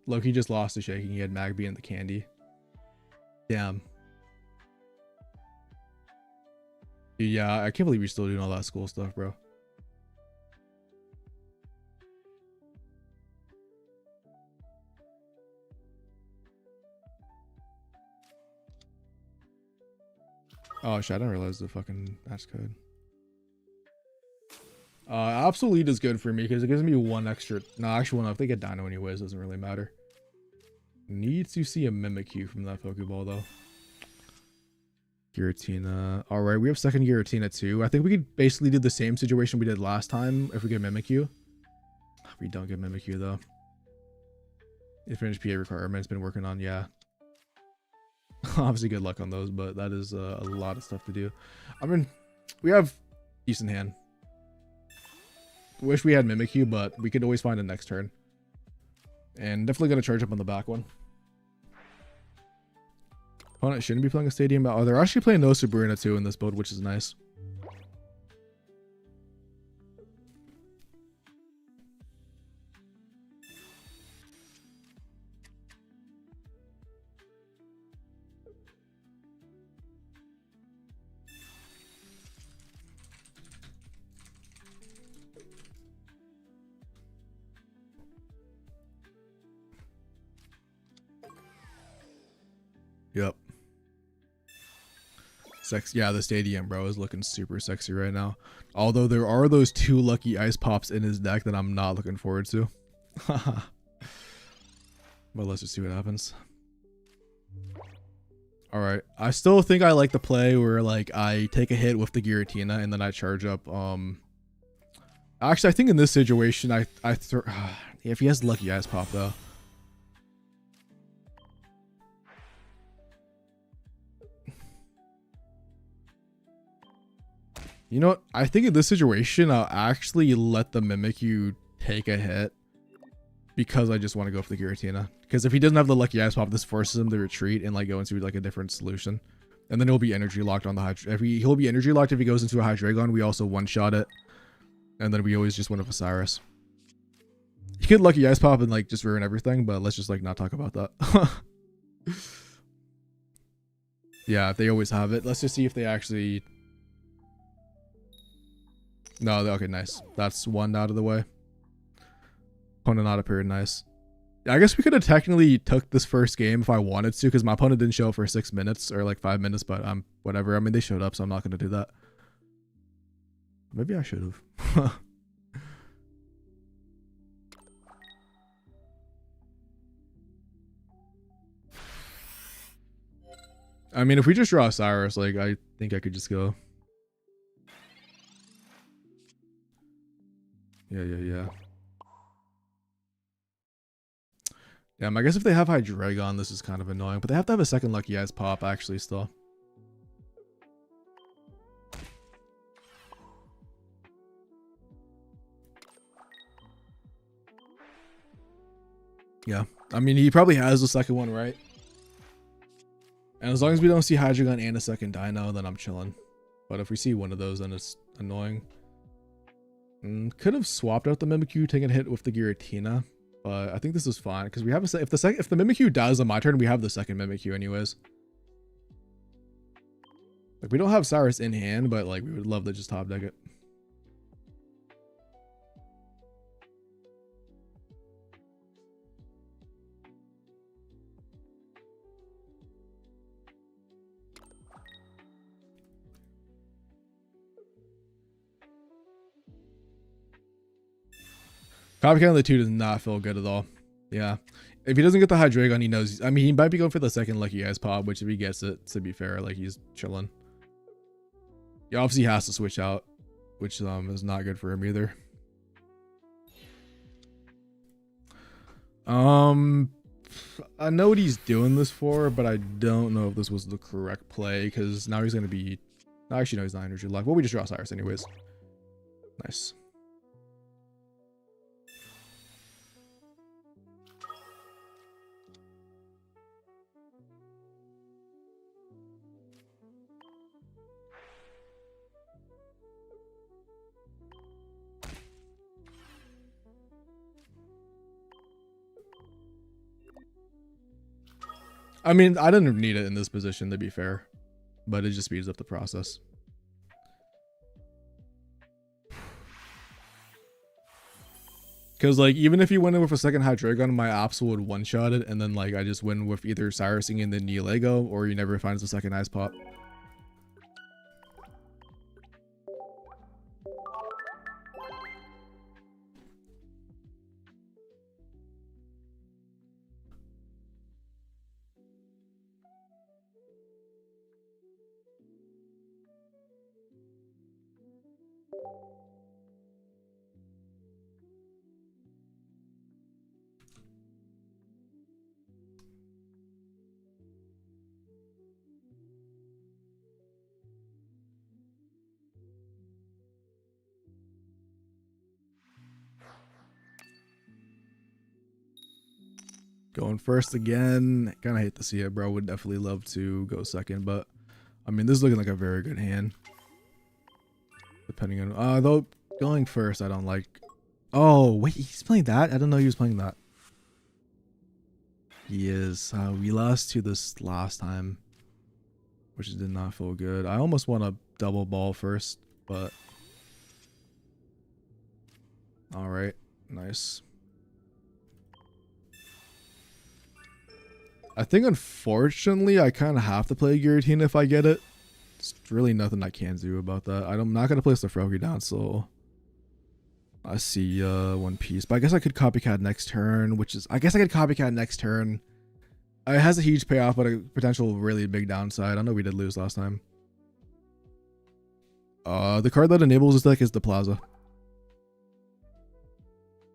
Look, he just lost to shaking. He had Magby and the candy. Damn. Dude, yeah, I can't believe you're still doing all that school stuff, bro. Oh shit, I didn't realize the fucking match code. Absolute is good for me because it gives me one extra. No, actually, one. If they get Dino anyways, doesn't really matter. Need to see a Mimikyu from that Pokeball though. Giratina. All right, we have second Giratina too. I think we could basically do the same situation we did last time if we get Mimikyu. We don't get Mimikyu though. Infinite PA requirements been working on, yeah. Obviously good luck on those, but that is a lot of stuff to do. I mean, we have decent hand. Wish we had Mimikyu, but we could always find a next turn. And definitely gonna charge up on the back one. Opponent shouldn't be playing a stadium. Oh, they're actually playing no Sabrina too in this build, which is nice. Yep. Sex, yeah, the stadium, bro, is looking super sexy right now. Although there are those 2 lucky ice pops in his deck that I'm not looking forward to. But let's just see what happens. All right, I still think I like the play where like I take a hit with the Giratina and then I charge up. Actually, I think in this situation, if he has lucky ice pop though. You know what? I think in this situation, I'll actually let the Mimikyu take a hit because I just want to go for the Giratina. Because if he doesn't have the lucky ice pop, this forces him to retreat and like go into like a different solution. And then he'll be energy locked on the Hydreigon. He'll be energy locked if he goes into a Hydreigon. We also one-shot it. And then we always just win with Osiris. He could lucky ice pop and like just ruin everything, but let's just like not talk about that. Yeah, they always have it. Let's just see if they actually... No, okay, nice. That's one out of the way. Opponent not appeared, nice. I guess we could have technically took this first game if I wanted to, because my opponent didn't show up for 6 minutes or like 5 minutes, but whatever. I mean, they showed up, so I'm not going to do that. Maybe I should have. I mean, if we just draw Cyrus, like, I think I could just go. Yeah. Yeah, I guess if they have Hydreigon, this is kind of annoying. But they have to have a second Lucky Eyes pop, actually, still. Yeah, I mean, he probably has the second one, right? And as long as we don't see Hydreigon and a second Dino, then I'm chilling. But if we see one of those, then it's annoying. Could have swapped out the Mimikyu, taking a hit with the Giratina. But I think this is fine because we have if the Mimikyu dies on my turn, we have the second Mimikyu anyways. Like we don't have Cyrus in hand, but like we would love to just top deck it. Copycat on the 2 does not feel good at all. Yeah. If he doesn't get the Hydreigon, he knows. I mean, he might be going for the second Lucky Eyes pop, which if he gets it, to be fair, like he's chilling. He obviously has to switch out, which is not good for him either. I know what he's doing this for, but I don't know if this was the correct play because now he's going to be. Actually, no, he's not energy lock. Well, we just draw Cyrus anyways. Nice. I mean, I didn't need it in this position, to be fair, but it just speeds up the process. Because, like, even if you went in with a second Hydreigon, my Ops would one-shot it, and then, like, I just win with either Cyrusing and then Neolego, or he never finds the second Ice Pop. Going first again. Kind of hate to see it, bro. Would definitely love to go second, but I mean, this is looking like a very good hand. Depending on, though, going first, I don't like. Oh, wait, he's playing that? I didn't know he was playing that. He is. We lost to this last time, which did not feel good. I almost want a double ball first, but. All right, nice. I think, unfortunately, I kind of have to play Giratina if I get it. There's really nothing I can do about that. I'm not going to place the Froakie down, so I see one piece. But I guess I could Copycat next turn, which is... I guess I could Copycat next turn. It has a huge payoff, but a potential really big downside. I know we did lose last time. The card that enables this deck is the Plaza.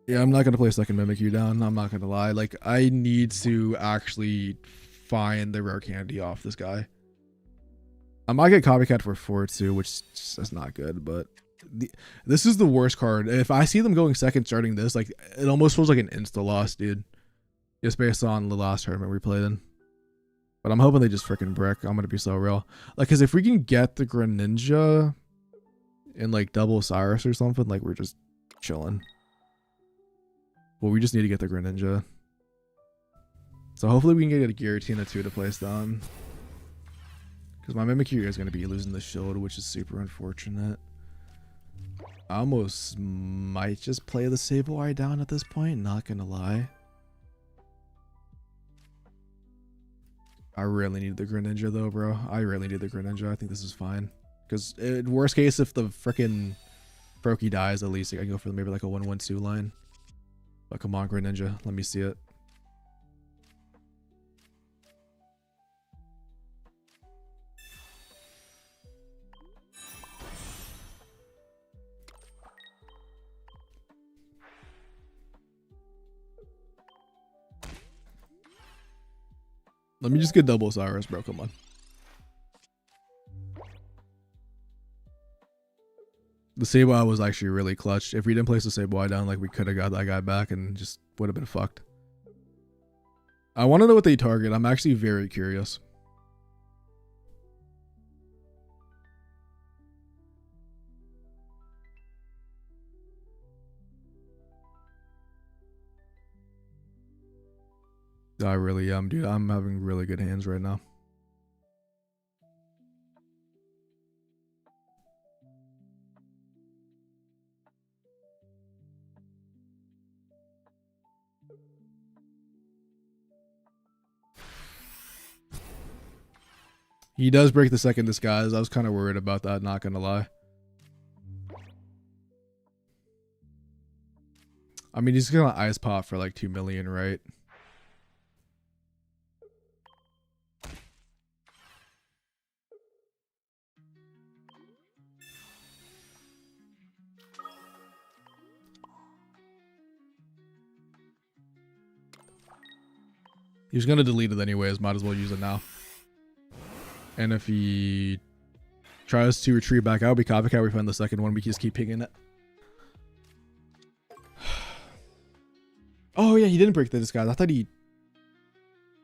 Yeah, I'm not going to play second Mimikyu down. I'm not going to lie. Like, I need to actually find the rare candy off this guy. I might get Copycat for 4 too, which is not good, but this is the worst card. If I see them going second starting this, like, it almost feels like an insta-loss, dude. Just based on the last tournament we played in. But I'm hoping they just freaking brick. I'm going to be so real. Like, because if we can get the Greninja and, like, double Cyrus or something, like, we're just chilling. Well, we just need to get the Greninja. So hopefully we can get a Giratina too to place down. Because my Mimikyu is going to be losing the shield, which is super unfortunate. I almost might just play the Sableye down at this point, not going to lie. I really need the Greninja though, bro. I really need the Greninja. I think this is fine. Because worst case, if the frickin' Froakie dies, at least I can go for maybe like a 1-1-2 line. But come on, Greninja. Let me see it. Let me just get double Cyrus, bro. Come on. The Sableye was actually really clutch. If we didn't place the Sableye down, like we could have got that guy back and just would have been fucked. I want to know what they target. I'm actually very curious. I really am, dude. I'm having really good hands right now. He does break the second disguise. I was kind of worried about that, not gonna lie. I mean, he's gonna ice pop for like 2 million, right? He was gonna delete it anyways. Might as well use it now. And if he tries to retreat back out, we copycat, we find the second one, we just keep pinging it. Oh yeah, he didn't break the disguise. I thought he...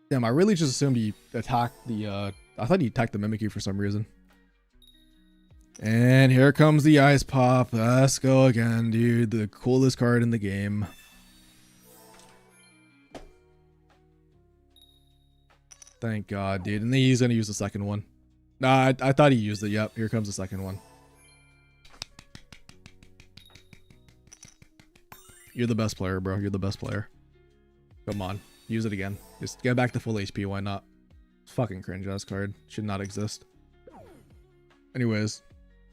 Damn, I really just assumed he attacked the, I thought he attacked the Mimikyu for some reason. And here comes the ice pop. Let's go again, dude. The coolest card in the game. Thank God, dude. And he's gonna use the second one. Nah, I thought he used it. Yep, here comes the second one. You're the best player, bro. You're the best player. Come on. Use it again. Just get back to full HP. Why not? It's fucking cringe ass card. Should not exist. Anyways.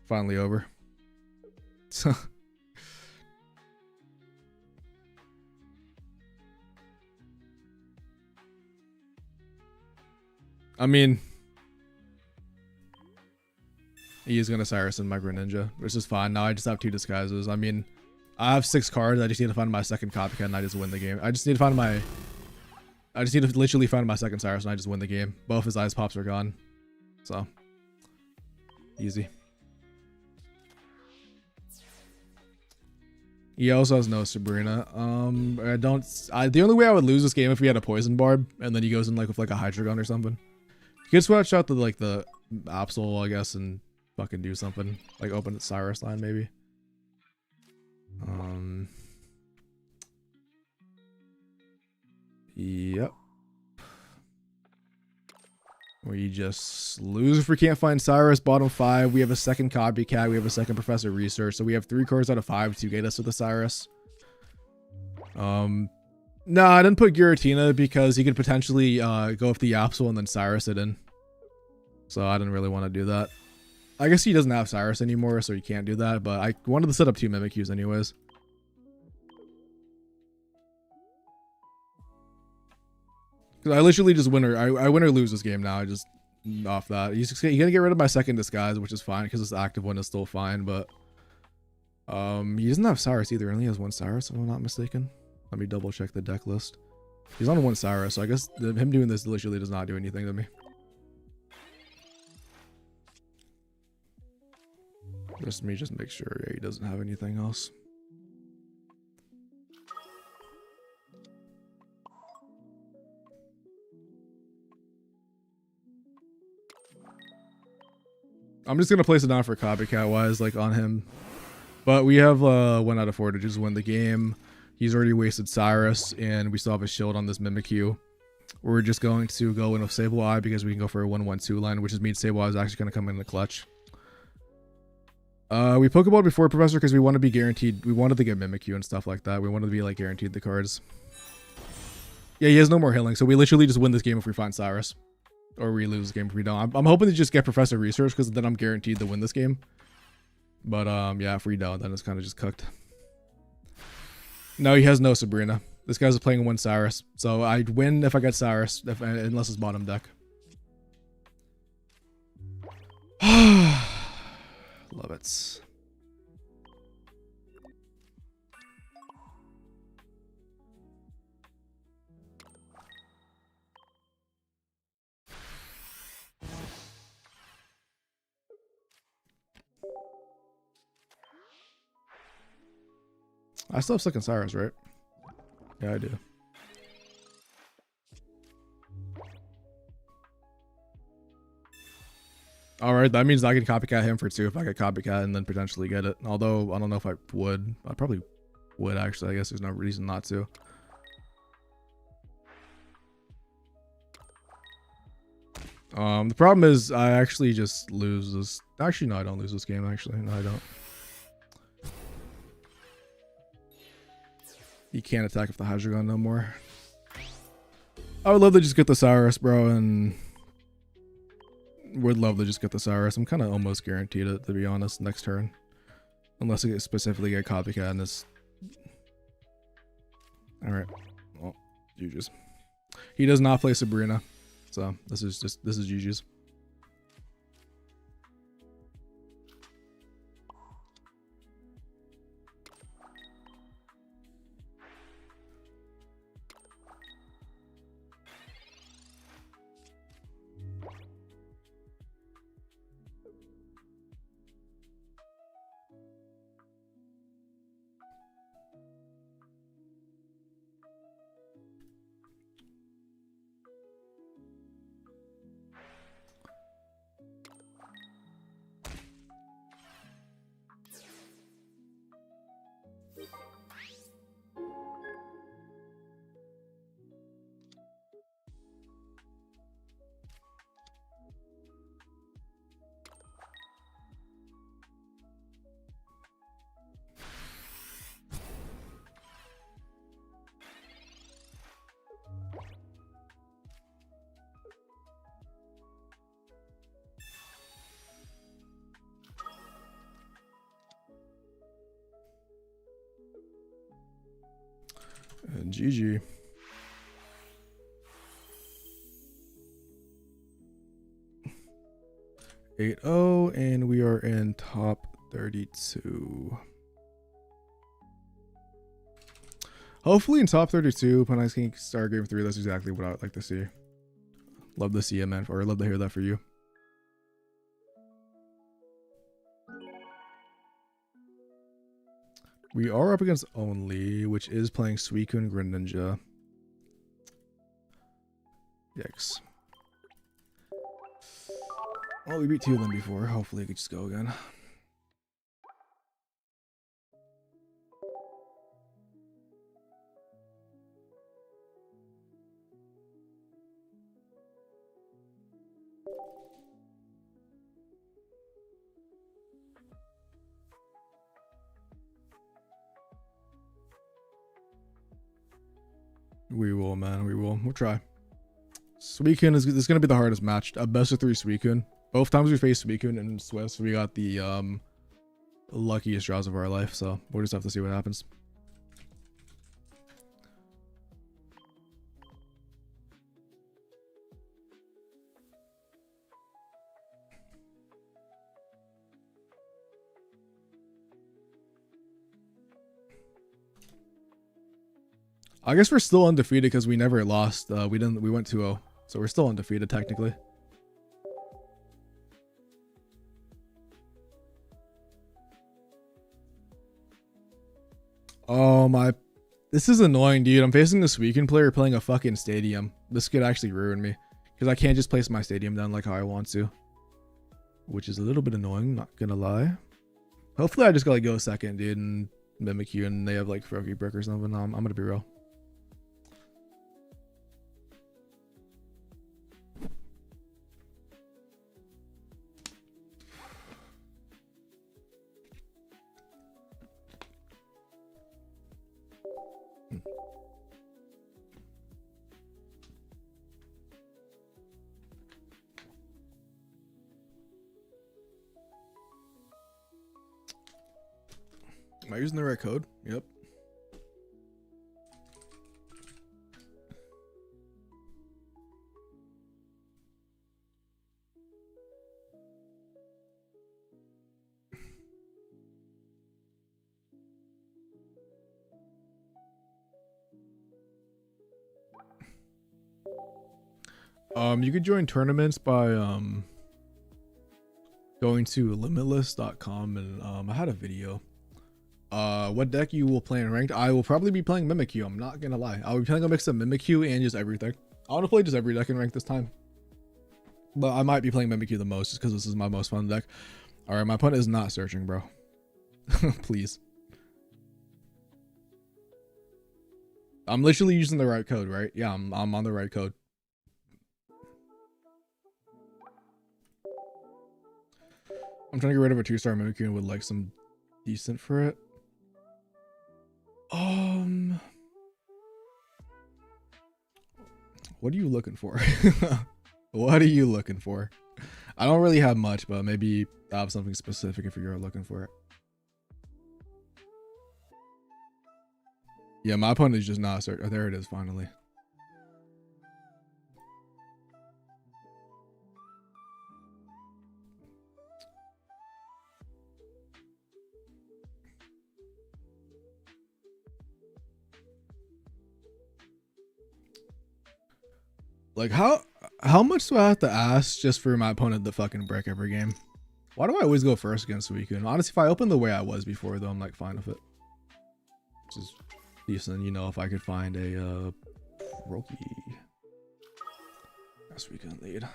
Finally over. So... I mean... He is going to Cyrus and my Greninja, which is fine. Now I just have 2 disguises. I mean... I have 6 cards. I just need to find my second copycat and I just win the game. I just need to find my... I just need to literally find my second Cyrus and I just win the game. Both his ice pops are gone. So... Easy. He also has no Sabrina. The only way I would lose this game if we had a Poison Barb and then he goes in like with like a Hydreigon or something. You could switch out to like the Absol, I guess, and fucking do something. Like open the Cyrus line maybe. Yep. We just lose if we can't find Cyrus. Bottom 5. We have a second copycat. We have a second Professor Research. So we have 3 cards out of 5 to get us to the Cyrus. No, I didn't put Giratina because he could potentially go with the Absol and then Cyrus it in. So I didn't really want to do that. I guess he doesn't have Cyrus anymore, so he can't do that. But I wanted to set up 2 Mimikyus anyways. Because I literally just win or I win or lose this game now. I just off that. He's gonna get rid of my second disguise, which is fine because this active one is still fine. But he doesn't have Cyrus either. He only has 1 Cyrus, if I'm not mistaken. Let me double check the deck list. He's on 1 Cyrus, so I guess him doing this literally does not do anything to me. Just make sure he doesn't have anything else. I'm just gonna place it down for copycat wise, like on him. But we have 1 out of 4 to just win the game. He's already wasted Cyrus, and we still have a shield on this Mimikyu. We're just going to go in with Sableye because we can go for a 1-1-2 line, which means Sableye is actually going to come in the clutch. We Pokeball before Professor because we want to be guaranteed. We wanted to get Mimikyu and stuff like that. We wanted to be like guaranteed the cards. Yeah, he has no more healing, so we literally just win this game if we find Cyrus. Or we lose the game if we don't. I'm hoping to just get Professor Research because then I'm guaranteed to win this game. But yeah, if we don't, then it's kind of just cooked. No, he has no Sabrina. This guy's playing 1 Cyrus. So I'd win if I get Cyrus, unless it's bottom deck. Love it. I still have second Cyrus, right? Yeah, I do. All right, that means I can copycat him for 2 if I get copycat and then potentially get it. Although I don't know if I would. I probably would actually. I guess there's no reason not to. The problem is I actually just lose this. Actually, no, I don't lose this game. Actually, no, I don't. You can't attack with the Hydreigon no more. I would love to just get the Cyrus, bro, and would love to just get the Cyrus. I'm kind of almost guaranteed it, to be honest, next turn. Unless I specifically get copycat in this. Alright. Well, GG's. He does not play Sabrina. So this is GG's. And GG. (8-0) and we are in top 32. Hopefully in top 32, when I can start game 3, that's exactly what I would like to see. Love to see it, man, or love to hear that for you. We are up against Only, which is playing Suicune and Greninja. Yikes. Well, we beat 2 of them before. Hopefully, it could just go again. We will, man. We will. We'll try. Suicune is going to be the hardest match. A best of 3 Suicune. Both times we faced Suicune and Swiss, we got the luckiest draws of our life. So we'll just have to see what happens. I guess we're still undefeated because we never lost. We went 2-0. So we're still undefeated technically. Oh my, this is annoying, dude. I'm facing this weekend player playing a fucking stadium. This could actually ruin me because I can't just place my stadium down like how I want to, which is a little bit annoying, not gonna lie. Hopefully I just gotta go second, dude, and mimic you and they have like Froakie Brick or something. I'm gonna be real. Am I using the right code? Yep. You could join tournaments by going to limitless.com and I had a video What deck you will play in ranked? I will probably be playing Mimikyu. I'm not gonna lie. I'll be playing a mix of Mimikyu and just everything. I want to play just every deck in ranked this time, but I might be playing Mimikyu the most just because this is my most fun deck. All right, my opponent is not searching, bro. Please. I'm literally using the right code, right? Yeah, I'm on the right code. I'm trying to get rid of a 2-star Mimikyu and would like some decent for it. What are you looking for? What are you looking for? I don't really have much, but maybe I have something specific if you're looking for it. Yeah, my opponent is just not certain. Oh, there it is, finally. Like, how much do I have to ask just for my opponent to fucking break every game? Why do I always go first against Suicune? Honestly, if I open the way I was before, though, I'm like fine with it. Which is decent, you know, if I could find a Roki. Yes, we can lead.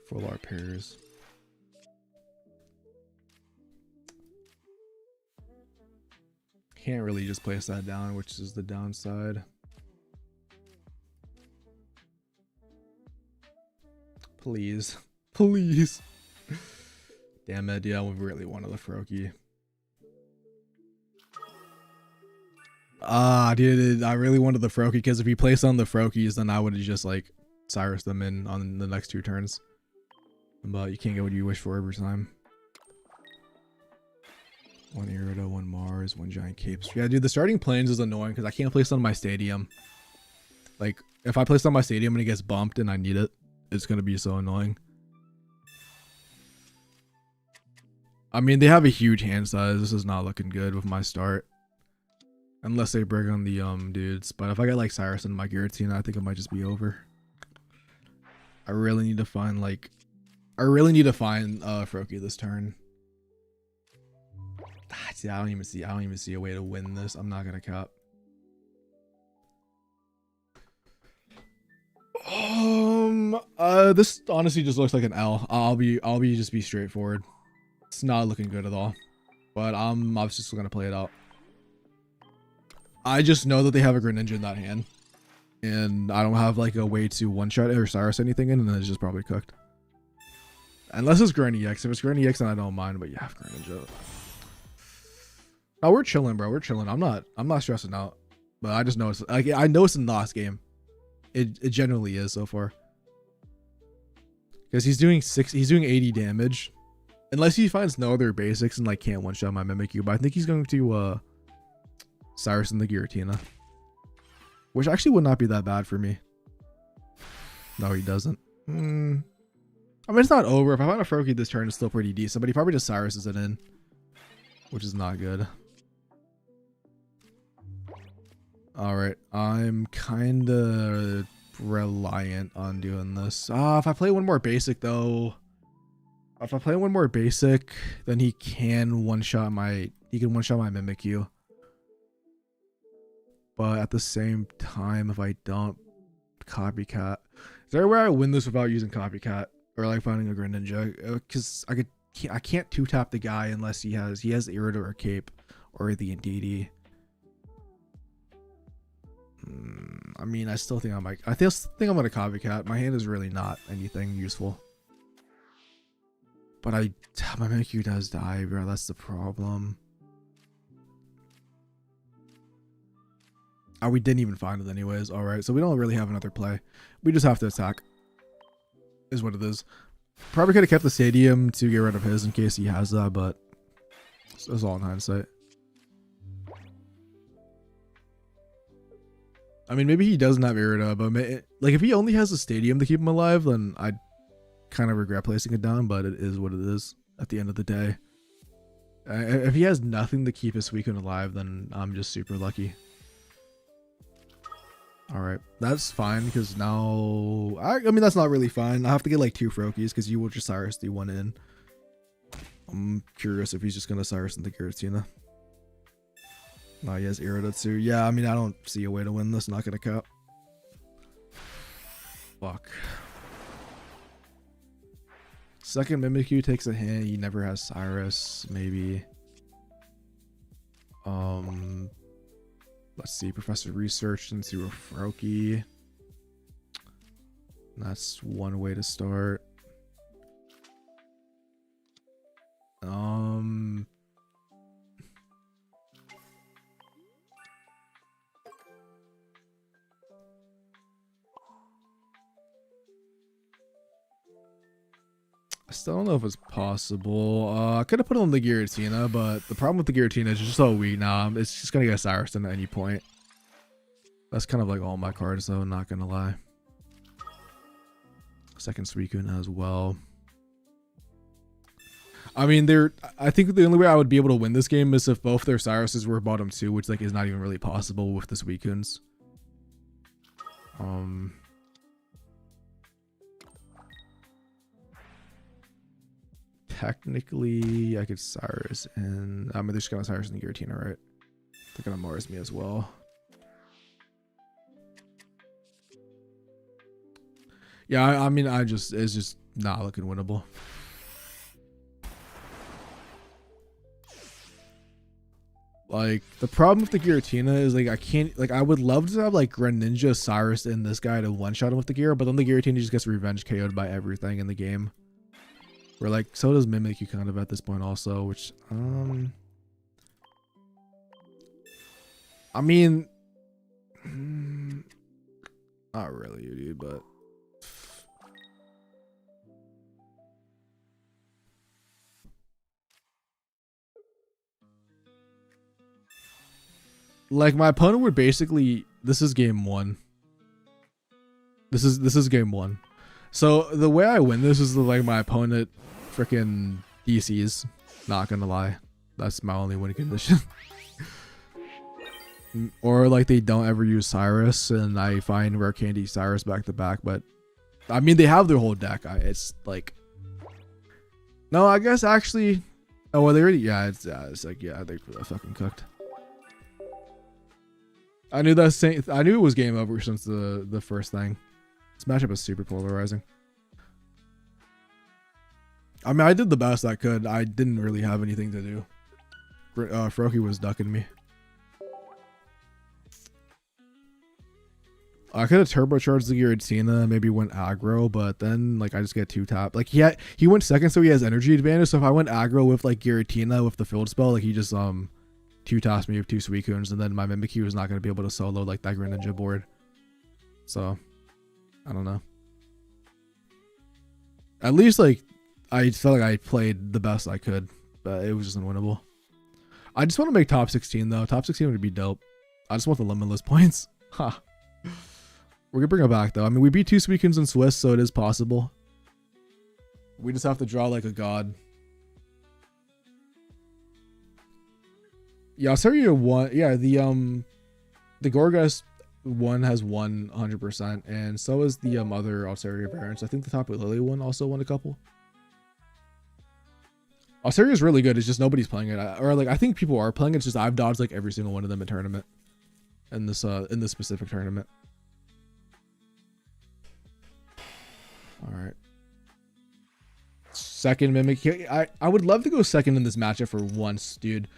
Full art pairs. Can't really just place that down, which is the downside. Please. Please. Damn it, yeah, I really wanted the Froakie. Ah, dude, I really wanted the Froakie because if he placed on the Froakies, then I would have just like Cyrus them in on the next 2 turns. But you can't get what you wish for every time. 1 Irida, 1 Mars, 1 Giant Capes. Yeah, dude, the starting planes is annoying because I can't place on my stadium. Like, if I place on my stadium and it gets bumped and I need it, it's going to be so annoying. I mean, they have a huge hand size. This is not looking good with my start. Unless they bring on the dudes. But if I get like Cyrus and my Giratina, I think it might just be over. I really need to find like... Froakie this turn. See, I don't even see a way to win this. I'm not gonna cap. This honestly just looks like an L. I'll just be straightforward. It's not looking good at all. But I'm just gonna play it out. I just know that they have a Greninja in that hand. And I don't have like a way to one-shot or Cyrus anything in, and then it's just probably cooked. Unless it's Greninja. If it's Greninja, then I don't mind, but yeah, Greninja. No, we're chilling, bro. We're chilling. I'm not stressing out. But I just know it's like I know it's in the last game. It generally is so far. Because he's doing 80 damage. Unless he finds no other basics and like can't one-shot my Mimikyu. But I think he's going to Cyrus and the Giratina. Which actually would not be that bad for me. No, he doesn't. I mean, it's not over. If I find a Froakie this turn, it's still pretty decent. But he probably just Cyruses it in. Which is not good. Alright, I'm kind of reliant on doing this. If I play one more basic, though. If I play one more basic, then he can one-shot my Mimikyu. But at the same time, if I don't Copycat. Is there a way I win this without using Copycat? Or like finding a Greninja? Because I can't 2-tap the guy unless he has Irida or Cape or the Indeedee. I mean, I still think I still think I'm gonna Copycat. My hand is really not anything useful. But my Mimikyu does die, bro. That's the problem. Oh, we didn't even find it anyways. Alright, so we don't really have another play. We just have to attack. Is what it is. Probably could have kept the stadium to get rid of his in case he has that, but it's all in hindsight. I mean, maybe he doesn't have Irida, but like if he only has a stadium to keep him alive, then I'd kind of regret placing it down, but it is what it is at the end of the day. If he has nothing to keep his Suicune alive, then I'm just super lucky. Alright, that's fine, because now... I mean, that's not really fine. I have to get like 2 Froakies, because you will just Cyrus the one in. I'm curious if he's just gonna Cyrus into Giratina. Oh, he has Iridatsu. Yeah, I mean, I don't see a way to win this. Not gonna cap. Fuck. Second Mimikyu takes a hint. He never has Cyrus. Maybe. Let's see. Professor researched into a Froakie. That's one way to start. I still don't know if it's possible. I could have put on the Giratina, but the problem with the Giratina is it's just so weak now. It's just gonna get Cyrus at any point. That's kind of like all my cards, though. Not gonna lie. Second Suicune as well. I mean, I think the only way I would be able to win this game is if both their Cyruses were bottom 2, which like is not even really possible with the Suicunes. Technically, I could Cyrus, and I mean, they're just gonna Cyrus and Giratina, right? They're gonna Mars me as well. Yeah, I mean, it's just not looking winnable. Like, the problem with the Giratina is like I can't, like, I would love to have like Greninja, Cyrus, and this guy to one-shot him with the gear, but then the Giratina just gets revenge KO'd by everything in the game. Where like, so does Mimikyu kind of at this point also, which I mean, not really, dude, but like my opponent would basically, this is game 1. This is game 1. So the way I win this is like my opponent freaking DCs. Not gonna lie, that's my only winning condition. Or like they don't ever use Cyrus, and I find Rare Candy Cyrus back to back. But I mean, they have their whole deck. It's like, no, I guess actually, oh well, they already, yeah, it's like, yeah, they're fucking cooked. I knew that I knew it was game over since the first thing. This matchup is super polarizing. I mean, I did the best I could. I didn't really have anything to do. Froakie was ducking me. I could have turbocharged the Giratina, maybe went aggro, but then like I just get 2-tap. Like he went second, so he has energy advantage. So if I went aggro with like Giratina with the field spell, like he just 2-taps me with 2 Suicunes, and then my Mimikyu is not going to be able to solo like that Greninja board. So I don't know. At least like I felt like I played the best I could, but it was just unwinnable. I just want to make top 16 though. Top 16 would be dope. I just want the limitless points. Ha. We're gonna bring it back though. I mean, we beat 2 Suicunes in Swiss, so it is possible. We just have to draw like a god. Yeah, Alceria won. Yeah, the Gorgas one has won 100%, and so is the other Alceria variants. I think the Tapu Lily one also won a couple. Alceria is really good. It's just nobody's playing it, or like I think people are playing it. It's just I've dodged like every single one of them in tournament, in this specific tournament. All right. Second Mimic. I would love to go second in this matchup for once, dude.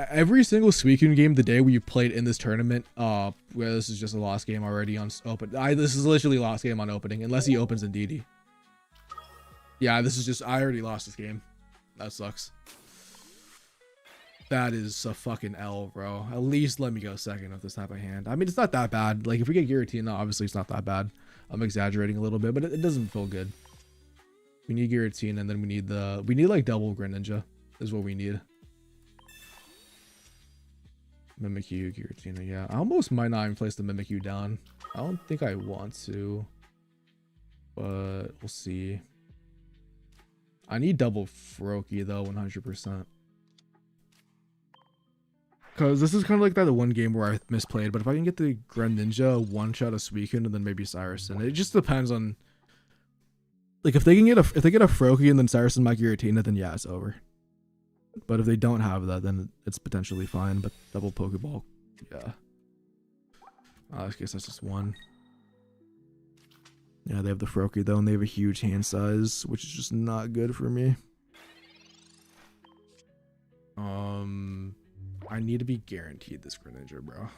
Every single Suicune game the day we played in this tournament, well, this is just a lost game already on open. This is literally a lost game on opening, unless he opens in DD. Yeah, this is just, I already lost this game. That sucks. That is a fucking L, bro. At least let me go second with this type of hand. I mean, it's not that bad. Like, if we get Giratina, obviously it's not that bad. I'm exaggerating a little bit, but it doesn't feel good. We need Giratina, and then we need like double Greninja is what we need. Mimikyu, Giratina, yeah. I almost might not even place the Mimikyu down. I don't think I want to, but we'll see. I need double Froakie though, 100%. Because this is kind of like that one game where I misplayed, but if I can get the Greninja, one-shot a Suicune, and then maybe Cyrus, and it just depends on, like, if they get a Froakie and then Cyrus and my Giratina, then yeah, it's over. But if they don't have that, then it's potentially fine. But double Pokeball, yeah. I guess that's just one. Yeah, they have the Froakie though, and they have a huge hand size, which is just not good for me. I need to be guaranteed this Greninja, bro.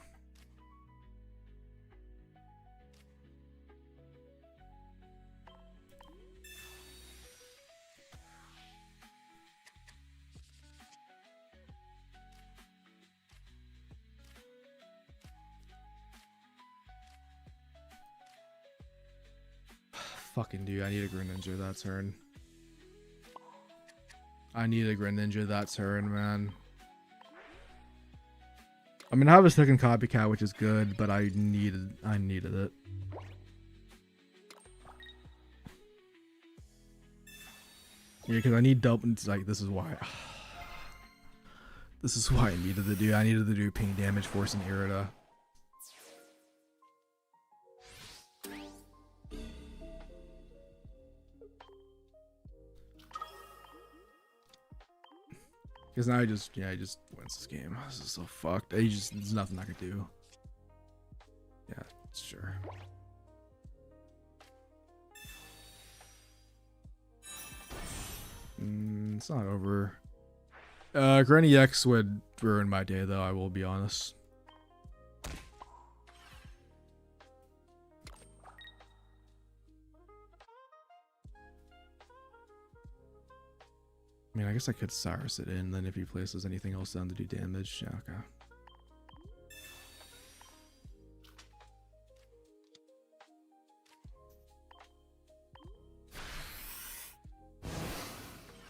Fucking dude, I need a Greninja that turn. I need a Greninja that turn, man. I mean, I have a second copycat, which is good, but I needed it. Yeah, because I need double. It's like, this is why. This is why I needed to do. I needed to do ping damage, force, and Irida. Because now he just wins this game. This is so fucked. There's nothing I could do. Yeah, sure. It's not over. Granny X would ruin my day, though, I will be honest. I mean, I guess I could Cyrus it in, then if he places anything else down to do damage. Yeah, okay.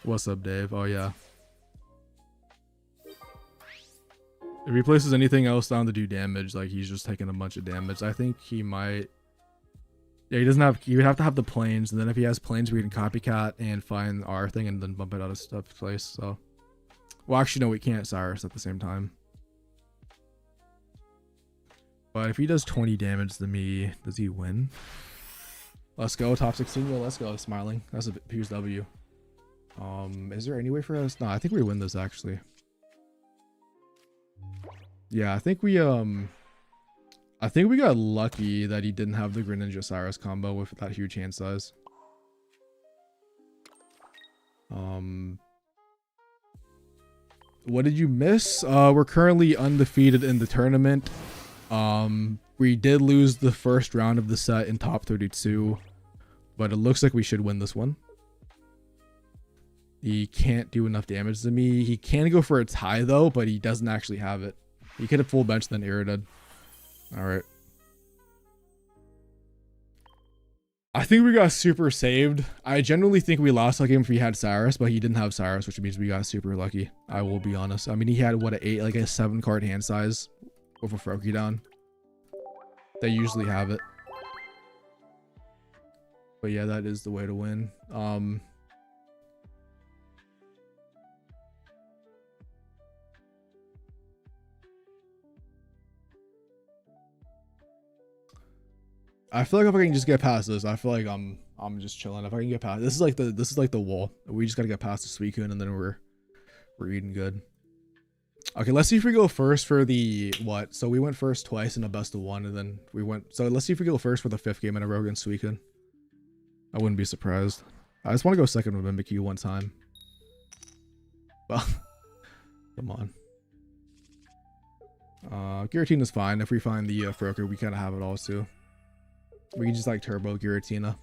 What's up, Dave? Oh, yeah. If he places anything else down to do damage, like he's just taking a bunch of damage, I think he might... Yeah, he doesn't have... He would have to have the planes, and then if he has planes, we can copycat and find our thing and then bump it out of stuff place, so... Well, actually, no, we can't Cyrus at the same time. But if he does 20 damage to me, does he win? Let's go, top 16. Yo, let's go. Smiling. That's a huge W. Is there any way for us? No, I think we win this, actually. Yeah, I think we got lucky that he didn't have the Greninja Cyrus combo with that huge hand size. What did you miss? We're currently undefeated in the tournament. We did lose the first round of the set in top 32, but it looks like we should win this one. He can't do enough damage to me. He can go for a tie though, but he doesn't actually have it. He could have full bench then Irida. Alright. I think we got super saved. I generally think we lost that game if he had Cyrus, but he didn't have Cyrus, which means we got super lucky. I will be honest. I mean, he had what, a 7 card hand size with a Froakie down. They usually have it. But yeah, that is the way to win. I feel like if I can just get past this, I feel like I'm just chilling. If I can get past this is like the wall. We just gotta get past the Suicune and then we're eating good. Okay, let's see if we go first for the what? So we went first twice in a best of 1, and then we went. So let's see if we go first for the 5th game in a row against Suicune. I wouldn't be surprised. I just want to go second with Mimikyu one time. Well, come on. Giratina is fine. If we find the Froakie, we kind of have it all too. We can just like turbo Giratina,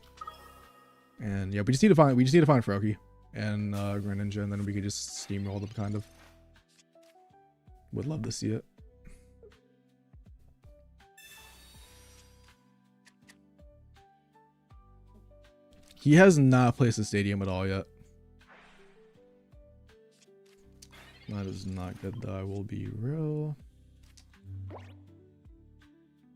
and yeah, we just need to find Froakie and Greninja, and then we could just steamroll them kind of. Would love to see it. He has not placed the stadium at all yet. That is not good though, I will be real.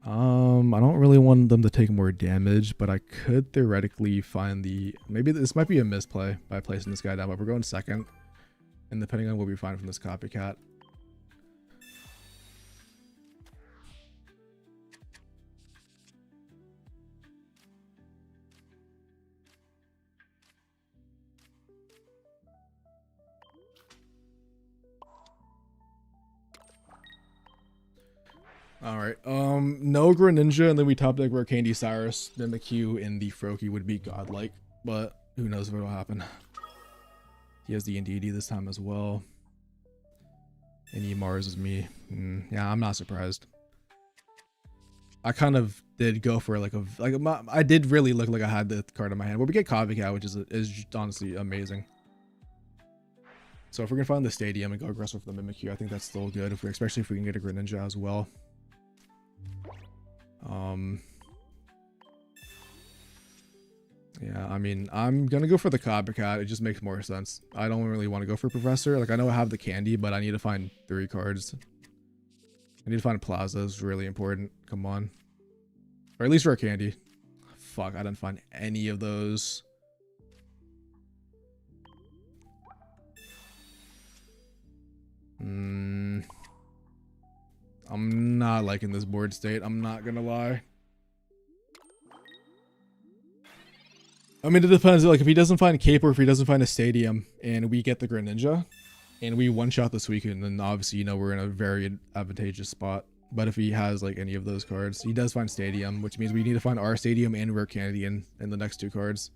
I don't really want them to take more damage, but I could theoretically find the... Maybe this might be a misplay by placing this guy down, but we're going second. And depending on what we find from this copycat. All right. No Greninja, and then we top deck Rare Candy Cyrus. Then the Q in the Froakie would be godlike, but who knows what will happen. He has the Indeedee this time as well. And he Mars is me. Yeah, I'm not surprised. I kind of did go for I did really look like I had the card in my hand, but we get Copycat, which is honestly amazing. So if we're gonna find the Stadium and go aggressive for the Mimikyu, I think that's still good. Especially if we can get a Greninja as well. Yeah, I mean, I'm gonna go for the Copycat. It just makes more sense. I don't really want to go for Professor. Like, I know I have the candy, but I need to find 3 cards. I need to find Plaza. Is really important. Come on. Or at least Rare Candy. Fuck, I didn't find any of those. I'm not liking this board state. I'm not gonna lie. I mean, it depends. Like, if he doesn't find Cape or if he doesn't find a Stadium and we get the Greninja and we one-shot this weekend, then obviously, you know, we're in a very advantageous spot. But if he has, like, any of those cards, he does find Stadium, which means we need to find our Stadium and Rare Candy in the next 2 cards.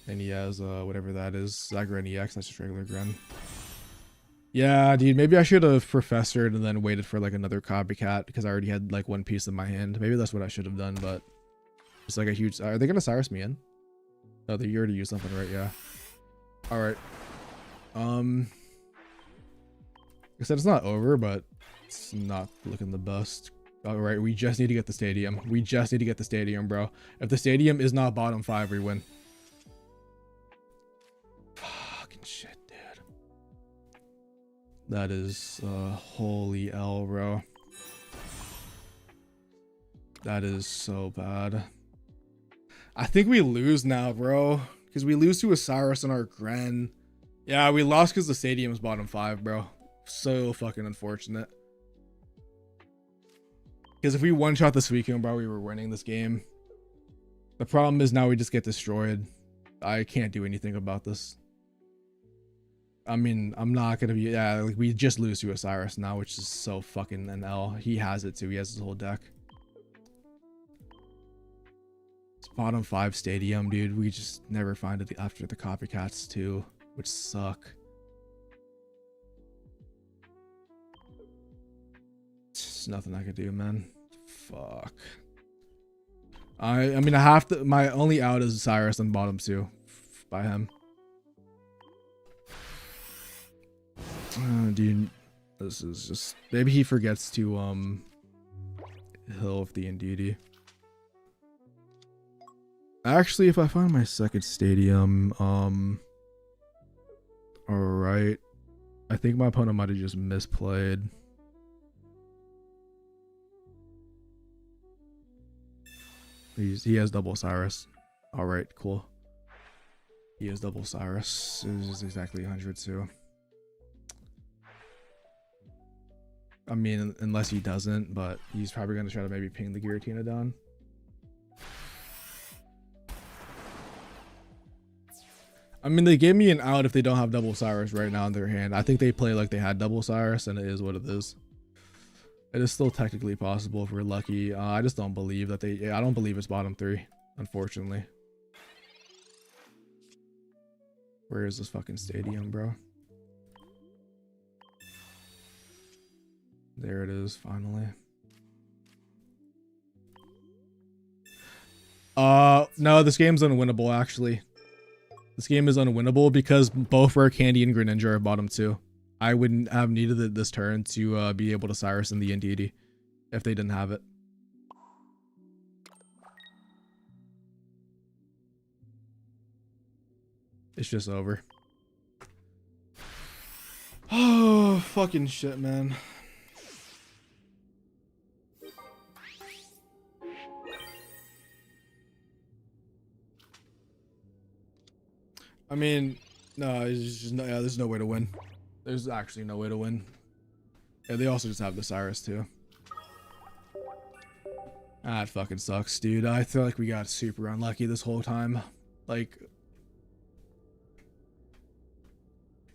And he has, whatever that is. Zagren EX, that's just regular Gren. Yeah, dude, maybe I should have Professored and then waited for, like, another Copycat because I already had, like, 1 piece in my hand. Maybe that's what I should have done, but... It's like a huge... Are they going to Cyrus me in? Oh, they already used something, right? Yeah. Alright. Like I said, it's not over, but it's not looking the best. Alright, we just need to get the Stadium. We just need to get the Stadium, bro. If the Stadium is not bottom 5, we win. Fucking shit, dude. That is... holy L, bro. That is so bad. I think we lose now, bro. Because we lose to Osiris on our Gren. Yeah, we lost because the Stadium's bottom 5, bro. So fucking unfortunate. Because if we one-shot this weekend, bro, we were winning this game. The problem is now we just get destroyed. I can't do anything about this. I mean, I'm not going to be... Yeah, like, we just lose to Osiris now, which is so fucking an L. He has it too. He has his whole deck. Bottom 5 Stadium, dude. We just never find it after the Copycats too, which suck. Just nothing I could do, man. Fuck. I mean, I have to... My only out is Cyrus on bottom 2 by him. Dude, this is just... Maybe he forgets to heal with the Indeedee. Actually, if I find my second Stadium, alright. I think my opponent might have just misplayed. He has double Cyrus. Alright, cool. He has double Cyrus. It was exactly 100 too. I mean, unless he doesn't, but he's probably going to try to maybe ping the Giratina down. I mean, they gave me an out if they don't have double Cyrus right now in their hand. I think they play like they had double Cyrus, and it is what it is. It is still technically possible if we're lucky. I just don't believe that they... Yeah, I don't believe it's bottom 3, unfortunately. Where is this fucking Stadium, bro? There it is, finally. No, this game's unwinnable, actually. This game is unwinnable because both Rare Candy and Greninja are bottom 2. I wouldn't have needed this turn to be able to Cyrus in the Indeedee if they didn't have it. It's just over. Oh, fucking shit, man. I mean, no, it's just no, yeah, there's no way to win. There's actually no way to win. Yeah, they also just have the Cyrus too. That fucking sucks, dude. I feel like we got super unlucky this whole time. Like,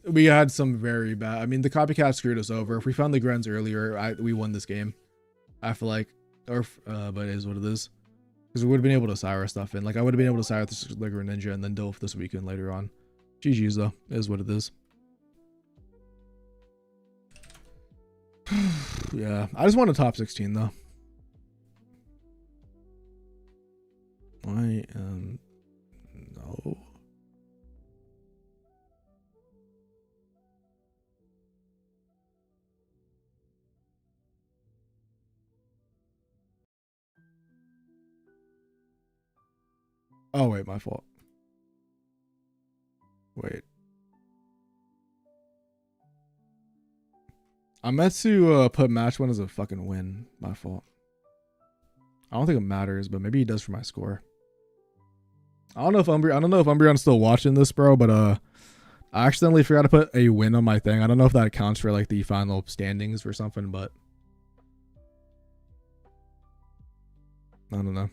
we had some very bad... I mean, the Copycat screwed us over. If we found the Grens earlier, we won this game. I feel like, but it is what it is. Because we would have been able to Syra stuff in. Like, I would have been able to Syra this like Greninja and then Dilf this weekend later on. GG's though. It is what it is. Yeah. I just want a top 16 though. I am... No. Oh, wait, my fault. Wait. I meant to put match one as a fucking win. My fault. I don't think it matters, but maybe he does for my score. I don't know if Umbreon's still watching this, bro, but I accidentally forgot to put a win on my thing. I don't know if that counts for like the final standings or something, but I don't know.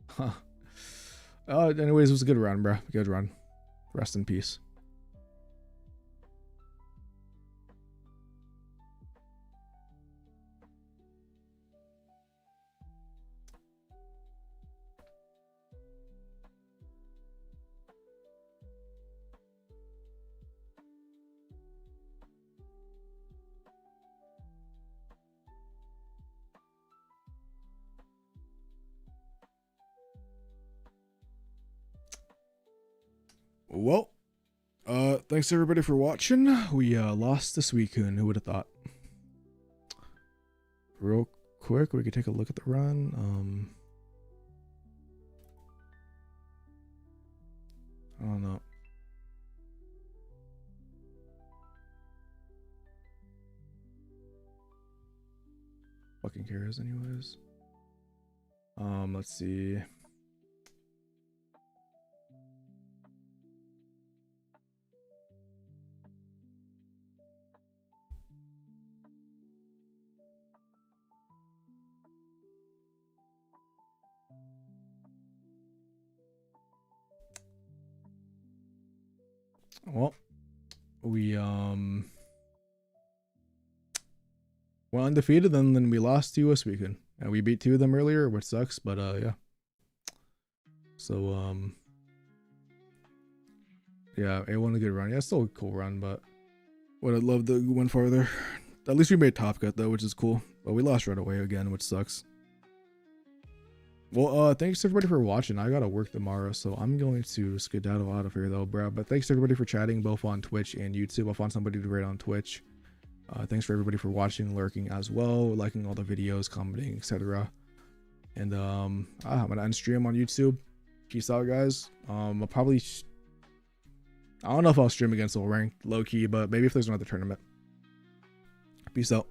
Huh. Anyways, it was a good run, bro. Good run. Rest in peace. Well, thanks everybody for watching. We lost this weekend. Who would have thought? Real quick, we could take a look at the run. I don't know. Fucking cares anyways. Let's see. Well, we went undefeated, and then we lost to this weekend, and we beat 2 of them earlier, which sucks, but yeah. So yeah, it wasn't a good run. Yeah, still a cool run, but would have loved to win farther. At least we made top cut though, which is cool. But we lost right away again, which sucks. Well, thanks everybody for watching. I gotta work tomorrow, so I'm going to skedaddle out of here though, bro. But thanks everybody for chatting, both on Twitch and YouTube. I'll find somebody to rate on Twitch. Thanks for everybody for watching, lurking as well, liking all the videos, commenting, etc. And I'm gonna end stream on YouTube. Peace out, guys. I'll probably I don't know if I'll stream against Soul Ranked low key, but maybe if there's another tournament. Peace out.